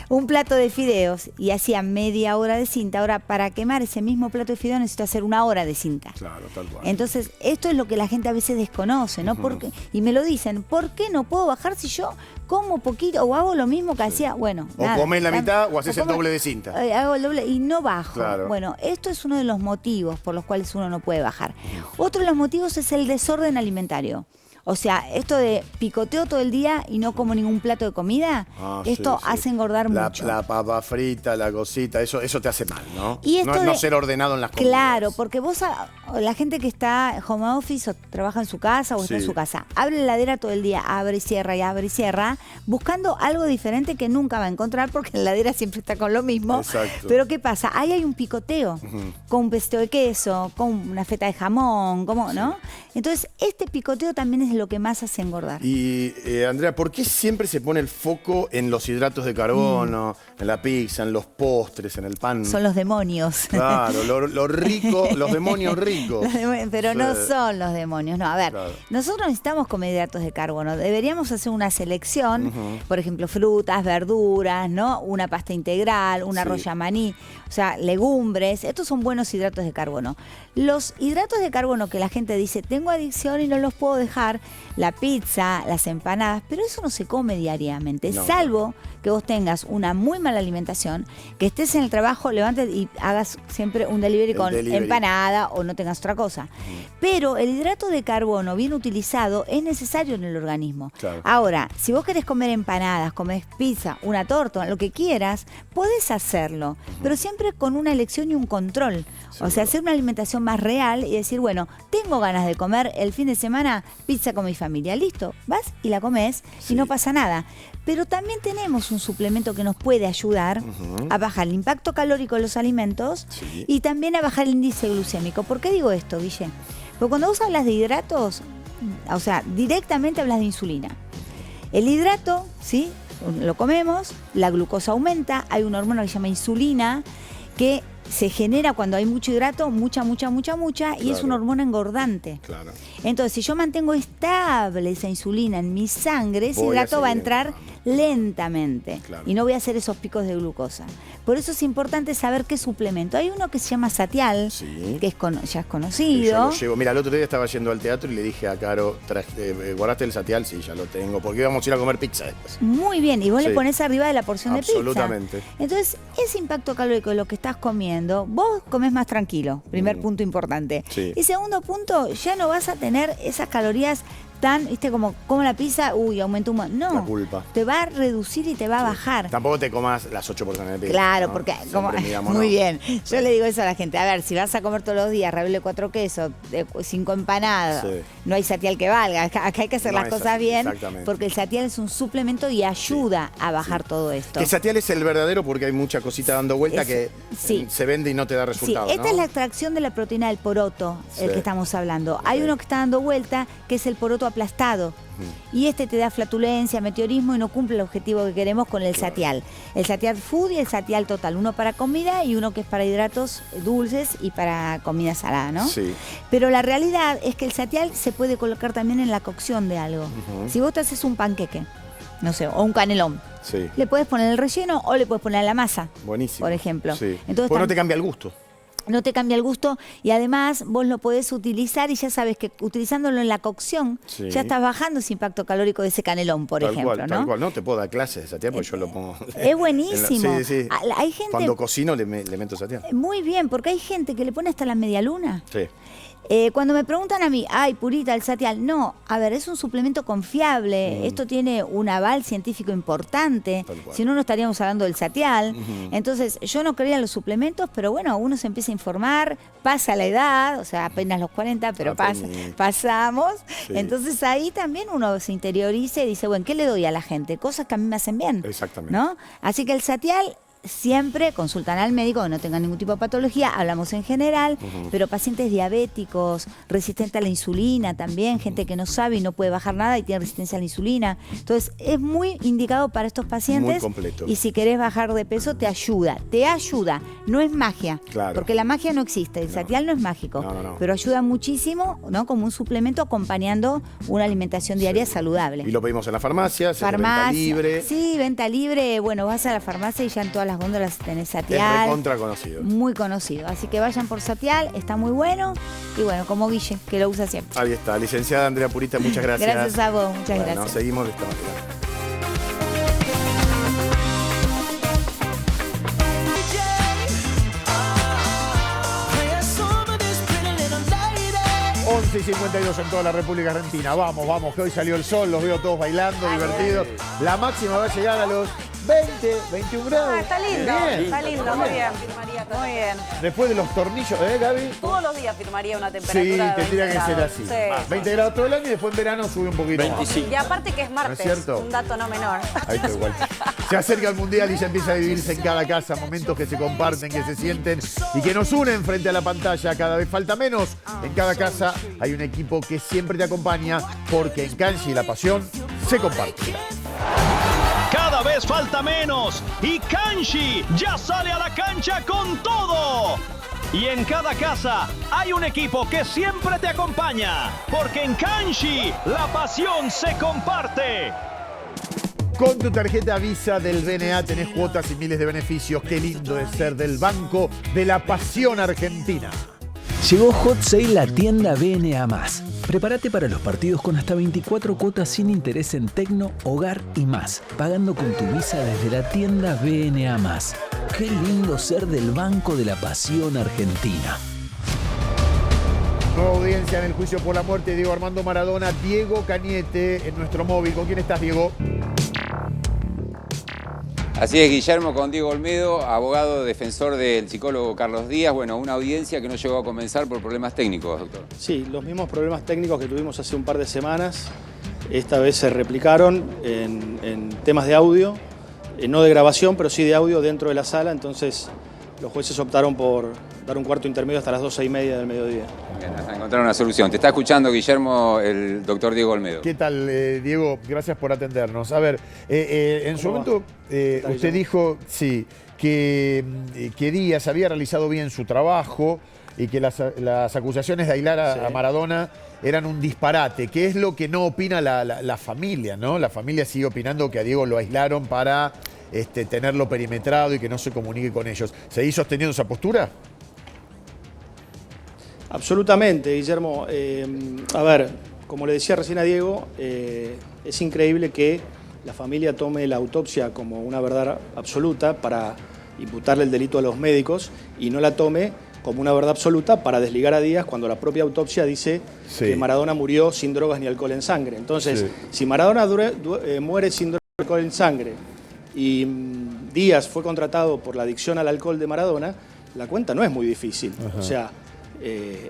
S15: un plato de fideos y hacía media hora de cinta, ahora para quemar ese mismo plato de fideos necesito hacer 1 hora de cinta. Claro, tal cual. Entonces, esto es lo que la gente a veces desconoce, ¿no? Porque, y me lo dicen, ¿por qué no puedo bajar si yo como poquito o hago lo mismo que hacía? Bueno,
S1: o nada, comés la mitad o haces el doble de cinta.
S15: Hago el doble y no bajo.
S1: Claro.
S15: Bueno, esto es uno de los motivos por los cuales uno no puede bajar. Otro de los motivos es el desorden alimentario. O sea, esto de picoteo todo el día y no como ningún plato de comida, esto hace engordar mucho.
S1: La papa frita, la cosita, eso te hace mal, ¿no?
S15: Y esto
S1: no ser ordenado en las comidas.
S15: Claro, porque vos, la gente que está home office o trabaja en su casa o está en su casa, abre la heladera todo el día, abre y cierra, buscando algo diferente que nunca va a encontrar porque la heladera siempre está con lo mismo. Exacto. Pero ¿qué pasa? Ahí hay un picoteo con un pesito de queso, con una feta de jamón, ¿no? Entonces, este picoteo también es lo que más hace engordar.
S1: Y, Andrea, ¿por qué siempre se pone el foco en los hidratos de carbono, en la pizza, en los postres, en el pan?
S15: Son los demonios.
S1: Claro, lo rico, los demonios ricos.
S15: Pero no son los demonios, no. A ver, nosotros necesitamos comer hidratos de carbono. Deberíamos hacer una selección, por ejemplo, frutas, verduras, ¿no? Una pasta integral, un arroz yamaní, o sea, legumbres. Estos son buenos hidratos de carbono. Los hidratos de carbono que la gente dice, tengo adicción y no los puedo dejar, la pizza, las empanadas, pero eso no se come diariamente, salvo que vos tengas una muy mala alimentación, que estés en el trabajo, levantes y hagas siempre un delivery con empanada o no tengas otra cosa. Pero el hidrato de carbono bien utilizado es necesario en el organismo. Claro. Ahora, si vos querés comer empanadas, comés pizza, una torta, lo que quieras, podés hacerlo, pero siempre con una elección y un control. O sea, hacer una alimentación más real y decir, bueno, tengo ganas de comer el fin de semana pizza con mi familia. Listo, vas y la comés y no pasa nada. Pero también tenemos un suplemento que nos puede ayudar a bajar el impacto calórico de los alimentos y también a bajar el índice glucémico. ¿Por qué digo esto, Guille? Porque cuando vos hablas de hidratos, o sea, directamente hablas de insulina. El hidrato, ¿sí? Lo comemos, la glucosa aumenta, hay una hormona que se llama insulina que se genera cuando hay mucho hidrato, mucha, y es una hormona engordante. Claro. Entonces, si yo mantengo estable esa insulina en mi sangre, ese hidrato va a entrar lentamente y no voy a hacer esos picos de glucosa. Por eso es importante saber qué suplemento. Hay uno que se llama Satial, que es ya es conocido.
S1: Yo lo llevo. Mira, el otro día estaba yendo al teatro y le dije a Caro, ¿guardaste el Satial? Sí, ya lo tengo, porque íbamos a ir a comer pizza después.
S15: Muy bien, y vos le pones arriba de la porción de pizza.
S1: Absolutamente.
S15: Entonces, ese impacto calórico de lo que estás comiendo, vos comés más tranquilo, primer punto importante. Y segundo punto, ya no vas a tener esas calorías tan, viste, como la pizza, aumentó un montón. No,
S1: la culpa.
S15: Te va a reducir y te va a bajar.
S1: Tampoco te comas las 8 porciones de pizza.
S15: Claro,
S1: ¿no?
S15: porque
S1: Digamos,
S15: muy bien. Yo le digo eso a la gente. A ver, si vas a comer todos los días ravioli 4 quesos, 5 empanadas, no hay Satial que valga. Acá hay que hacer las cosas bien, porque el Satial es un suplemento y ayuda a bajar todo esto.
S1: El Satial es el verdadero porque hay mucha cosita dando vuelta que se vende y no te da resultado.
S15: Esta es la extracción de la proteína del poroto, el que estamos hablando. Hay uno que está dando vuelta, que es el poroto aplastado. Y este te da flatulencia, meteorismo y no cumple el objetivo que queremos con el Satial. El Satial Food y el Satial Total. Uno para comida y uno que es para hidratos dulces y para comida salada, ¿no? Sí. Pero la realidad es que el Satial se puede colocar también en la cocción de algo. Si vos te haces un panqueque, no sé, o un canelón, le puedes poner el relleno o le puedes poner la masa.
S1: Buenísimo.
S15: Por ejemplo.
S1: Entonces, no te cambia el gusto.
S15: no te cambia el gusto y además vos lo podés utilizar y ya sabes que utilizándolo en la cocción ya estás bajando ese impacto calórico de ese canelón, por ejemplo.
S1: Tal cual, no te puedo dar clases de satial porque yo lo pongo.
S15: Es buenísimo.
S1: Sí.
S15: Hay gente,
S1: cuando cocino le meto satial.
S15: Muy bien, porque hay gente que le pone hasta la medialuna.
S1: Sí.
S15: Cuando me preguntan a mí, ay, Purita, el satial, no, a ver, es un suplemento confiable, esto tiene un aval científico importante, si no, no estaríamos hablando del satial. Entonces, yo no creía en los suplementos, pero bueno, uno se empieza a informar, pasa la edad, o sea, apenas los 40, pero pasamos. Sí. Entonces, ahí también uno se interioriza y dice, bueno, ¿qué le doy a la gente? Cosas que a mí me hacen bien.
S1: Exactamente.
S15: ¿No? Así que el satial... Siempre consultan al médico que no tengan ningún tipo de patología, hablamos en general, pero pacientes diabéticos, resistentes a la insulina también, gente que no sabe y no puede bajar nada y tiene resistencia a la insulina. Entonces es muy indicado para estos pacientes.
S1: Muy completo.
S15: Y si querés bajar de peso te ayuda, no es magia, porque la magia no existe, el satial no es mágico, pero ayuda muchísimo, ¿no? Como un suplemento acompañando una alimentación diaria saludable.
S1: Y lo pedimos en la farmacia, venta libre.
S15: Sí, venta libre, bueno, vas a la farmacia y ya en todas las góndolas tenés satial.
S1: Es recontra conocido.
S15: Muy conocido. Así que vayan por satial, está muy bueno. Y bueno, como Guille, que lo usa siempre.
S1: Ahí está. Licenciada Andrea Purita, muchas gracias.
S15: Gracias a vos, muchas gracias.
S1: Seguimos de esta manera. 11:52 en toda la República Argentina. Vamos, que hoy salió el sol, los veo todos bailando, divertidos. La máxima va a llegar a los 20, 21 grados.
S5: Está lindo, está lindo, muy bien. Muy bien.
S1: Después de los tornillos, Gaby?
S5: Todos los días firmaría una temperatura.
S1: Sí, tendría que ser así.
S5: Sí.
S1: 20 grados todo el año y después en verano sube un poquito
S7: 25.
S5: Y aparte que es martes,
S1: ¿No es cierto?
S5: un dato no menor.
S1: Ahí está igual. Se acerca el Mundial y ya empieza a vivirse en cada casa momentos que se comparten, que se sienten y que nos unen frente a la pantalla. Cada vez falta menos. En cada casa hay un equipo que siempre te acompaña porque en Kanji la pasión se comparte.
S16: Cada vez falta menos y Kanji ya sale a la cancha con todo. Y en cada casa hay un equipo que siempre te acompaña, porque en Kanji la pasión se comparte.
S1: Con tu tarjeta Visa del BNA tenés cuotas y miles de beneficios. Qué lindo es ser del Banco de la Pasión Argentina.
S17: Llegó Hot Sale la tienda BNA+. Prepárate para los partidos con hasta 24 cuotas sin interés en Tecno, Hogar y más, pagando con tu Visa desde la tienda BNA+. Qué lindo ser del Banco de la Pasión Argentina.
S1: Nueva audiencia en el juicio por la muerte de Diego Armando Maradona. Diego Cañete en nuestro móvil. ¿Con quién estás, Diego?
S2: Así es, Guillermo, con Diego Olmedo, abogado defensor del psicólogo Carlos Díaz. Bueno, una audiencia que no llegó a comenzar por problemas técnicos, doctor.
S18: Sí, los mismos problemas técnicos que tuvimos hace un par de semanas, esta vez se replicaron en temas de audio, no de grabación, pero sí de audio dentro de la sala. Entonces los jueces optaron por dar un cuarto intermedio hasta las 12:30 del mediodía.
S2: Bien, hasta encontrar una solución. Te está escuchando, Guillermo, el doctor Diego Olmedo.
S1: ¿Qué tal, Diego? Gracias por atendernos. A ver, en su momento usted dijo que Díaz había realizado bien su trabajo y que las acusaciones de aislar a Maradona eran un disparate. ¿Qué es lo que no opina la familia, ¿no? La familia sigue opinando que a Diego lo aislaron para tenerlo perimetrado y que no se comunique con ellos. ¿Seguís sosteniendo esa postura?
S18: Absolutamente, Guillermo. A ver, como le decía recién a Diego, es increíble que la familia tome la autopsia como una verdad absoluta para imputarle el delito a los médicos y no la tome como una verdad absoluta para desligar a Díaz cuando la propia autopsia dice que Maradona murió sin drogas ni alcohol en sangre. Entonces, si Maradona muere sin drogas ni alcohol en sangre y Díaz fue contratado por la adicción al alcohol de Maradona, la cuenta no es muy difícil. O sea,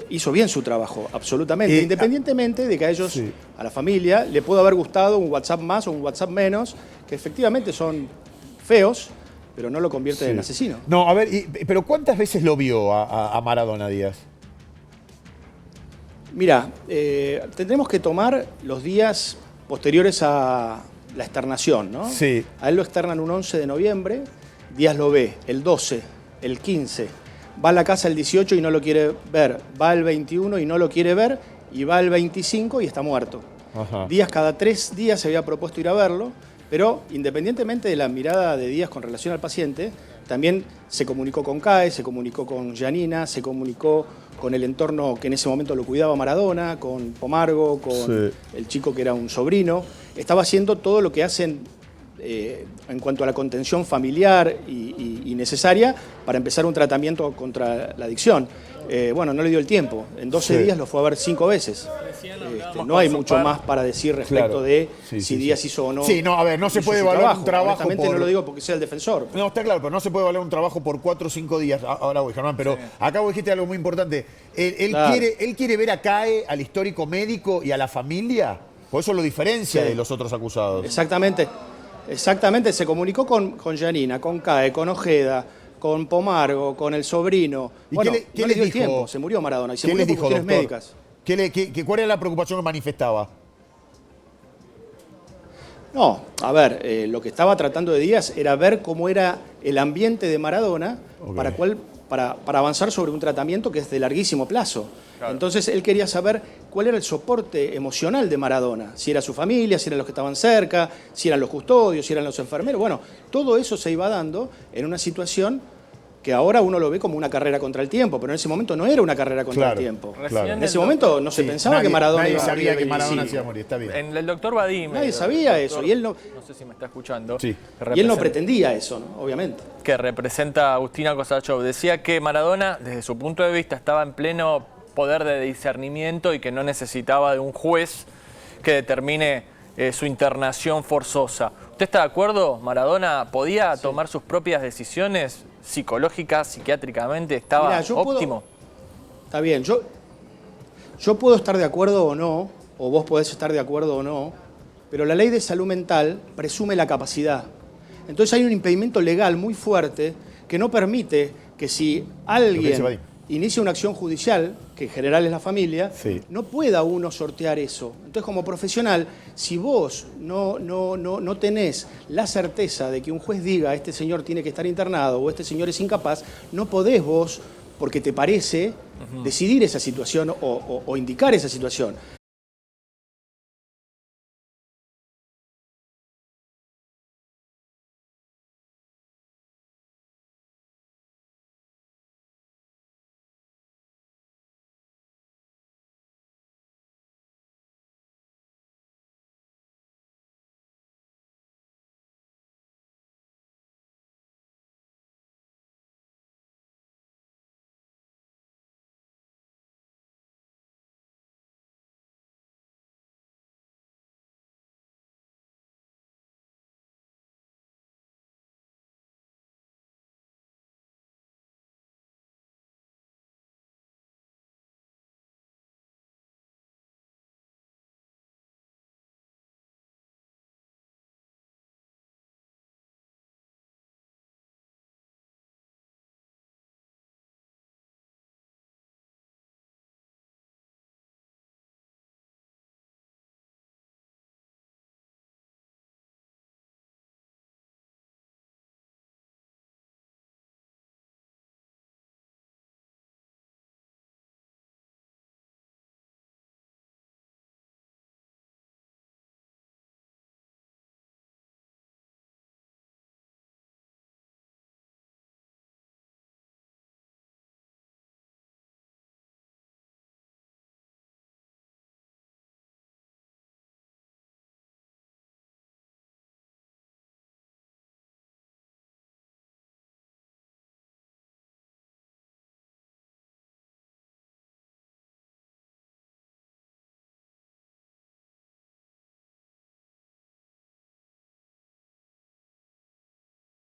S18: hizo bien su trabajo, absolutamente, independientemente de que a ellos, a la familia, le pudo haber gustado un WhatsApp más o un WhatsApp menos, que efectivamente son feos, pero no lo convierten en asesino.
S1: No, a ver, pero ¿cuántas veces lo vio a Maradona Díaz?
S18: Mira, tendremos que tomar los días posteriores a la externación, ¿no?
S1: Sí.
S18: A él lo externan un 11 de noviembre, Díaz lo ve el 12, el 15, va a la casa el 18 y no lo quiere ver, va el 21 y no lo quiere ver, y va el 25 y está muerto. Díaz cada 3 días se había propuesto ir a verlo, pero independientemente de la mirada de Díaz con relación al paciente, también se comunicó con CAE, se comunicó con Giannina, se comunicó con el entorno que en ese momento lo cuidaba Maradona, con Pomargo, con el chico que era un sobrino. Estaba haciendo todo lo que hacen en cuanto a la contención familiar y necesaria para empezar un tratamiento contra la adicción. Bueno, no le dio el tiempo. En 12 días lo fue a ver 5 veces. No hay mucho más para decir respecto de si Díaz hizo o no.
S1: Sí, no, a ver, no se puede evaluar un trabajo.
S18: Honestamente no lo digo porque sea el defensor.
S1: No, está claro, pero no se puede evaluar un trabajo por 4 o 5 días. Ahora voy, Germán, pero acá vos dijiste algo muy importante. Él quiere ver a CAE, al histórico médico y a la familia. Por eso lo diferencia de los otros acusados.
S18: Exactamente, se comunicó con Giannina, con CAE, con Ojeda, con Pomargo, con el sobrino.
S1: ¿Y
S18: bueno,
S1: qué
S18: no le dio el tiempo, se murió Maradona y se murió por cuestiones médicas.
S1: ¿Cuál era la preocupación que manifestaba?
S18: No, a ver, lo que estaba tratando de Díaz era ver cómo era el ambiente de Maradona para avanzar sobre un tratamiento que es de larguísimo plazo. Claro. Entonces él quería saber cuál era el soporte emocional de Maradona, si era su familia, si eran los que estaban cerca, si eran los custodios, si eran los enfermeros. Bueno, todo eso se iba dando en una situación que ahora uno lo ve como una carrera contra el tiempo, pero en ese momento no era una carrera contra el tiempo. En ese momento no se pensaba que Maradona iba a morir.
S1: Nadie sabía que Maradona se iba a morir, está bien.
S4: En el doctor Vadim.
S18: Nadie sabía eso, y él no...
S4: No sé si me está escuchando.
S1: Sí.
S18: Y él no pretendía eso, ¿no? Obviamente.
S4: Que representa a Agustina Kosachov. Decía que Maradona, desde su punto de vista, estaba en pleno poder de discernimiento y que no necesitaba de un juez que determine su internación forzosa. ¿Usted está de acuerdo? ¿Maradona podía tomar sus propias decisiones psicológicas, psiquiátricamente? ¿Estaba óptimo?
S18: Está bien, yo puedo estar de acuerdo o no, o vos podés estar de acuerdo o no, pero la ley de salud mental presume la capacidad. Entonces hay un impedimento legal muy fuerte que no permite que si alguien inicia una acción judicial, que en general es la familia, no pueda uno sortear eso. Entonces, como profesional, si vos no tenés la certeza de que un juez diga este señor tiene que estar internado o este señor es incapaz, no podés vos, porque te parece, decidir esa situación o indicar esa situación.